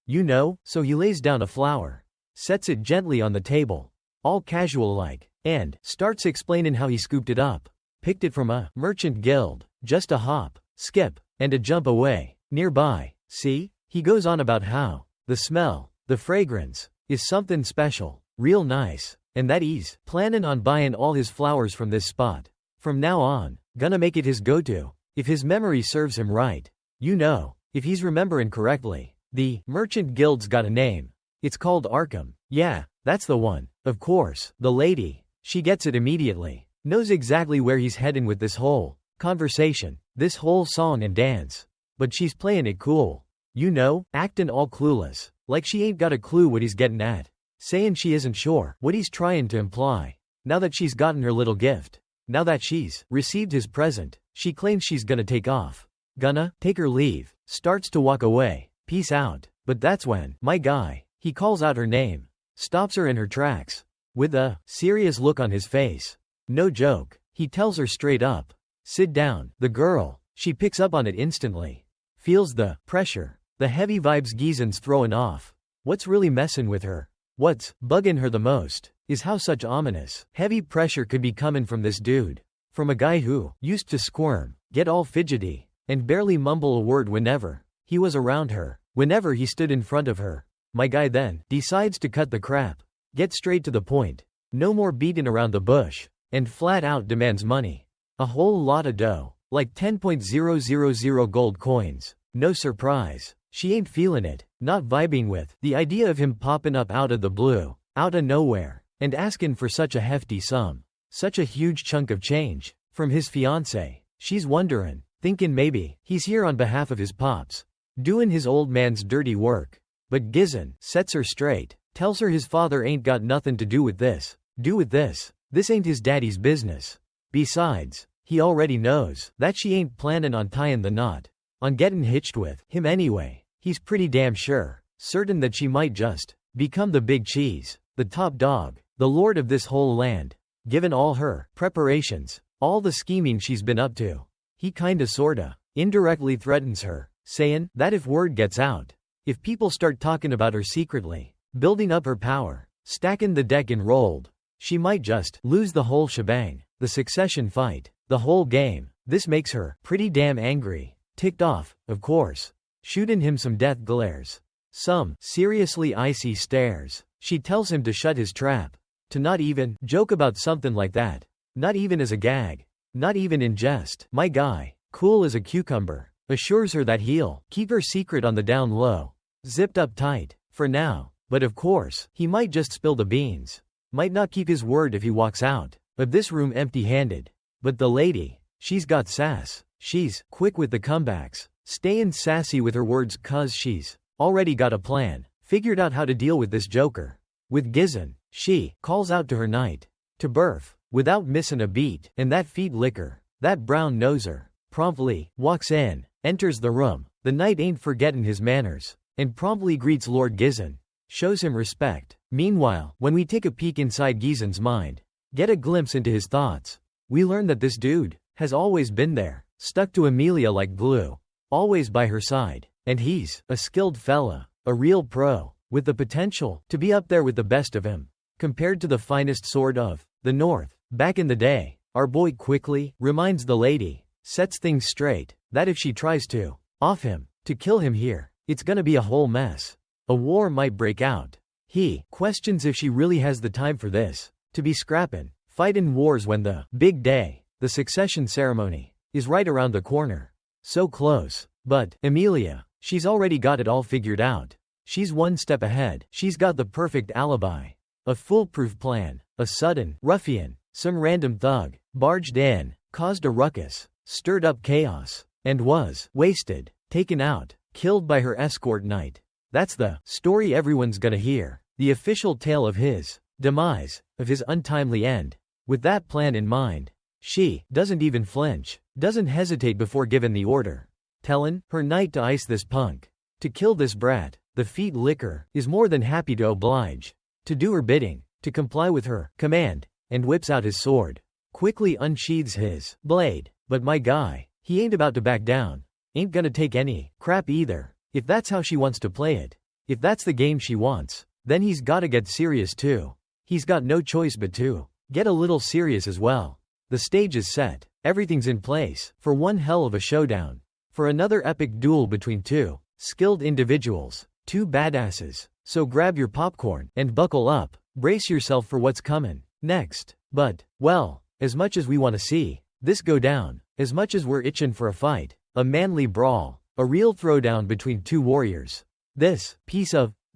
so he lays down a flower, sets it gently on the table, all casual like, and starts explaining how he scooped it up. Picked it from a merchant guild, just a hop, skip, and a jump away, nearby. See? He goes on about how the smell, the fragrance, is something special, real nice, and that he's planning on buying all his flowers from this spot. From now on, gonna make it his go-to, if his memory serves him right. If he's remembering correctly, the merchant guild's got a name. It's called Arkham. Yeah, that's the one. Of course, the lady, she gets it immediately. Knows exactly where he's heading with this whole conversation, this whole song and dance. But she's playing it cool. Acting all clueless, like she ain't got a clue what he's getting at. Saying she isn't sure what he's trying to imply. Now that she's gotten her little gift, now that she's received his present, she claims she's gonna take off. Gonna take her leave, starts to walk away. Peace out. But that's when, my guy, he calls out her name, stops her in her tracks, with a serious look on his face. No joke, he tells her straight up, sit down. The girl, she picks up on it instantly. Feels the pressure, the heavy vibes Gizon's throwing off. What's really messing with her? What's bugging her the most is how such ominous, heavy pressure could be coming from this dude. From a guy who used to squirm, get all fidgety, and barely mumble a word whenever he was around her, whenever he stood in front of her. My guy then decides to cut the crap, get straight to the point, no more beating around the bush, and flat out demands money. A whole lot of dough, like 10,000 gold coins. No surprise, she ain't feeling it, not vibing with the idea of him popping up out of the blue, out of nowhere, and asking for such a hefty sum, such a huge chunk of change, from his fiancée. She's wondering, thinking maybe he's here on behalf of his pops, doing his old man's dirty work. But Gizon sets her straight, tells her his father ain't got nothing to do with this. This ain't his daddy's business. Besides, he already knows that she ain't planning on tying the knot, on getting hitched with him anyway. He's pretty damn sure, certain that she might just become the big cheese, the top dog, the lord of this whole land. Given all her preparations, all the scheming she's been up to, he kinda sorta, indirectly threatens her, saying that if word gets out, if people start talking about her secretly, building up her power, stacking the deck enrolled, she might just lose the whole shebang, the succession fight, the whole game. This makes her pretty damn angry, ticked off, of course, shooting him some death glares, some seriously icy stares. She tells him to shut his trap, to not even joke about something like that, not even as a gag, not even in jest. My guy, cool as a cucumber, assures her that he'll keep her secret on the down low, zipped up tight, for now. But of course, he might just spill the beans. Might not keep his word if he walks out of this room empty-handed. But the lady, she's got sass. She's quick with the comebacks, staying sassy with her words 'cause she's already got a plan, figured out how to deal with this joker. With Gizon, she calls out to her knight to berth, without missing a beat, and that feet licker, that brown noser, promptly walks in, enters the room. The knight ain't forgetting his manners, and promptly greets Lord Gizon, shows him respect. Meanwhile, when we take a peek inside Gizon's mind, get a glimpse into his thoughts, we learn that this dude has always been there, stuck to Emilia like glue, always by her side, and he's a skilled fella, a real pro, with the potential to be up there with the best of him, compared to the finest sword of the North. Back in the day, our boy quickly reminds the lady, sets things straight, that if she tries to off him, to kill him here, it's gonna be a whole mess. A war might break out. He questions if she really has the time for this, to be scrapping, fighting wars when the big day, the succession ceremony, is right around the corner. So close. But Emilia, She's already got it all figured out. She's one step ahead. She's got the perfect alibi. A foolproof plan. A sudden ruffian, some random thug, barged in, caused a ruckus, stirred up chaos, and was wasted, taken out, killed by her escort knight. That's the story everyone's gonna hear. The official tale of his demise, of his untimely end. With that plan in mind, she doesn't even flinch, doesn't hesitate before given the order. Tellin' her knight to ice this punk, to kill this brat. The feet licker is more than happy to oblige, to do her bidding, to comply with her command, and whips out his sword. Quickly unsheathes his blade. But my guy, he ain't about to back down. Ain't gonna take any crap either. If that's how she wants to play it, if that's the game she wants, then he's gotta get serious too. He's got no choice but to get a little serious as well. The stage is set, everything's in place, for one hell of a showdown. For another epic duel between two skilled individuals, two badasses. So grab your popcorn and buckle up, brace yourself for what's coming next. But, well, as much as we want to see this go down, as much as we're itching for a fight, a manly brawl, a real throwdown between two warriors, this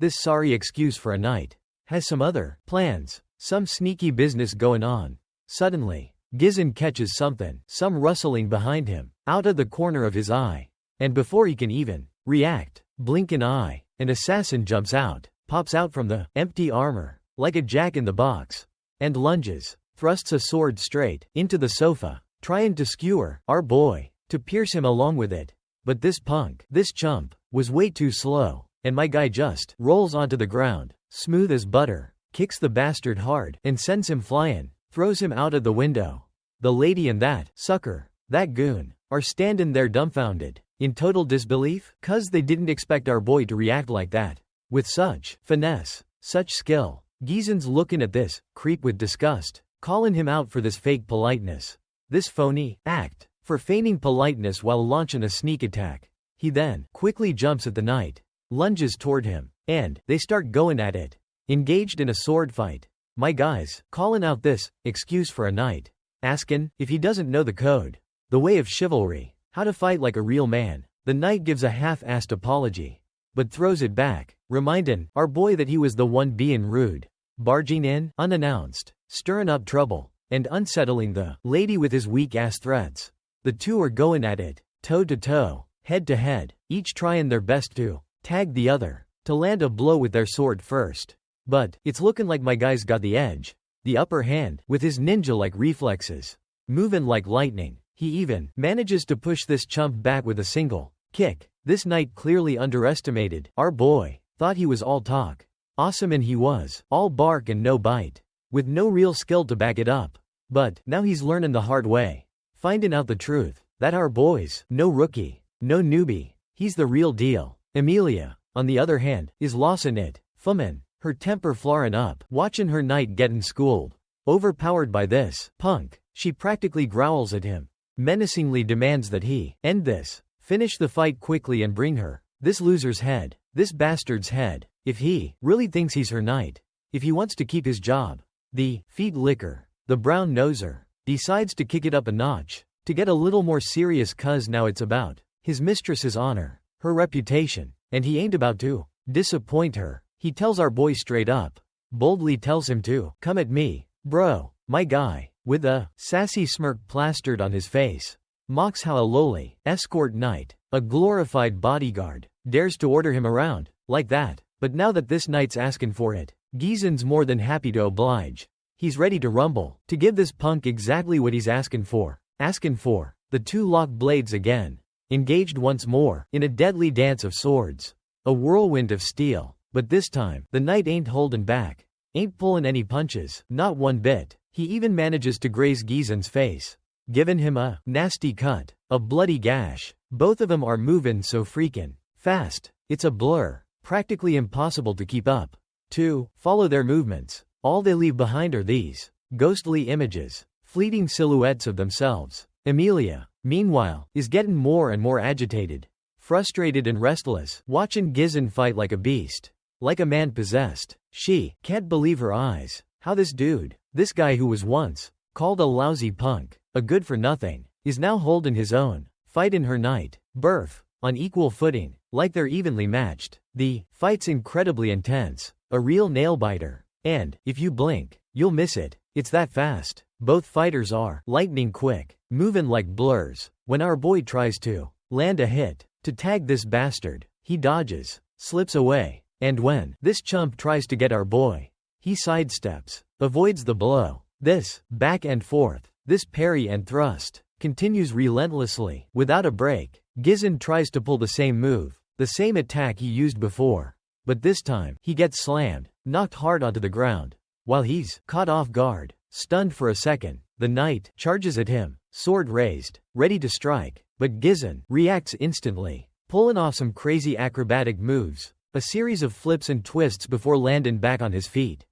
sorry excuse for a night has some other plans, some sneaky business going on. Suddenly, Gizzen catches something, some rustling behind him, out of the corner of his eye. And before he can even react, blink an eye, an assassin jumps out, pops out from the empty armor, like a jack-in-the-box, and lunges, thrusts a sword straight into the sofa, trying to skewer our boy, to pierce him along with it. But this punk, this chump, was way too slow, and my guy just rolls onto the ground, smooth as butter, kicks the bastard hard, and sends him flying, throws him out of the window. The lady and that sucker, that goon, are standing there dumbfounded, in total disbelief, 'cause they didn't expect our boy to react like that. With such finesse, such skill. Gizzen's looking at this creep with disgust, calling him out for this fake politeness. This phony act, for feigning politeness while launching a sneak attack. He then quickly jumps at the knight, lunges toward him, and they start going at it. Engaged in a sword fight. My guy's calling out this excuse for a knight, asking if he doesn't know the code, the way of chivalry, how to fight like a real man. The knight gives a half-assed apology, but throws it back, reminding our boy that he was the one being rude, barging in unannounced, stirring up trouble, and unsettling the lady with his weak-ass threats. The two are going at it, toe to toe, head to head, each trying their best to tag the other, to land a blow with their sword first. But it's looking like my guy's got the edge, the upper hand, with his ninja-like reflexes, moving like lightning. He even manages to push this chump back with a single kick. This knight clearly underestimated our boy, thought he was all talk. Awesome, and he was all bark and no bite, with no real skill to back it up. But now he's learning the hard way, finding out the truth, that our boy's no rookie, no newbie, he's the real deal. Emilia, on the other hand, is losing it, fumin', her temper flaring up, watching her knight getting schooled. Overpowered by this punk, she practically growls at him, menacingly demands that he end this, finish the fight quickly and bring her this loser's head, this bastard's head, if he really thinks he's her knight, if he wants to keep his job. The feet licker, the brown noser, decides to kick it up a notch, to get a little more serious, 'cause now it's about his mistress's honor, her reputation, and he ain't about to disappoint her. He tells our boy straight up, boldly tells him to come at me, bro, my guy, with a sassy smirk plastered on his face. Mocks how a lowly escort knight, a glorified bodyguard, dares to order him around like that. But now that this knight's asking for it, Gizzen's more than happy to oblige. He's ready to rumble, to give this punk exactly what he's asking for. The two lock blades again, engaged once more, in a deadly dance of swords. A whirlwind of steel. But this time, the knight ain't holding back, ain't pulling any punches, not one bit. He even manages to graze Gizzen's face, giving him a nasty cut, a bloody gash. Both of them are moving so freaking fast, it's a blur, practically impossible to keep up, to follow their movements. All they leave behind are these ghostly images, fleeting silhouettes of themselves. Emilia, meanwhile, is getting more and more agitated, frustrated and restless, watching Gizzen fight like a beast, like a man possessed. She can't believe her eyes. How this dude, this guy who was once called a lousy punk, a good for nothing, is now holding his own, fighting her knight. Burf. on equal footing, like they're evenly matched. The fight's incredibly intense, a real nail-biter. And, if you blink, you'll miss it. It's that fast. Both fighters are lightning quick, moving like blurs. When our boy tries to land a hit, to tag this bastard, he dodges, slips away. And when this chump tries to get our boy, he sidesteps, avoids the blow. This back and forth, this parry and thrust, continues relentlessly, without a break. Gizzen tries to pull the same move, the same attack he used before. But this time, he gets slammed, knocked hard onto the ground. While he's caught off guard, stunned for a second, the knight charges at him, sword raised, ready to strike. But Gizzen reacts instantly, pulling off some crazy acrobatic moves, a series of flips and twists before landing back on his feet.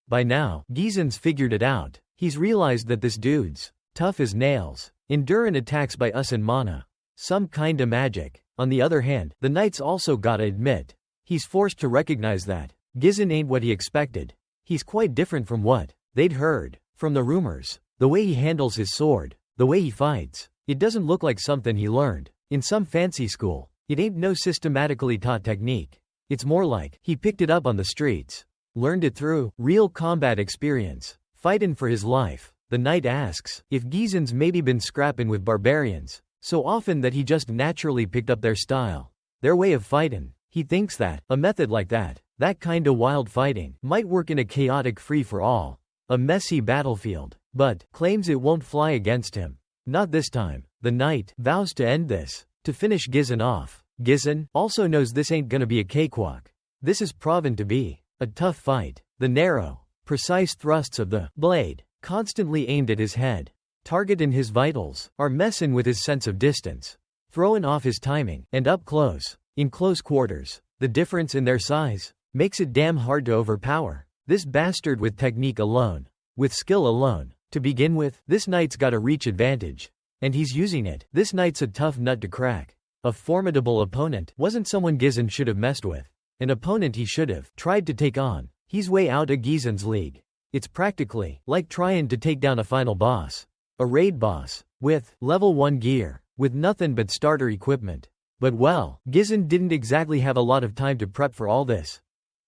By now, Gizzen's figured it out. He's realized that this dude's tough as nails, enduring attacks by us and mana. Some kinda magic. On the other hand, the knight's also gotta admit, he's forced to recognize that Gizzen ain't what he expected. He's quite different from what they'd heard from the rumors. The way he handles his sword, the way he fights, it doesn't look like something he learned in some fancy school. It ain't no systematically taught technique. It's more like he picked it up on the streets, learned it through real combat experience, fightin' for his life. The knight asks if Gizzen's maybe been scrappin' with barbarians so often that he just naturally picked up their style, their way of fightin'. He thinks that a method like that kinda wild fighting, might work in a chaotic free-for-all, a messy battlefield, but claims it won't fly against him. Not this time. The knight vows to end this, to finish Gizzen off. Gizzen also knows this ain't gonna be a cakewalk. This is proven to be a tough fight. The narrow, precise thrusts of the blade, constantly aimed at his head, targeting his vitals, are messin' with his sense of distance, throwing off his timing. And up close, in close quarters, the difference in their size makes it damn hard to overpower this bastard with technique alone, with skill alone. To begin with, this knight's got a reach advantage, and he's using it. This knight's a tough nut to crack. A formidable opponent, wasn't someone Gizzen should have messed with. An opponent he should have tried to take on. He's way out of Gizzen's league. It's practically like trying to take down a final boss. A raid boss, with level 1 gear, with nothing but starter equipment. But well, Gizzen didn't exactly have a lot of time to prep for all this.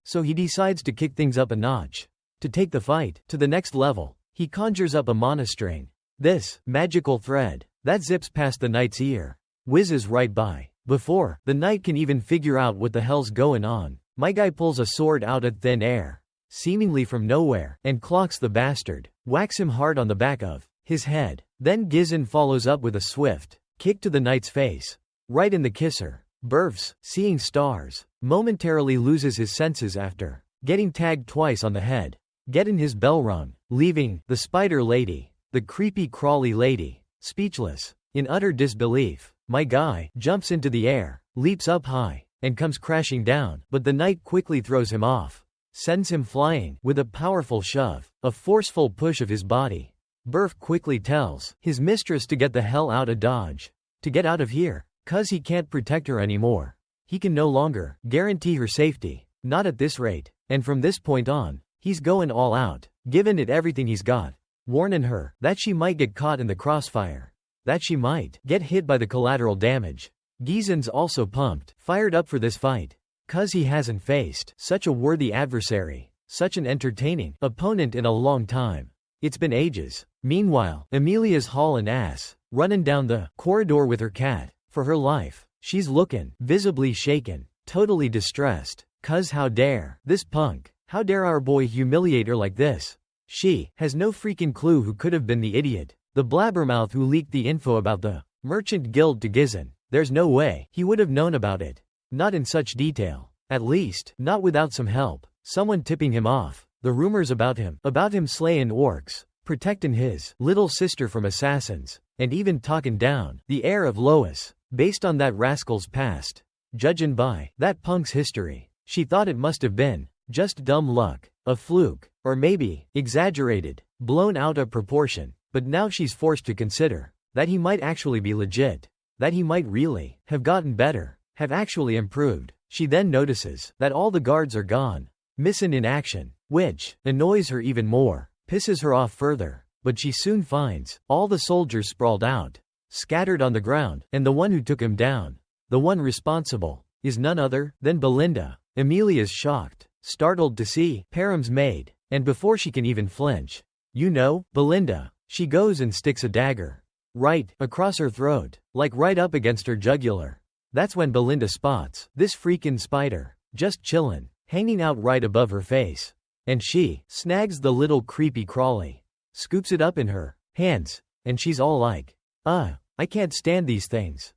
So he decides to kick things up a notch. To take the fight to the next level, he conjures up a mana string. This magical thread that zips past the knight's ear, whizzes right by. Before the knight can even figure out what the hell's going on, my guy pulls a sword out of thin air, seemingly from nowhere, and clocks the bastard, whacks him hard on the back of his head. Then Gizzen follows up with a swift kick to the knight's face, right in the kisser. Burfs, seeing stars, momentarily loses his senses after getting tagged twice on the head, getting his bell rung, leaving the spider lady, the creepy crawly lady, speechless, in utter disbelief. My guy jumps into the air, leaps up high, and comes crashing down, but the knight quickly throws him off, sends him flying with a powerful shove, a forceful push of his body. Burf quickly tells his mistress to get the hell out of Dodge, to get out of here, 'cause he can't protect her anymore. He can no longer guarantee her safety, not at this rate, and from this point on, he's going all out, giving it everything he's got, warning her that she might get caught in the crossfire, that she might get hit by the collateral damage. Gizzen's also pumped, fired up for this fight, 'cause he hasn't faced such a worthy adversary, such an entertaining opponent in a long time. It's been ages. Meanwhile, Amelia's hauling ass, running down the corridor with her cat, for her life. She's looking visibly shaken, totally distressed, 'cause how dare this punk, how dare our boy humiliate her like this? She has no freaking clue who could have been the idiot, the blabbermouth who leaked the info about the merchant guild to Gizzen. There's no way he would have known about it. Not in such detail. At least, not without some help. Someone tipping him off. The rumors about him slaying orcs, protecting his little sister from assassins, and even talking down the heir of Lois, based on that rascal's past. Judging by that punk's history, she thought it must have been just dumb luck, a fluke, or maybe exaggerated, blown out of proportion. But now she's forced to consider that he might actually be legit, that he might really have gotten better, have actually improved. She then notices that all the guards are gone, missing in action, which annoys her even more, pisses her off further. But she soon finds all the soldiers sprawled out, scattered on the ground, and the one who took him down, The one responsible is none other than Belinda. Amelia's shocked, startled to see Param's maid, and before she can even flinch, Belinda, she goes and sticks a dagger right across her throat, like right up against her jugular. That's when Belinda spots this freakin' spider, just chillin', hanging out right above her face. And she snags the little creepy crawly, scoops it up in her hands, and she's all like, I can't stand these things.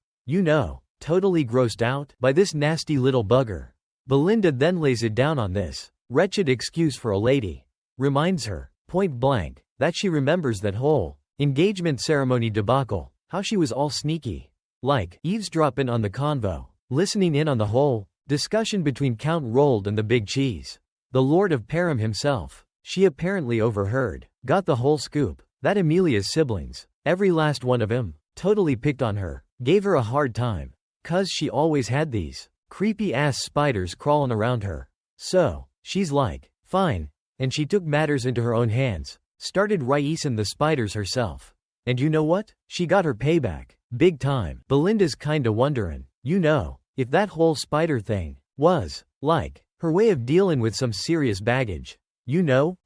Totally grossed out by this nasty little bugger. Belinda then lays it down on this wretched excuse for a lady. Reminds her, point blank, that she remembers that whole engagement ceremony debacle, how she was all sneaky, like eavesdropping on the convo, listening in on the whole discussion between Count Rold and the Big Cheese. The Lord of Param himself, she apparently overheard, got the whole scoop, that Amelia's siblings, every last one of 'em, totally picked on her, gave her a hard time, 'cause she always had these creepy-ass spiders crawling around her. So, she's like, fine, and she took matters into her own hands, started raisin' the spiders herself. And you know what? She got her payback, big time. Belinda's kinda wonderin', if that whole spider thing was, like, her way of dealin' with some serious baggage,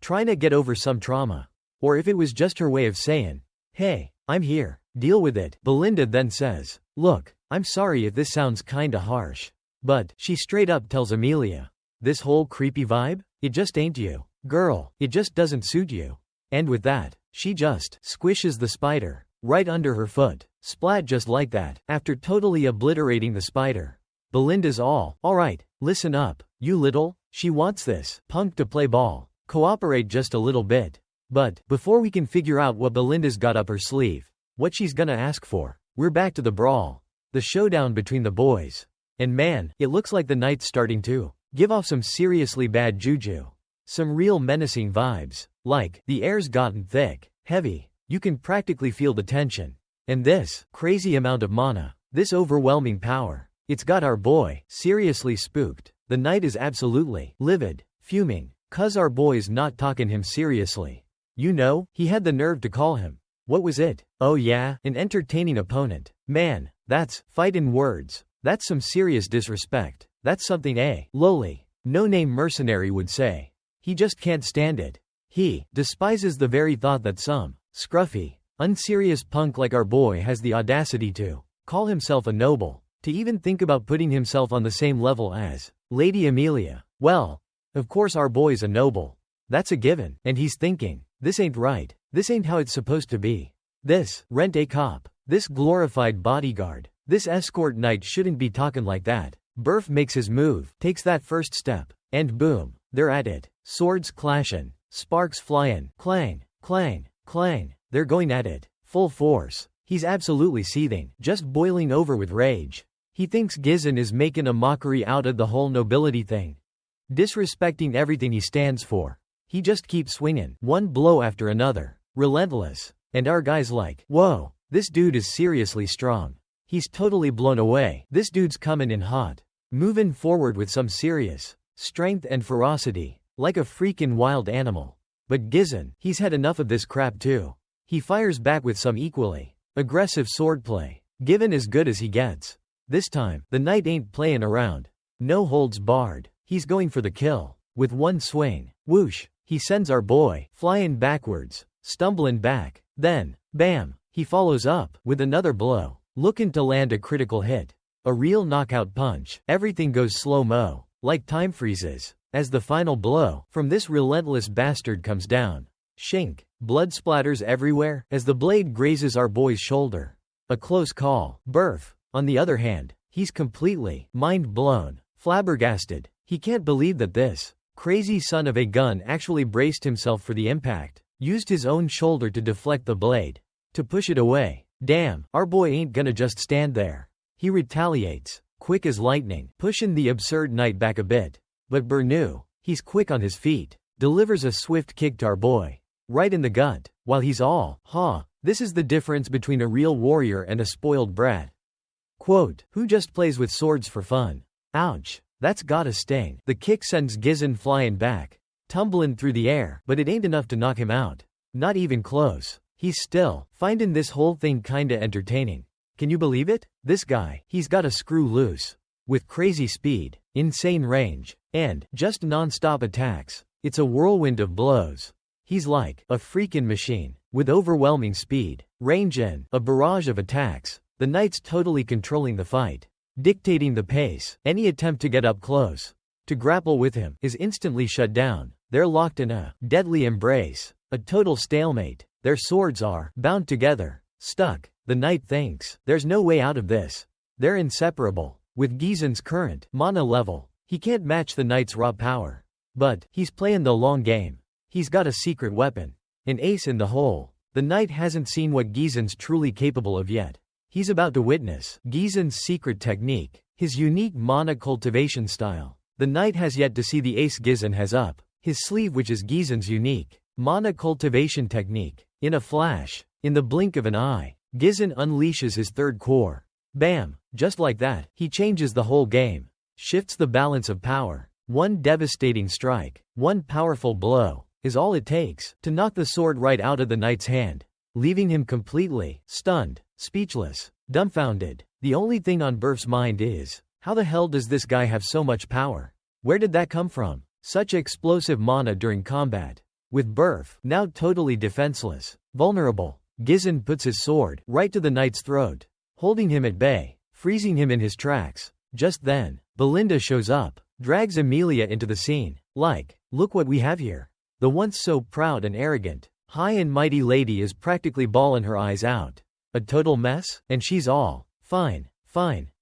trying to get over some trauma. Or if it was just her way of sayin', hey, I'm here, deal with it. Belinda then says, look, I'm sorry if this sounds kinda harsh, but she straight up tells Amelia, this whole creepy vibe, it just ain't you, girl, it just doesn't suit you. And with that, she just squishes the spider right under her foot, splat just like that. After totally obliterating the spider, Belinda's alright, listen up, you little, she wants this punk to play ball, cooperate just a little bit. But before we can figure out what Belinda's got up her sleeve, what she's gonna ask for, we're back to the brawl, the showdown between the boys. And man, it looks like the night's starting to give off some seriously bad juju. Some real menacing vibes, like the air's gotten thick, heavy, you can practically feel the tension. And this crazy amount of mana, this overwhelming power, it's got our boy seriously spooked. The night is absolutely livid, fuming, 'cause our boy's not talking him seriously. He had the nerve to call him. What was it? Oh yeah, an entertaining opponent. Man, that's fightin' words. That's some serious disrespect. That's something a lowly, no-name mercenary would say. He just can't stand it. He despises the very thought that some scruffy, unserious punk like our boy has the audacity to call himself a noble, to even think about putting himself on the same level as Lady Amelia. Well, of course our boy's a noble. That's a given. And he's thinking, this ain't right. This ain't how it's supposed to be. This rent-a-cop, this glorified bodyguard, this escort knight shouldn't be talking like that. Burf makes his move, takes that first step, and boom, they're at it. Swords clashin', sparks flyin', clang, clang, clang. They're going at it, full force. He's absolutely seething, just boiling over with rage. He thinks Gizzen is making a mockery out of the whole nobility thing, disrespecting everything he stands for. He just keeps swinging, one blow after another, relentless. And our guy's like, whoa, this dude is seriously strong. He's totally blown away. This dude's coming in hot, moving forward with some serious strength and ferocity, like a freaking wild animal. But Gizzen, he's had enough of this crap too. He fires back with some equally aggressive swordplay, given as good as he gets. This time, the knight ain't playing around. No holds barred. He's going for the kill. With one swing, whoosh, he sends our boy flying backwards, stumbling back. Then, bam, he follows up with another blow, looking to land a critical hit. A real knockout punch. Everything goes slow-mo, like time freezes, as the final blow from this relentless bastard comes down. Shink. Blood splatters everywhere as the blade grazes our boy's shoulder. A close call. Burf, on the other hand, he's completely mind-blown, flabbergasted. He can't believe that this crazy son of a gun actually braced himself for the impact, used his own shoulder to deflect the blade, to push it away. Damn, our boy ain't gonna just stand there. He retaliates, quick as lightning, pushing the absurd knight back a bit. But Bernu, he's quick on his feet, delivers a swift kick to our boy, right in the gut, while he's all, this is the difference between a real warrior and a spoiled brat. Quote, who just plays with swords for fun? Ouch, that's gotta sting. The kick sends Gizzen flying back, tumbling through the air, but it ain't enough to knock him out. Not even close. He's still finding this whole thing kinda entertaining. Can you believe it? This guy, he's got a screw loose. With crazy speed, insane range, and just non-stop attacks. It's a whirlwind of blows. He's like a freaking machine, with overwhelming speed, range and a barrage of attacks. The knight's totally controlling the fight, dictating the pace. Any attempt to get up close, to grapple with him, is instantly shut down. They're locked in a deadly embrace, a total stalemate. Their swords are bound together, stuck. The knight thinks there's no way out of this. They're inseparable. With Gizen's current mana level, he can't match the knight's raw power. But he's playing the long game. He's got a secret weapon, an ace in the hole. The knight hasn't seen what Gizen's truly capable of yet. He's about to witness Gizen's secret technique, his unique mana cultivation style. The knight has yet to see the ace Gizen has up his sleeve, which is Gizen's unique mana cultivation technique. In a flash, in the blink of an eye, Gizen unleashes his third core. Bam! Just like that, he changes the whole game, shifts the balance of power. One devastating strike, one powerful blow, is all it takes to knock the sword right out of the knight's hand, leaving him completely stunned, speechless, dumbfounded. The only thing on Burf's mind is, how the hell does this guy have so much power? Where did that come from? Such explosive mana during combat. With Burf now totally defenseless, vulnerable, Gizen puts his sword right to the knight's throat, holding him at bay, freezing him in his tracks. Just then, Belinda shows up, drags Emilia into the scene, like, look what we have here. The once so proud and arrogant, high and mighty lady is practically bawling her eyes out. A total mess, and she's all, fine,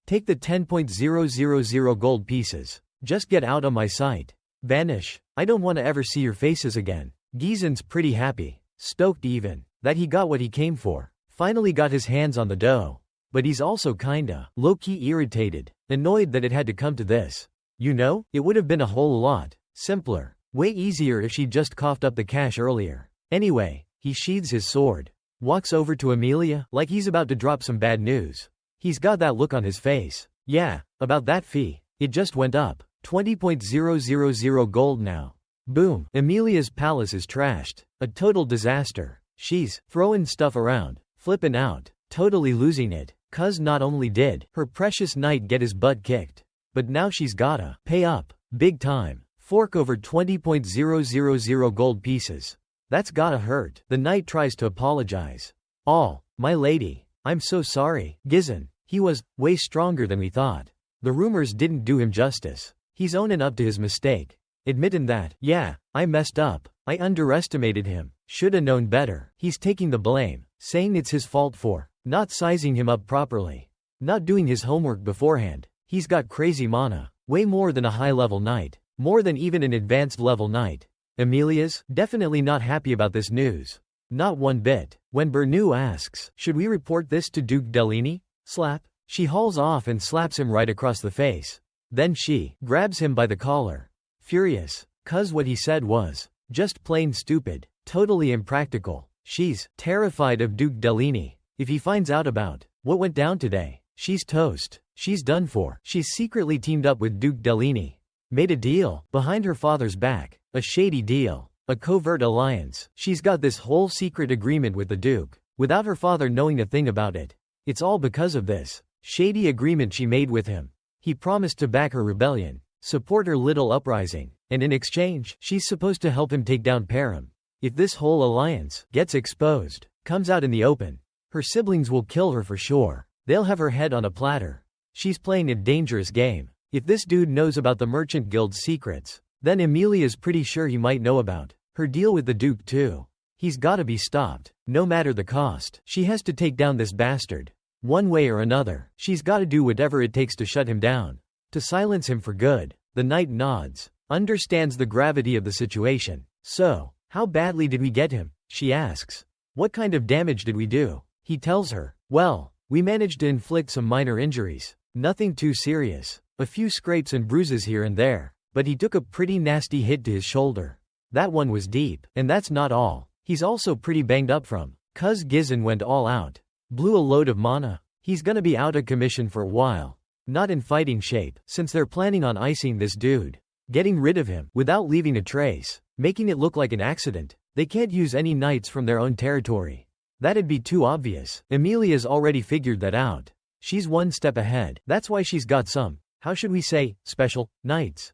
take the 10.000 gold pieces. Just get out of my sight. Vanish. I don't want to ever see your faces again. Gizen's pretty happy, stoked even, that he got what he came for. Finally got his hands on the dough. But he's also kinda low-key irritated, annoyed that it had to come to this. You know, it would have been a whole lot simpler, way easier if she'd just coughed up the cash earlier. Anyway, he sheathes his sword, walks over to Emilia like he's about to drop some bad news. He's got that look on his face. Yeah, about that fee. It just went up. 20.000 gold now. Boom. Emilia's palace is trashed. A total disaster. She's throwing stuff around, flipping out, totally losing it. 'Cause not only did her precious knight get his butt kicked, but now she's gotta pay up, big time. Fork over 20.000 gold pieces. That's gotta hurt. The knight tries to apologize. My lady, I'm so sorry. Gizen, he was way stronger than we thought. The rumors didn't do him justice. He's owning up to his mistake, admitting that, yeah, I messed up. I underestimated him. Shoulda known better. He's taking the blame, saying it's his fault for not sizing him up properly, not doing his homework beforehand. He's got crazy mana, way more than a high-level knight, more than even an advanced-level knight. Emilia's definitely not happy about this news. Not one bit. When Bernu asks, should we report this to Duke Delini? Slap. She hauls off and slaps him right across the face. Then she grabs him by the collar. Furious, 'cause what he said was just plain stupid, totally impractical. She's terrified of Duke Delini. If he finds out about what went down today, she's toast. She's done for. She's secretly teamed up with Duke Delini. Made a deal behind her father's back. A shady deal. A covert alliance. She's got this whole secret agreement with the Duke, without her father knowing a thing about it. It's all because of this shady agreement she made with him. He promised to back her rebellion, support her little uprising, and in exchange, she's supposed to help him take down Param. If this whole alliance gets exposed, comes out in the open, her siblings will kill her for sure. They'll have her head on a platter. She's playing a dangerous game. If this dude knows about the Merchant Guild's secrets, then Emilia's pretty sure he might know about her deal with the Duke too. He's gotta be stopped, no matter the cost. She has to take down this bastard. One way or another, she's gotta do whatever it takes to shut him down, to silence him for good. The knight nods, understands the gravity of the situation. So, how badly did we get him? She asks. What kind of damage did we do? He tells her, well, we managed to inflict some minor injuries. Nothing too serious. A few scrapes and bruises here and there. But he took a pretty nasty hit to his shoulder. That one was deep. And that's not all. He's also pretty banged up from 'cause Gizen went all out. Blew a load of mana. He's gonna be out of commission for a while. Not in fighting shape, since they're planning on icing this dude. Getting rid of him, without leaving a trace. Making it look like an accident. They can't use any knights from their own territory. That'd be too obvious. Amelia's already figured that out. She's one step ahead. That's why she's got some, how should we say, special knights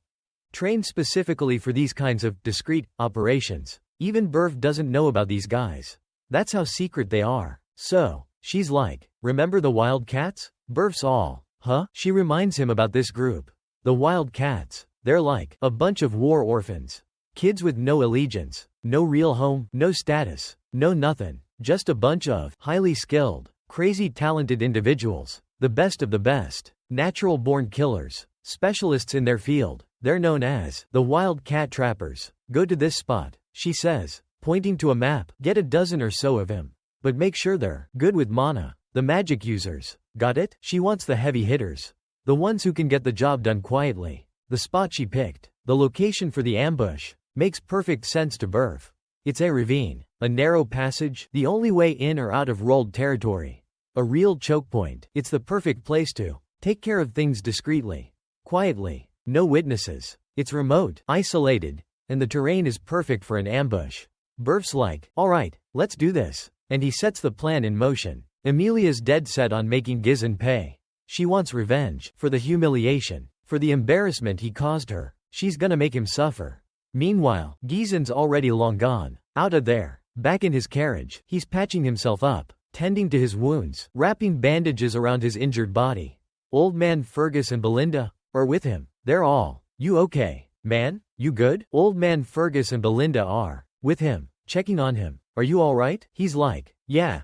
trained specifically for these kinds of discreet operations. Even Burf doesn't know about these guys. That's how secret they are. So, she's like, remember the Wildcats? Burf's all, huh? She reminds him about this group. The Wildcats. They're like a bunch of war orphans. Kids with no allegiance, no real home, no status, no nothing. Just a bunch of highly skilled, crazy talented individuals. The best of the best. Natural-born killers. Specialists in their field. They're known as the Wildcat Trappers. Go to this spot, she says, pointing to a map. Get a dozen or so of him. But make sure they're good with mana. The magic users. Got it? She wants the heavy hitters. The ones who can get the job done quietly. The spot she picked, the location for the ambush, makes perfect sense to Burf. It's a ravine, a narrow passage, the only way in or out of rolled territory. A real choke point. It's the perfect place to take care of things discreetly. Quietly. No witnesses. It's remote, isolated, and the terrain is perfect for an ambush. Burf's like, alright, let's do this. And he sets the plan in motion. Amelia's dead set on making Gizan pay. She wants revenge, for the humiliation, for the embarrassment he caused her. She's gonna make him suffer. Meanwhile, Gizan's already long gone. Out of there. Back in his carriage, he's patching himself up, tending to his wounds, wrapping bandages around his injured body. Old man Fergus and Belinda are with him. They're all, you okay, man? You good? Old man Fergus and Belinda are with him, checking on him. Are you alright? He's like, yeah,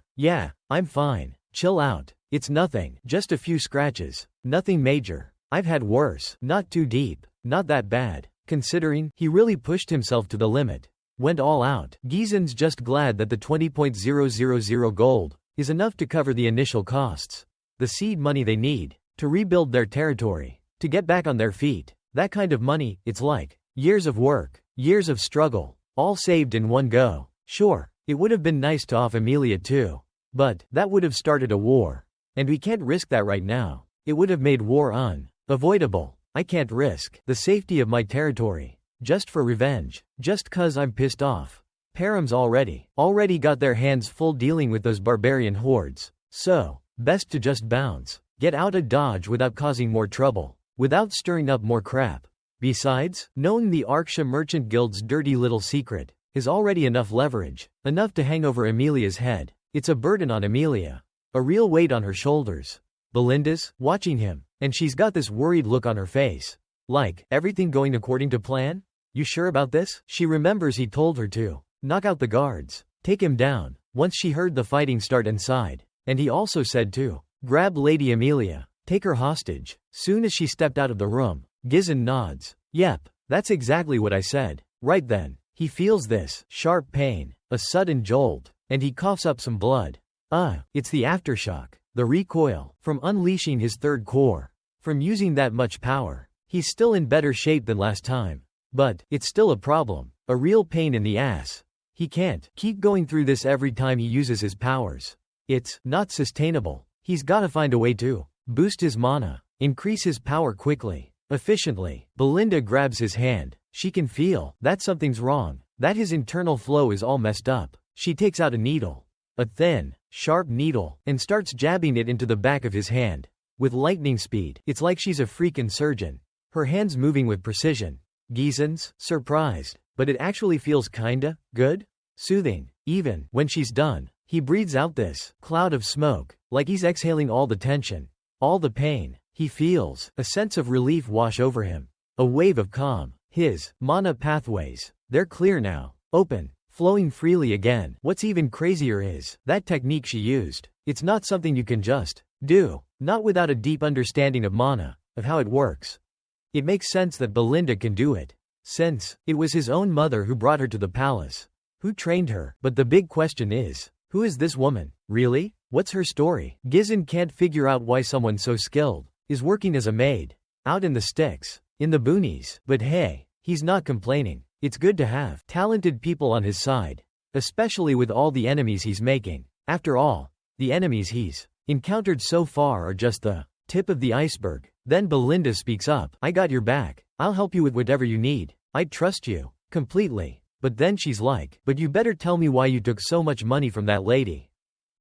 I'm fine. Chill out. It's nothing, just a few scratches. Nothing major. I've had worse. Not too deep. Not that bad. Considering, he really pushed himself to the limit. Went all out. Gizan's just glad that the 20,000 gold is enough to cover the initial costs. The seed money they need to rebuild their territory, to get back on their feet. That kind of money, it's like years of work, years of struggle, all saved in one go. Sure, it would have been nice to off Amelia too. But that would have started a war. And we can't risk that right now. It would have made war unavoidable. I can't risk the safety of my territory just for revenge, just 'cause I'm pissed off. Param's already got their hands full dealing with those barbarian hordes. So, best to just bounce. Get out of Dodge without causing more trouble, without stirring up more crap. Besides, knowing the Arksha Merchant Guild's dirty little secret is already enough leverage, enough to hang over Amelia's head. It's a burden on Amelia. A real weight on her shoulders. Belinda's watching him, and she's got this worried look on her face. Like, everything going according to plan? You sure about this? She remembers he told her to knock out the guards, take him down, once she heard the fighting start inside. And he also said to grab Lady Amelia, take her hostage. Soon as she stepped out of the room, Gizan nods. Yep, that's exactly what I said. Right then, he feels this sharp pain, a sudden jolt, and he coughs up some blood. It's the aftershock, the recoil, from unleashing his third core, from using that much power. He's still in better shape than last time. But, it's still a problem, a real pain in the ass. He can't keep going through this every time he uses his powers. It's not sustainable. He's gotta find a way to boost his mana, increase his power quickly, efficiently. Belinda grabs his hand. She can feel that something's wrong, that his internal flow is all messed up. She takes out a needle, a thin, sharp needle, and starts jabbing it into the back of his hand. With lightning speed, it's like she's a freaking surgeon. Her hands moving with precision. Gizan's surprised, but it actually feels kinda good, soothing. Even when she's done, he breathes out this cloud of smoke, like he's exhaling all the tension, all the pain. He feels a sense of relief wash over him, a wave of calm. His mana pathways, they're clear now, open, flowing freely again. What's even crazier is that technique she used. It's not something you can just do, not without a deep understanding of mana, of how it works. It makes sense that Belinda can do it, since it was his own mother who brought her to the palace, who trained her. But the big question is, who is this woman, really? What's her story? Gizan can't figure out why someone so skilled is working as a maid, out in the sticks, in the boonies. But hey, he's not complaining. It's good to have talented people on his side, especially with all the enemies he's making. After all, the enemies he's encountered so far are just the tip of the iceberg. Then Belinda speaks up. I got your back. I'll help you with whatever you need. I trust you completely. But then she's like, but you better tell me why you took so much money from that lady.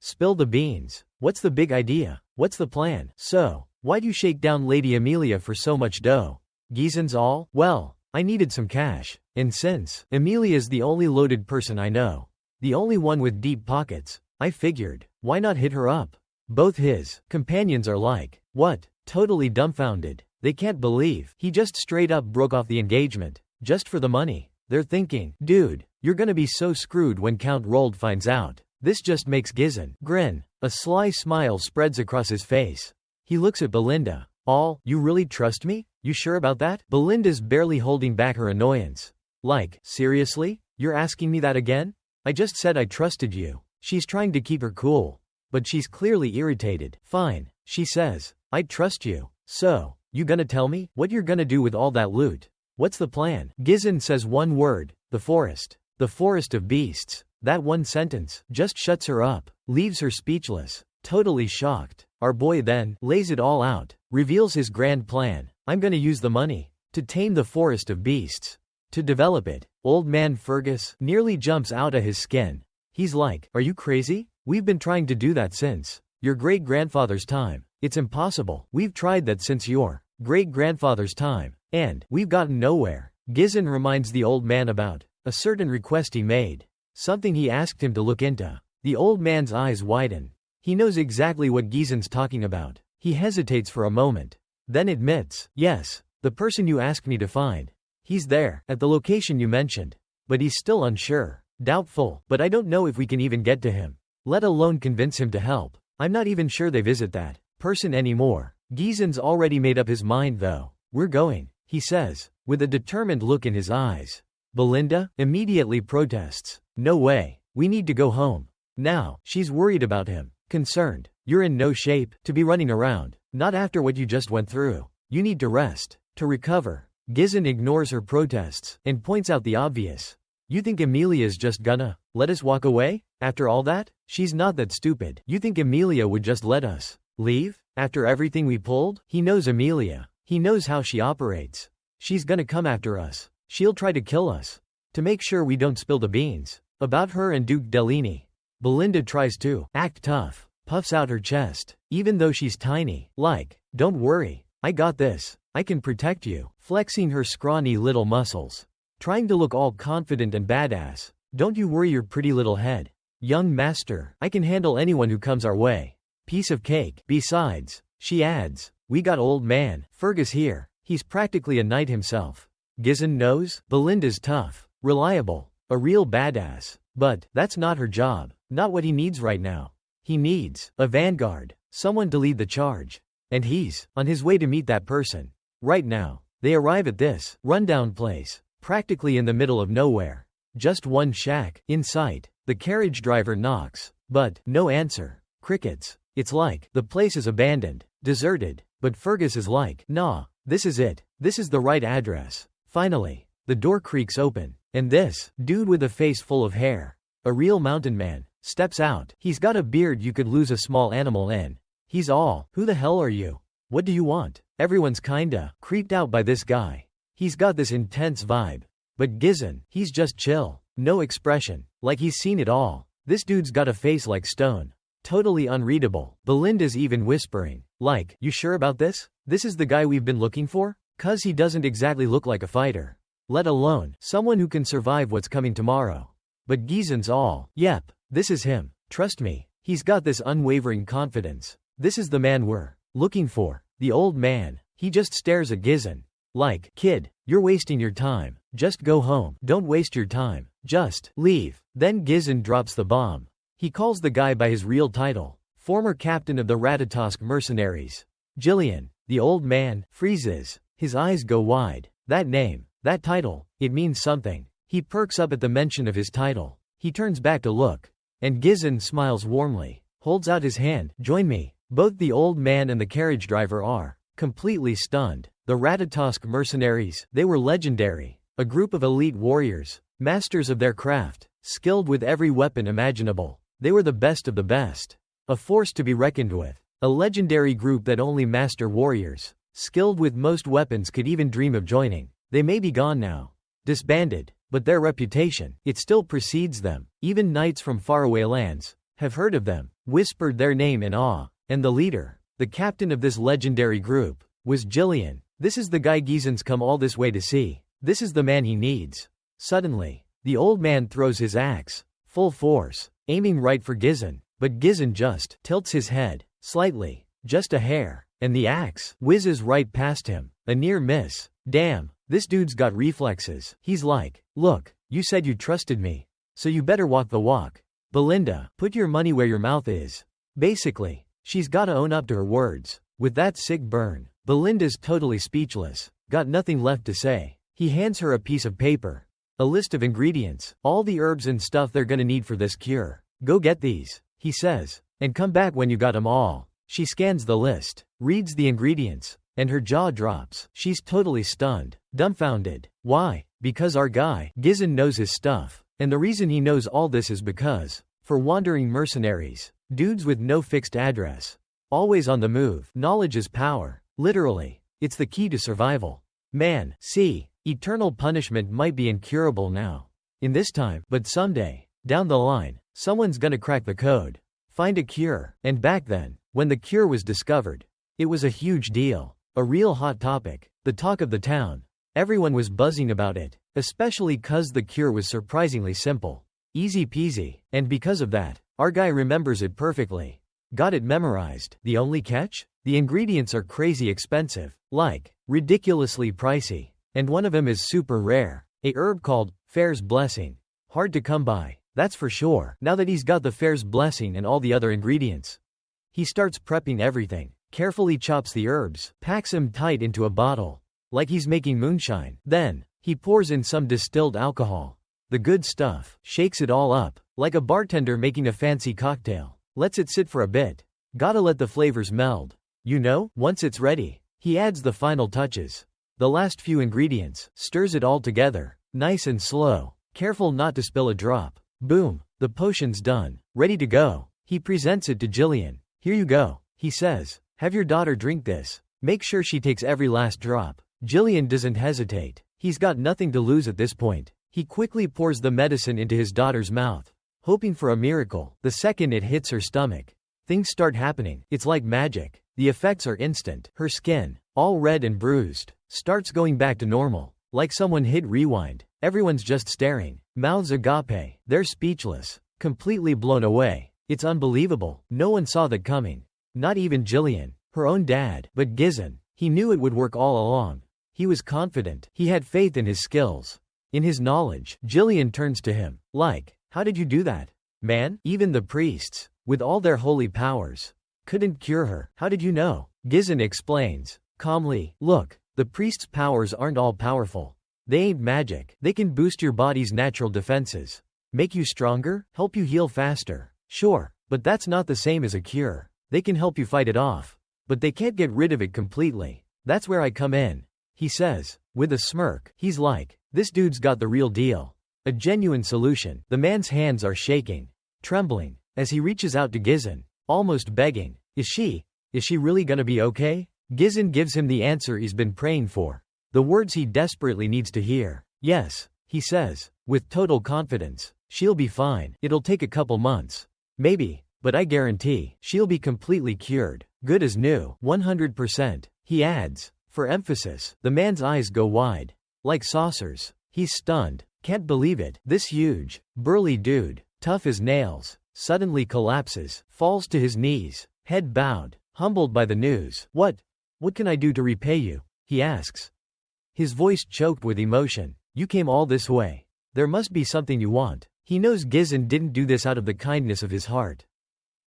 Spill the beans. What's the big idea? What's the plan? So, why'd you shake down Lady Amelia for so much dough? Gizen's all? Well, I needed some cash. And since Amelia's the only loaded person I know, the only one with deep pockets, I figured, why not hit her up? Both his companions are like, what? Totally dumbfounded. They can't believe he just straight up broke off the engagement, just for the money. They're thinking, dude, you're gonna be so screwed when Count Rold finds out. This just makes Gizen grin. A sly smile spreads across his face. He looks at Belinda. All, you really trust me? You sure about that? Belinda's barely holding back her annoyance. Like, seriously? You're asking me that again? I just said I trusted you. She's trying to keep her cool, but she's clearly irritated. Fine, she says. I trust you. So, you gonna tell me what you're gonna do with all that loot? What's the plan? Gizen says one word, the forest. The forest of beasts. That one sentence just shuts her up, leaves her speechless, totally shocked. Our boy then lays it all out, reveals his grand plan. I'm gonna use the money to tame the forest of beasts. To develop it. Old man Fergus nearly jumps out of his skin. He's like, are you crazy? We've been trying to do that since your great-grandfather's time. It's impossible. We've tried that since your great-grandfather's time, and we've gotten nowhere. Gizen reminds the old man about a certain request he made, something he asked him to look into. The old man's eyes widen. He knows exactly what Gizen's talking about. He hesitates for a moment, then admits, yes, the person you asked me to find. He's there, at the location you mentioned. But he's still unsure. Doubtful, but I don't know if we can even get to him, let alone convince him to help. I'm not even sure they visit that person anymore. Gizen's already made up his mind though. We're going, he says, with a determined look in his eyes. Belinda immediately protests. No way, we need to go home. Now, she's worried about him, concerned. You're in no shape to be running around, not after what you just went through. You need to rest, to recover. Gizen ignores her protests and points out the obvious. You think Amelia's just gonna let us walk away? After all that? She's not that stupid. You think Amelia would just let us leave? After everything we pulled? He knows Amelia. He knows how she operates. She's gonna come after us. She'll try to kill us. To make sure we don't spill the beans about her and Duke Delini. Belinda tries to act tough, puffs out her chest, even though she's tiny. Like, don't worry, I got this. I can protect you, flexing her scrawny little muscles, trying to look all confident and badass. Don't you worry your pretty little head. Young master, I can handle anyone who comes our way. Piece of cake. Besides, she adds, we got old man Fergus here. He's practically a knight himself. Gizen knows Belinda's tough, reliable, a real badass. But that's not her job, not what he needs right now. He needs a vanguard, someone to lead the charge. And he's on his way to meet that person. Right now, they arrive at this rundown place, practically in the middle of nowhere. Just one shack in sight. The carriage driver knocks, but no answer. Crickets. It's like the place is abandoned, deserted. But Fergus is like, nah, this is it. This is the right address. Finally, the door creaks open, and this dude with a face full of hair, a real mountain man, steps out. He's got a beard you could lose a small animal in. He's all, who the hell are you? What do you want? Everyone's kinda creeped out by this guy. He's got this intense vibe. But Gizen, he's just chill. No expression. Like he's seen it all. This dude's got a face like stone. Totally unreadable. Belinda's even whispering. Like, you sure about this? This is the guy we've been looking for? 'Cause he doesn't exactly look like a fighter. Let alone someone who can survive what's coming tomorrow. But Gizen's all, yep, this is him. Trust me. He's got this unwavering confidence. This is the man we're looking for. The old man, he just stares at Gizen. Like, kid, you're wasting your time. Just go home. Don't waste your time. Just leave. Then Gizen drops the bomb. He calls the guy by his real title. Former captain of the Ratatosk mercenaries. Jillian. The old man freezes. His eyes go wide. That name, that title, it means something. He perks up at the mention of his title. He turns back to look. And Gizen smiles warmly. Holds out his hand. Join me. Both the old man and the carriage driver are completely stunned. The Ratatosk mercenaries, they were legendary. A group of elite warriors, masters of their craft, skilled with every weapon imaginable. They were the best of the best. A force to be reckoned with. A legendary group that only master warriors, skilled with most weapons, could even dream of joining. They may be gone now, disbanded, but their reputation, it still precedes them. Even knights from faraway lands have heard of them, whispered their name in awe, and the leader, the captain of this legendary group, was Jillian. This is the guy Gizen's come all this way to see. This is the man he needs. Suddenly, the old man throws his axe, full force, aiming right for Gizen, but Gizen just tilts his head, slightly, just a hair, and the axe whizzes right past him, a near miss. Damn, this dude's got reflexes. He's like, look, you said you trusted me, so you better walk the walk. Belinda, put your money where your mouth is. Basically, she's gotta own up to her words. With that sick burn, Belinda's totally speechless, got nothing left to say. He hands her a piece of paper. A list of ingredients, all the herbs and stuff they're gonna need for this cure. Go get these, he says, and come back when you got 'em all. She scans the list, reads the ingredients, and her jaw drops. She's totally stunned, dumbfounded. Why? Because our guy, Gizen, knows his stuff. And the reason he knows all this is because, for wandering mercenaries, dudes with no fixed address, always on the move, knowledge is power. Literally, it's the key to survival. Man, see, eternal punishment might be incurable now, in this time, but someday, down the line, someone's gonna crack the code, find a cure. And back then, when the cure was discovered, it was a huge deal, a real hot topic, the talk of the town. Everyone was buzzing about it, especially 'cause the cure was surprisingly simple, easy peasy, and because of that, our guy remembers it perfectly. Got it memorized. The only catch? The ingredients are crazy expensive, like, ridiculously pricey, and one of them is super rare, a herb called Fair's Blessing. Hard to come by, that's for sure. Now that he's got the Fair's Blessing and all the other ingredients, he starts prepping everything, carefully chops the herbs, packs them tight into a bottle, like he's making moonshine. Then, he pours in some distilled alcohol, the good stuff, shakes it all up, like a bartender making a fancy cocktail, lets it sit for a bit. Gotta let the flavors meld. You know, once it's ready, he adds the final touches. The last few ingredients, stirs it all together, nice and slow, careful not to spill a drop. Boom, the potion's done, ready to go. He presents it to Jillian. Here you go, he says. Have your daughter drink this. Make sure she takes every last drop. Jillian doesn't hesitate. He's got nothing to lose at this point. He quickly pours the medicine into his daughter's mouth, hoping for a miracle. The second it hits her stomach, things start happening. It's like magic. The effects are instant. Her skin, all red and bruised, starts going back to normal, like someone hit rewind. Everyone's just staring, mouths agape. They're speechless, completely blown away. It's unbelievable. No one saw that coming. Not even Jillian, her own dad. But Gizen, he knew it would work all along. He was confident. He had faith in his skills, in his knowledge. Jillian turns to him, like, how did you do that, man? Even the priests, with all their holy powers, couldn't cure her. How did you know? Gizen explains, calmly, look, the priest's powers aren't all powerful. They ain't magic. They can boost your body's natural defenses, make you stronger, help you heal faster. Sure, but that's not the same as a cure. They can help you fight it off, but they can't get rid of it completely. That's where I come in, he says, with a smirk. He's like, this dude's got the real deal. A genuine solution. The man's hands are shaking, trembling, as he reaches out to Gizen, almost begging, Is she really gonna be okay? Gizen gives him the answer he's been praying for, the words he desperately needs to hear. Yes, he says, with total confidence, she'll be fine. It'll take a couple months, maybe, but I guarantee, she'll be completely cured, good as new, 100%, he adds, for emphasis. The man's eyes go wide, like saucers. He's stunned, can't believe it. This huge, burly dude, tough as nails, suddenly collapses, falls to his knees, head bowed, humbled by the news. What can I do to repay you? He asks, his voice choked with emotion. You came all this way. There must be something you want. He knows Gizen didn't do this out of the kindness of his heart.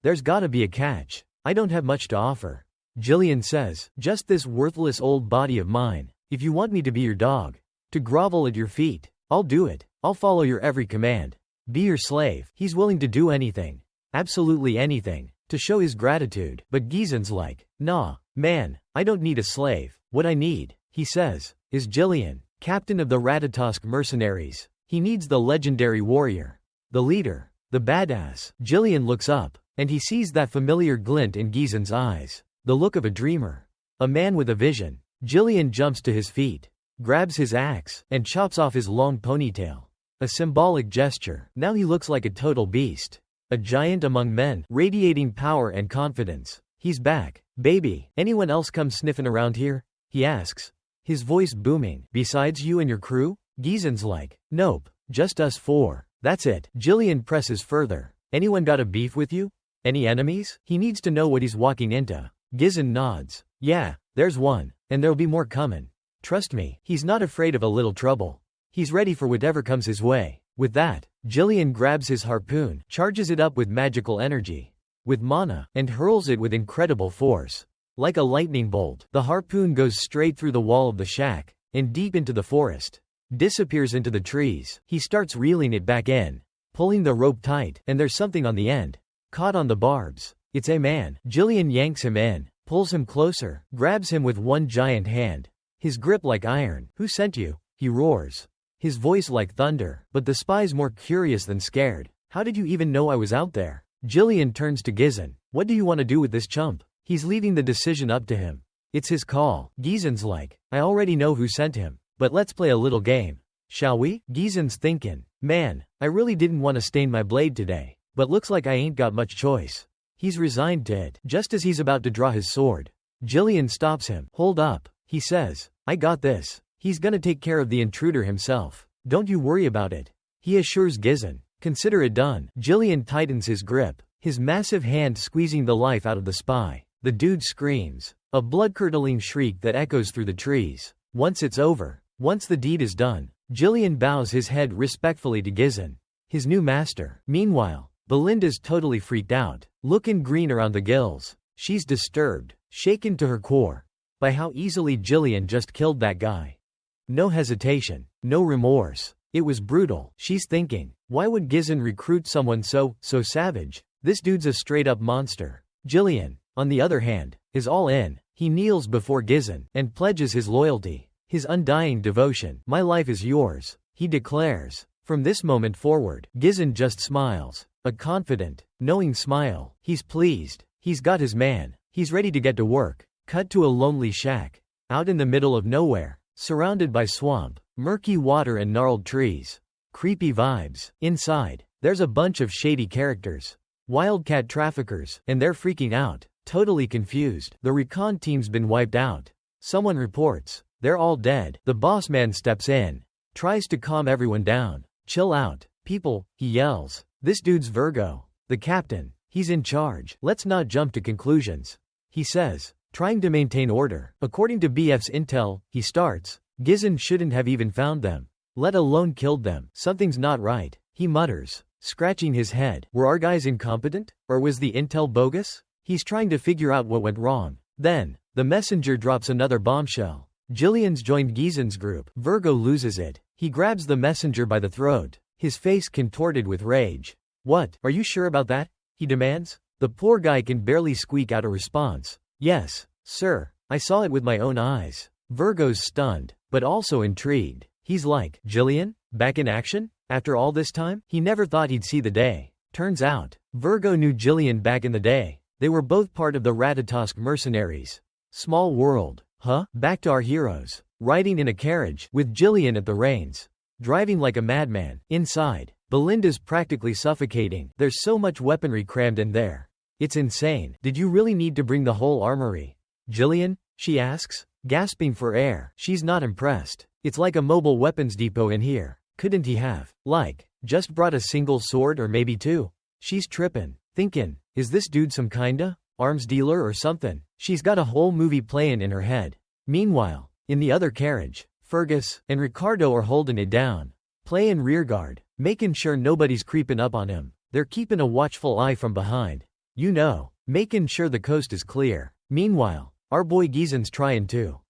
There's gotta be a catch. I don't have much to offer, Jillian says, just this worthless old body of mine. If you want me to be your dog, to grovel at your feet, I'll do it. I'll follow your every command. Be your slave. He's willing to do anything, absolutely anything, to show his gratitude. But Gizen's like, nah, man, I don't need a slave. What I need, he says, is Jillian, captain of the Ratatosk mercenaries. He needs the legendary warrior, the leader, the badass. Jillian looks up, and he sees that familiar glint in Gizen's eyes, the look of a dreamer, a man with a vision. Jillian jumps to his feet, grabs his axe, and chops off his long ponytail. A symbolic gesture. Now he looks like a total beast, a giant among men, radiating power and confidence. He's back. Baby, anyone else come sniffing around here? He asks, his voice booming. Besides you and your crew? Gizen's like, nope, just us four. That's it. Jillian presses further. Anyone got a beef with you? Any enemies? He needs to know what he's walking into. Gizen nods. Yeah, there's one, and there'll be more coming. Trust me, he's not afraid of a little trouble. He's ready for whatever comes his way. With that, Jillian grabs his harpoon, charges it up with magical energy, with mana, and hurls it with incredible force. Like a lightning bolt, the harpoon goes straight through the wall of the shack, and deep into the forest. Disappears into the trees. He starts reeling it back in, pulling the rope tight, and there's something on the end. Caught on the barbs. It's a man. Jillian yanks him in, pulls him closer, grabs him with one giant hand. His grip like iron. Who sent you? He roars. His voice like thunder, but the spy's more curious than scared. How did you even know I was out there? Jillian turns to Gizen. What do you want to do with this chump? He's leaving the decision up to him. It's his call. Gizen's like, I already know who sent him, but let's play a little game. Shall we? Gizen's thinking, man, I really didn't want to stain my blade today, but looks like I ain't got much choice. He's resigned to it. Just as he's about to draw his sword, Jillian stops him. Hold up, he says. I got this. He's gonna take care of the intruder himself. Don't you worry about it. He assures Gizen. Consider it done. Jillian tightens his grip, his massive hand squeezing the life out of the spy. The dude screams, a blood-curdling shriek that echoes through the trees. Once it's over, once the deed is done, Jillian bows his head respectfully to Gizen, his new master. Meanwhile, Belinda's totally freaked out, looking green around the gills. She's disturbed, shaken to her core, by how easily Jillian just killed that guy. No hesitation, no remorse. It was brutal. She's thinking, why would Gizen recruit someone so savage? This dude's a straight-up monster. Jillian, on the other hand, is all in. He kneels before Gizen and pledges his loyalty, his undying devotion. My life is yours, he declares. From this moment forward, Gizen just smiles, a confident, knowing smile. He's pleased. He's got his man. He's ready to get to work. Cut to a lonely shack, out in the middle of nowhere, surrounded by swamp, murky water and gnarled trees. Creepy vibes. Inside, there's a bunch of shady characters, wildcat traffickers, and they're freaking out, totally confused. The recon team's been wiped out. Someone reports, they're all dead. The boss man steps in, tries to calm everyone down. Chill out, people, he yells. This dude's Virgo, the captain. He's in charge. Let's not jump to conclusions, he says, trying to maintain order. According to BF's intel, he starts, Gizen shouldn't have even found them, let alone killed them. Something's not right, he mutters, scratching his head. Were our guys incompetent? Or was the intel bogus? He's trying to figure out what went wrong. Then, the messenger drops another bombshell. Jillian's joined Gizen's group. Virgo loses it. He grabs the messenger by the throat, his face contorted with rage. What? Are you sure about that? He demands. The poor guy can barely squeak out a response. Yes, sir, I saw it with my own eyes. Virgo's stunned, but also intrigued. He's like, Jillian? Back in action? After all this time? He never thought he'd see the day. Turns out, Virgo knew Jillian back in the day. They were both part of the Ratatosk mercenaries. Small world. Huh? Back to our heroes. Riding in a carriage, with Jillian at the reins. Driving like a madman. Inside, Belinda's practically suffocating. There's so much weaponry crammed in there. It's insane. Did you really need to bring the whole armory? Jillian? She asks, gasping for air. She's not impressed. It's like a mobile weapons depot in here. Couldn't he have, just brought a single sword or maybe two? She's trippin', thinking, is this dude some kinda arms dealer or something? She's got a whole movie playing in her head. Meanwhile, in the other carriage, Fergus and Ricardo are holding it down, playing rearguard, making sure nobody's creeping up on him. They're keeping a watchful eye from behind. Making sure the coast is clear. Meanwhile, our boy Gizen's trying to,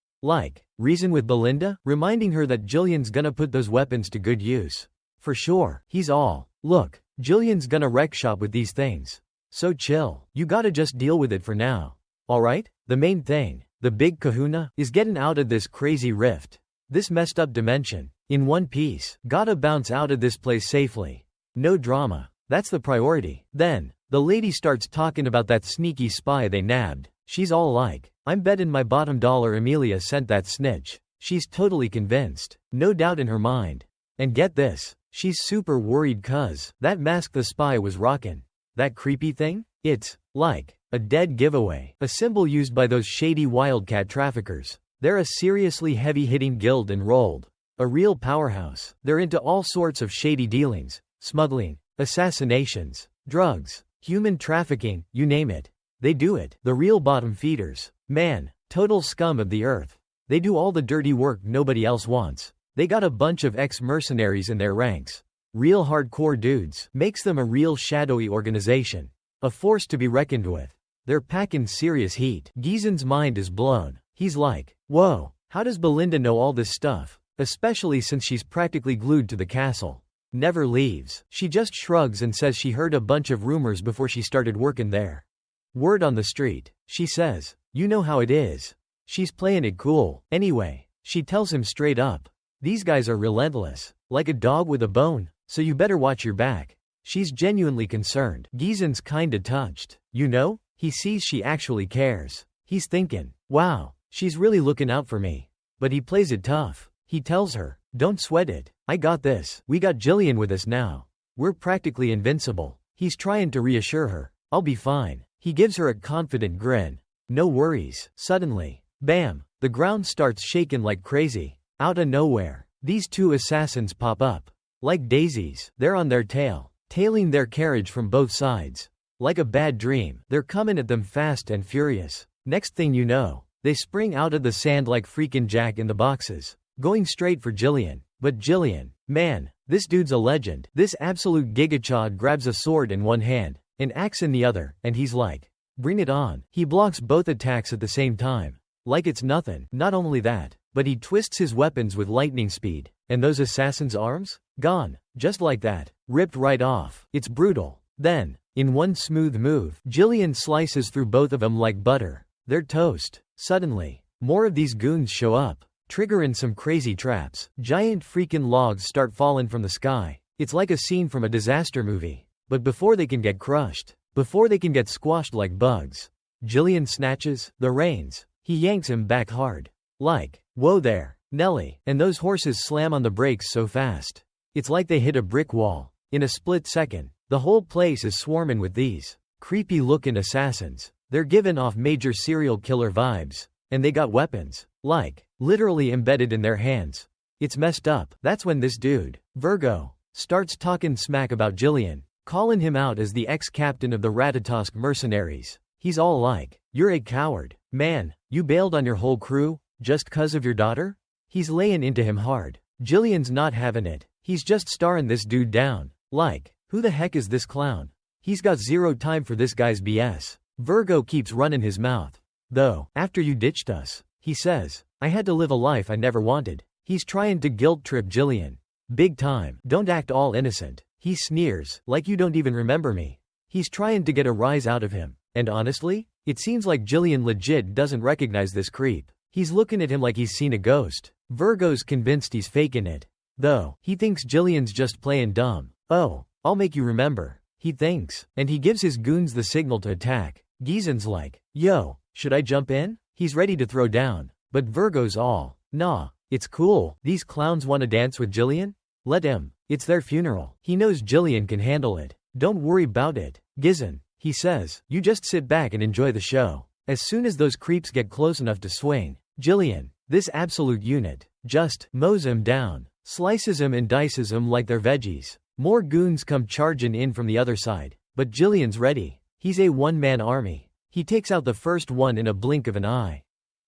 reason with Belinda, reminding her that Jillian's gonna put those weapons to good use. For sure, he's all, look, Jillian's gonna wreck shop with these things. So chill, you gotta just deal with it for now. Alright? The main thing, the big kahuna, is getting out of this crazy rift. This messed up dimension, in one piece. Gotta bounce out of this place safely. No drama. That's the priority. Then, the lady starts talking about that sneaky spy they nabbed. She's all like, I'm betting my bottom dollar Amelia sent that snitch. She's totally convinced. No doubt in her mind. And get this, she's super worried cuz that mask the spy was rockin'. That creepy thing? It's like a dead giveaway, a symbol used by those shady wildcat traffickers. They're a seriously heavy-hitting guild enrolled. A real powerhouse. They're into all sorts of shady dealings, smuggling, assassinations, drugs, human trafficking, you name it. They do it. The real bottom feeders. Man, total scum of the earth. They do all the dirty work nobody else wants. They got a bunch of ex-mercenaries in their ranks. Real hardcore dudes. Makes them a real shadowy organization. A force to be reckoned with. They're packing serious heat. Gizen's mind is blown. He's like, whoa, how does Belinda know all this stuff? Especially since she's practically glued to the castle. Never leaves. She just shrugs and says she heard a bunch of rumors before she started working there. Word on the street. She says, you know how it is. She's playing it cool. Anyway, she tells him straight up. These guys are relentless. Like a dog with a bone, so you better watch your back. She's genuinely concerned. Gizen's kinda touched. You know? He sees she actually cares. He's thinking, wow, she's really looking out for me. But he plays it tough. He tells her, don't sweat it. I got this. We got Jillian with us now. We're practically invincible. He's trying to reassure her. I'll be fine. He gives her a confident grin. No worries. Suddenly, bam, the ground starts shaking like crazy. Out of nowhere, these two assassins pop up. Like daisies, they're on their tail, tailing their carriage from both sides. Like a bad dream, they're coming at them fast and furious. Next thing you know, they spring out of the sand like freaking Jack in the boxes, going straight for Jillian. But Jillian, man, this dude's a legend. This absolute gigachad grabs a sword in one hand, an axe in the other, and he's like, bring it on. He blocks both attacks at the same time. Like it's nothing. Not only that, but he twists his weapons with lightning speed. And those assassins' arms? Gone. Just like that. Ripped right off. It's brutal. Then, in one smooth move, Jillian slices through both of them like butter. They're toast. Suddenly, more of these goons show up, triggering some crazy traps. Giant freaking logs start falling from the sky. It's like a scene from a disaster movie. But before they can get crushed, before they can get squashed like bugs, Jillian snatches the reins. He yanks him back hard. Like, whoa there, Nelly. And those horses slam on the brakes so fast. It's like they hit a brick wall. In a split second, the whole place is swarming with these creepy-looking assassins. They're giving off major serial killer vibes. And they got weapons, like, literally embedded in their hands. It's messed up. That's when this dude, Virgo, starts talking smack about Jillian, calling him out as the ex-captain of the Ratatosk mercenaries. He's all like, you're a coward. Man, you bailed on your whole crew, just 'cause of your daughter? He's laying into him hard. Jillian's not having it. He's just staring this dude down. Like, who the heck is this clown? He's got zero time for this guy's BS. Virgo keeps running his mouth. Though, after you ditched us, he says, I had to live a life I never wanted. He's trying to guilt-trip Jillian. Big time. Don't act all innocent. He sneers, like you don't even remember me. He's trying to get a rise out of him. And honestly, it seems like Jillian legit doesn't recognize this creep. He's looking at him like he's seen a ghost. Virgo's convinced he's faking it. Though, he thinks Jillian's just playing dumb. Oh, I'll make you remember. He thinks, and he gives his goons the signal to attack. Gizen's like, yo, should I jump in? He's ready to throw down. But Virgo's all, nah, it's cool. These clowns want to dance with Jillian? Let him. It's their funeral. He knows Jillian can handle it. Don't worry about it, Gizen. He says, you just sit back and enjoy the show. As soon as those creeps get close enough to swing, Jillian, this absolute unit, just mows him down, slices him and dices him like they're veggies. More goons come charging in from the other side, but Jillian's ready. He's a one-man army. He takes out the first one in a blink of an eye.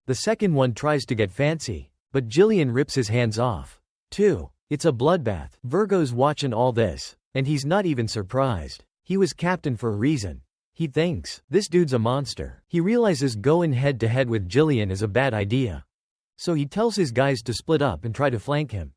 The second one tries to get fancy, but Jillian rips his hands off. 2. It's a bloodbath. Virgo's watching all this, and he's not even surprised. He was captain for a reason. He thinks, this dude's a monster. He realizes going head-to-head with Jillian is a bad idea. So he tells his guys to split up and try to flank him.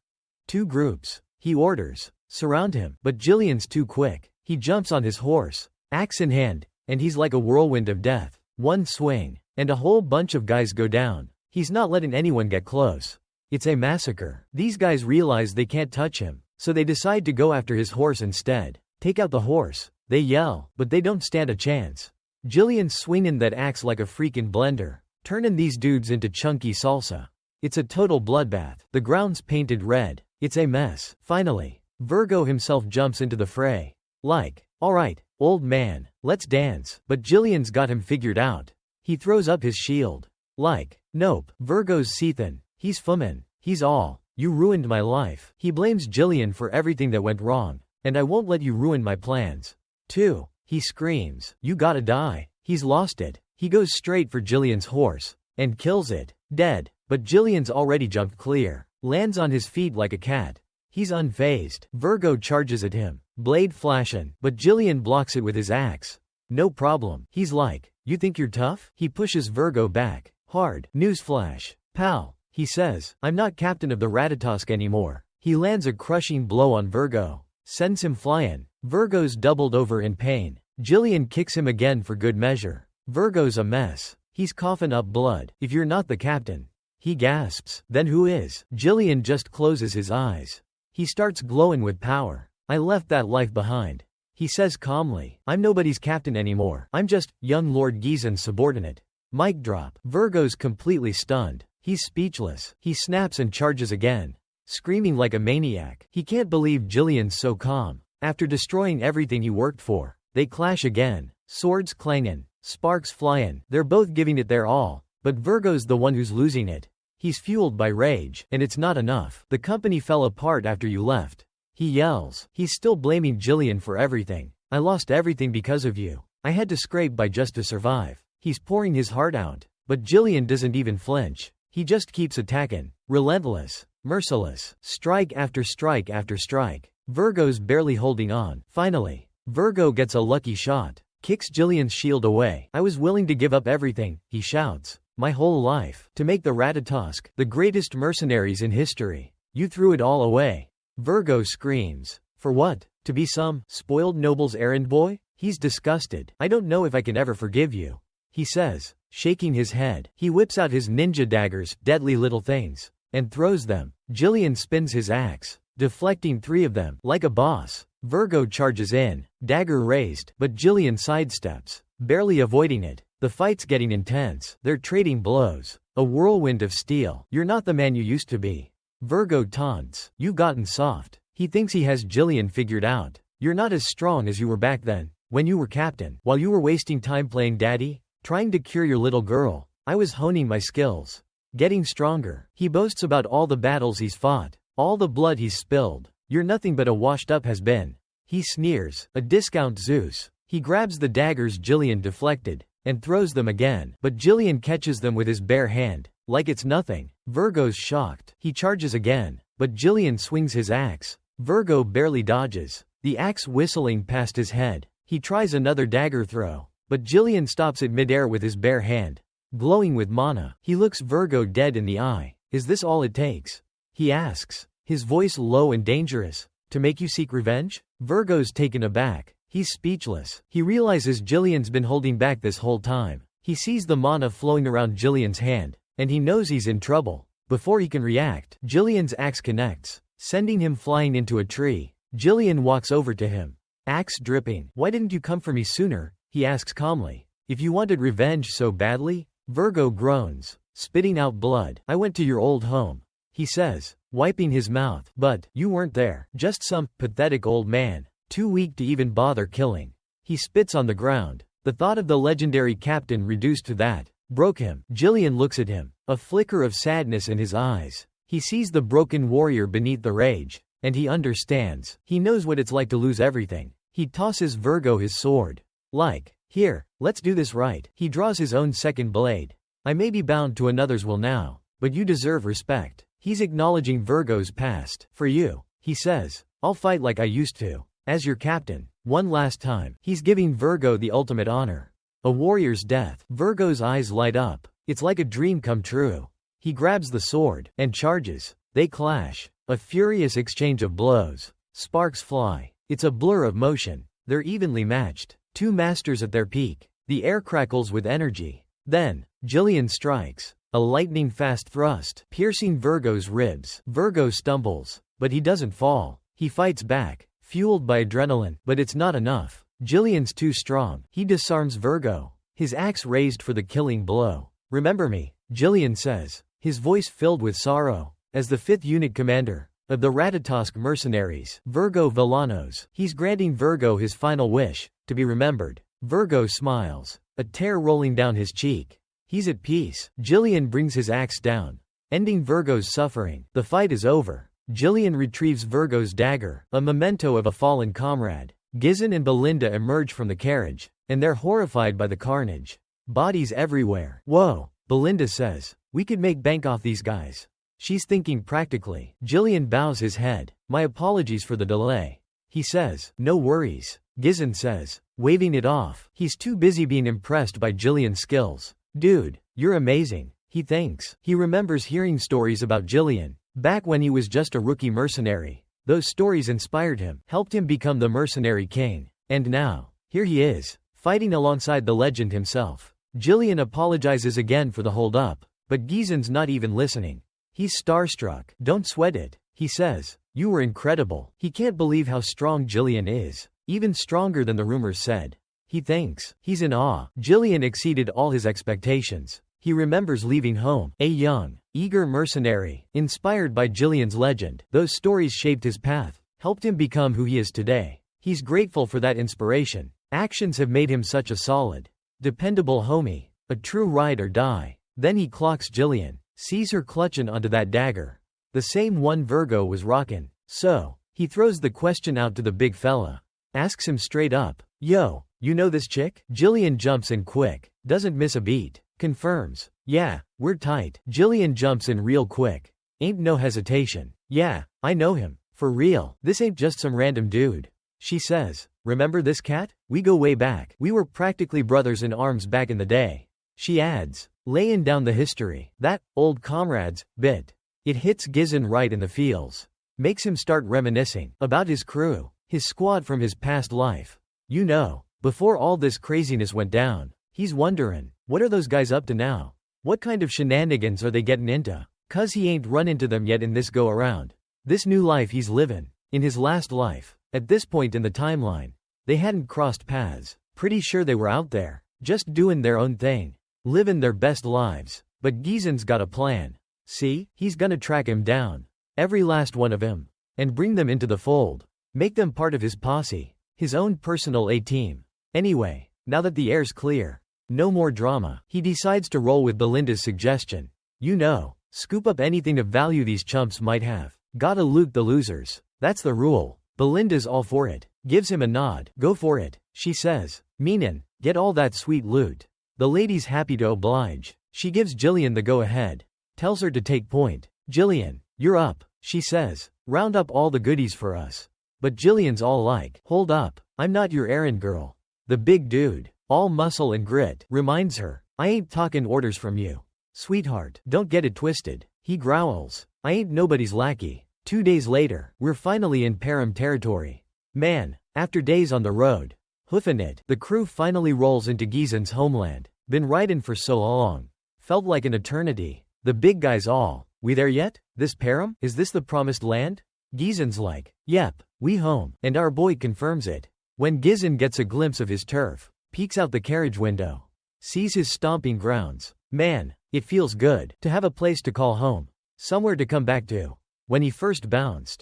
2 groups. He orders, surround him, but Jillian's too quick. He jumps on his horse, axe in hand, and he's like a whirlwind of death. One swing, and a whole bunch of guys go down. He's not letting anyone get close. It's a massacre. These guys realize they can't touch him, so they decide to go after his horse instead. Take out the horse. They yell, but they don't stand a chance. Jillian's swinging that axe like a freaking blender, turning these dudes into chunky salsa. It's a total bloodbath. The ground's painted red. It's a mess. Finally, Virgo himself jumps into the fray. Like, alright, "Old man, let's dance." But Jillian's got him figured out. He throws up his shield. Like, "Nope." Virgo's Sethan. "He's Fumin. He's all. You ruined my life." He blames Jillian for everything that went wrong. "And I won't let you ruin my plans." 2. He screams, "You gotta die." He's lost it. He goes straight for Jillian's horse. And kills it. Dead. But Jillian's already jumped clear. Lands on his feet like a cat. He's unfazed. Virgo charges at him. Blade flashing. But Jillian blocks it with his axe. "No problem." He's like, "You think you're tough?" He pushes Virgo back. Hard. Newsflash. "Pal," he says, "I'm not captain of the Ratatosk anymore." He lands a crushing blow on Virgo. Sends him flying. Virgo's doubled over in pain. Jillian kicks him again for good measure. Virgo's a mess. He's coughing up blood. "If you're not the captain." He gasps. "Then who is?" Jillian just closes his eyes. He starts glowing with power. "I left that life behind." He says calmly, "I'm nobody's captain anymore. I'm just young Lord Gizan's subordinate." Mic drop. Virgo's completely stunned. He's speechless. He snaps and charges again, screaming like a maniac. He can't believe Jillian's so calm. After destroying everything he worked for, they clash again. Swords clanging, sparks flying. They're both giving it their all, but Virgo's the one who's losing it. He's fueled by rage, and it's not enough. "The company fell apart after you left." He yells. He's still blaming Jillian for everything. "I lost everything because of you. I had to scrape by just to survive." He's pouring his heart out, but Jillian doesn't even flinch. He just keeps attacking. Relentless. Merciless. Strike after strike after strike. Virgo's barely holding on. Finally, Virgo gets a lucky shot. Kicks Jillian's shield away. "I was willing to give up everything," he shouts. "My whole life. To make the Ratatosk, the greatest mercenaries in history. You threw it all away." Virgo screams. "For what? To be some spoiled noble's errand boy?" He's disgusted. "I don't know if I can ever forgive you," he says, shaking his head. He whips out his ninja daggers, deadly little things, and throws them. Jillian spins his axe, deflecting 3 of them. Like a boss, Virgo charges in, dagger raised, but Jillian sidesteps, barely avoiding it. The fight's getting intense. They're trading blows. A whirlwind of steel. "You're not the man you used to be." Virgo taunts. "You've gotten soft." He thinks he has Jillian figured out. "You're not as strong as you were back then, when you were captain. While you were wasting time playing daddy, trying to cure your little girl, I was honing my skills. Getting stronger." He boasts about all the battles he's fought, all the blood he's spilled. "You're nothing but a washed-up has-been." He sneers. "A discount Zeus." He grabs the daggers Jillian deflected, and throws them again, but Jillian catches them with his bare hand, like it's nothing. Virgo's shocked. He charges again, but Jillian swings his axe. Virgo barely dodges, the axe whistling past his head. He tries another dagger throw, but Jillian stops it midair with his bare hand, glowing with mana. He looks Virgo dead in the eye. "Is this all it takes?" he asks, his voice low and dangerous. "To make you seek revenge?" Virgo's taken aback. He's speechless. He realizes Jillian's been holding back this whole time. He sees the mana flowing around Jillian's hand, and he knows he's in trouble. Before he can react, Jillian's axe connects, sending him flying into a tree. Jillian walks over to him, axe dripping. "Why didn't you come for me sooner?" he asks calmly. "If you wanted revenge so badly?" Virgo groans, spitting out blood. "I went to your old home," he says, wiping his mouth. "But you weren't there. Just some pathetic old man, too weak to even bother killing." He spits on the ground. The thought of the legendary captain reduced to that broke him. Jillian looks at him, a flicker of sadness in his eyes. He sees the broken warrior beneath the rage, and he understands. He knows what it's like to lose everything. He tosses Virgo his sword. Like, "Here, let's do this right." He draws his own second blade. "I may be bound to another's will now, but you deserve respect." He's acknowledging Virgo's past. "For you," he says, "I'll fight like I used to. As your captain, one last time." He's giving Virgo the ultimate honor. A warrior's death. Virgo's eyes light up. It's like a dream come true. He grabs the sword and charges. They clash. A furious exchange of blows. Sparks fly. It's a blur of motion. They're evenly matched. 2 masters at their peak. The air crackles with energy. Then, Jillian strikes. A lightning-fast thrust, piercing Virgo's ribs. Virgo stumbles, but he doesn't fall. He fights back, fueled by adrenaline, but it's not enough. Jillian's too strong. He disarms Virgo, his axe raised for the killing blow. "Remember me," Jillian says, his voice filled with sorrow. As the 5th unit commander of the Ratatosk mercenaries, Virgo Villanos, he's granting Virgo his final wish, to be remembered. Virgo smiles, a tear rolling down his cheek. He's at peace. Jillian brings his axe down, ending Virgo's suffering. The fight is over. Jillian retrieves Virgo's dagger, a memento of a fallen comrade. Gizon and Belinda emerge from the carriage, and they're horrified by the carnage. Bodies everywhere. Whoa, Belinda says. We could make bank off these guys. She's thinking practically. Jillian bows his head. My apologies for the delay. He says, no worries. Gizon says, waving it off. He's too busy being impressed by Jillian's skills. Dude, you're amazing, he thinks. He remembers hearing stories about Jillian, back when he was just a rookie mercenary. Those stories inspired him, helped him become the mercenary king. And now, here he is, fighting alongside the legend himself. Jillian apologizes again for the hold-up, but Gizon's not even listening. He's starstruck. Don't sweat it, he says. You were incredible. He can't believe how strong Jillian is, even stronger than the rumors said. He thinks. He's in awe. Jillian exceeded all his expectations. He remembers leaving home, a young, eager mercenary, inspired by Jillian's legend. Those stories shaped his path, helped him become who he is today. He's grateful for that inspiration. Actions have made him such a solid, dependable homie, a true ride or die. Then he clocks Jillian, sees her clutching onto that dagger. The same one Virgo was rockin'. So, he throws the question out to the big fella. Asks him straight up, yo, you know this chick? Jillian jumps in quick, doesn't miss a beat. Confirms, yeah, we're tight. Jillian jumps in real quick. Ain't no hesitation. Yeah, I know him. For real, this ain't just some random dude. She says, remember this cat? We go way back. We were practically brothers in arms back in the day. She adds, laying down the history. That, old comrades, bit. It hits Gizon right in the feels. Makes him start reminiscing about his crew, his squad from his past life. You know, before all this craziness went down, he's wondering, what are those guys up to now? What kind of shenanigans are they getting into? 'Cause he ain't run into them yet in this go-around. This new life he's living, in his last life, at this point in the timeline, they hadn't crossed paths. Pretty sure they were out there, just doing their own thing, living their best lives. But Gizon's got a plan. See, he's gonna track him down, every last one of him, and bring them into the fold. Make them part of his posse, his own personal A-team. Anyway, now that the air's clear, no more drama, he decides to roll with Belinda's suggestion. You know, scoop up anything of value these chumps might have. Gotta loot the losers. That's the rule. Belinda's all for it. Gives him a nod. Go for it, she says. Meanin', get all that sweet loot. The lady's happy to oblige. She gives Jillian the go-ahead. Tells her to take point. Jillian, you're up, she says. Round up all the goodies for us. But Jillian's all like, hold up, I'm not your errand girl. The big dude, all muscle and grit, reminds her, I ain't talking orders from you. Sweetheart, don't get it twisted. He growls, I ain't nobody's lackey. 2 days later, we're finally in Param territory. Man, after days on the road, hoofing it, the crew finally rolls into Gizon's homeland. Been riding for so long. Felt like an eternity. The big guys all, we there yet? This Param? Is this the promised land? Gizon's like, yep, we home, and our boy confirms it. When Gizon gets a glimpse of his turf, peeks out the carriage window, sees his stomping grounds. Man, it feels good to have a place to call home, somewhere to come back to. When he first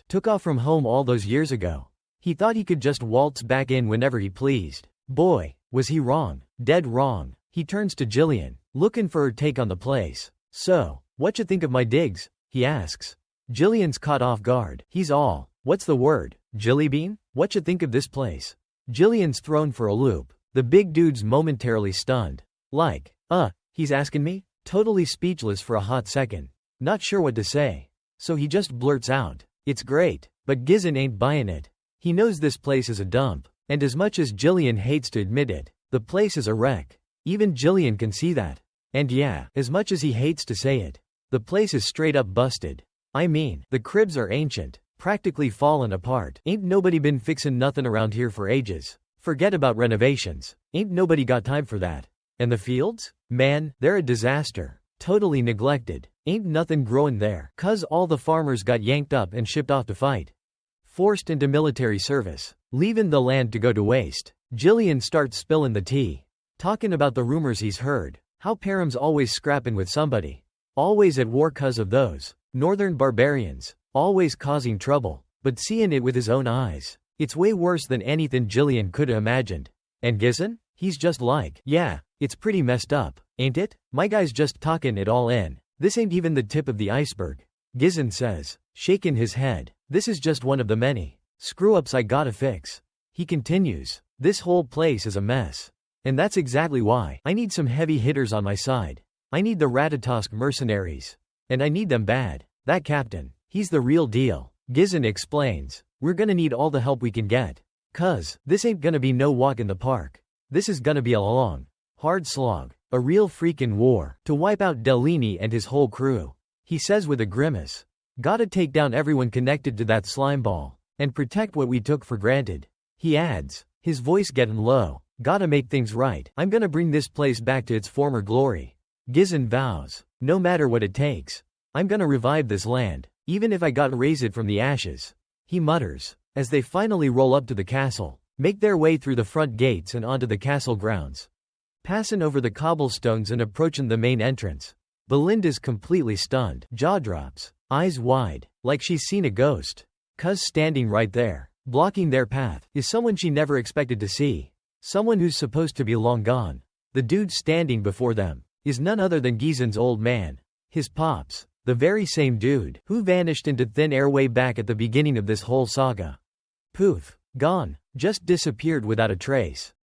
took off from home all those years ago, he thought he could just waltz back in whenever he pleased. Boy, was he wrong, dead wrong. He turns to Jillian, looking for her take on the place. So, whatcha think of my digs? He asks. Jillian's caught off guard. He's all, what's the word, Jillybean? Whatcha think of this place? Jillian's thrown for a loop. The big dude's momentarily stunned. Like, he's asking me? Totally speechless for a hot second. Not sure what to say. So he just blurts out, it's great. But Gizon ain't buying it. He knows this place is a dump. And as much as Jillian hates to admit it, the place is a wreck. Even Jillian can see that. And yeah, as much as he hates to say it, the place is straight up busted. I mean, the cribs are ancient, practically fallen apart. Ain't nobody been fixin' nothing around here for ages. Forget about renovations. Ain't nobody got time for that. And the fields? Man, they're a disaster. Totally neglected. Ain't nothing growing there. 'Cause all the farmers got yanked up and shipped off to fight. Forced into military service. Leaving the land to go to waste. Jillian starts spillin' the tea. Talking about the rumors he's heard. How Param's always scrappin' with somebody. Always at war 'cause of those northern barbarians. Always causing trouble. But seeing it with his own eyes, it's way worse than anything Jillian coulda imagined. And Gizzen? He's just like, yeah, it's pretty messed up, ain't it? My guy's just talking it all in. This ain't even the tip of the iceberg. Gizzen says, shaking his head. This is just one of the many screw-ups I gotta fix. He continues, this whole place is a mess. And that's exactly why I need some heavy hitters on my side. I need the Ratatosk mercenaries. And I need them bad. That captain, he's the real deal. Gizzen explains, we're gonna need all the help we can get. 'Cause this ain't gonna be no walk in the park. This is gonna be a long, hard slog. A real freakin' war to wipe out Delini and his whole crew. He says with a grimace. Gotta take down everyone connected to that slime ball. And protect what we took for granted. He adds, his voice getting low. Gotta make things right. I'm gonna bring this place back to its former glory. Gizzen vows, no matter what it takes. I'm gonna revive this land, even if I gotta raise it from the ashes. He mutters, as they finally roll up to the castle, make their way through the front gates and onto the castle grounds. Passing over the cobblestones and approaching the main entrance. Belinda's completely stunned, jaw drops, eyes wide, like she's seen a ghost. 'Cause standing right there, blocking their path, is someone she never expected to see. Someone who's supposed to be long gone. The dude standing before them is none other than Gizzen's old man. His pops, the very same dude who vanished into thin air way back at the beginning of this whole saga. Poof, gone, just disappeared without a trace.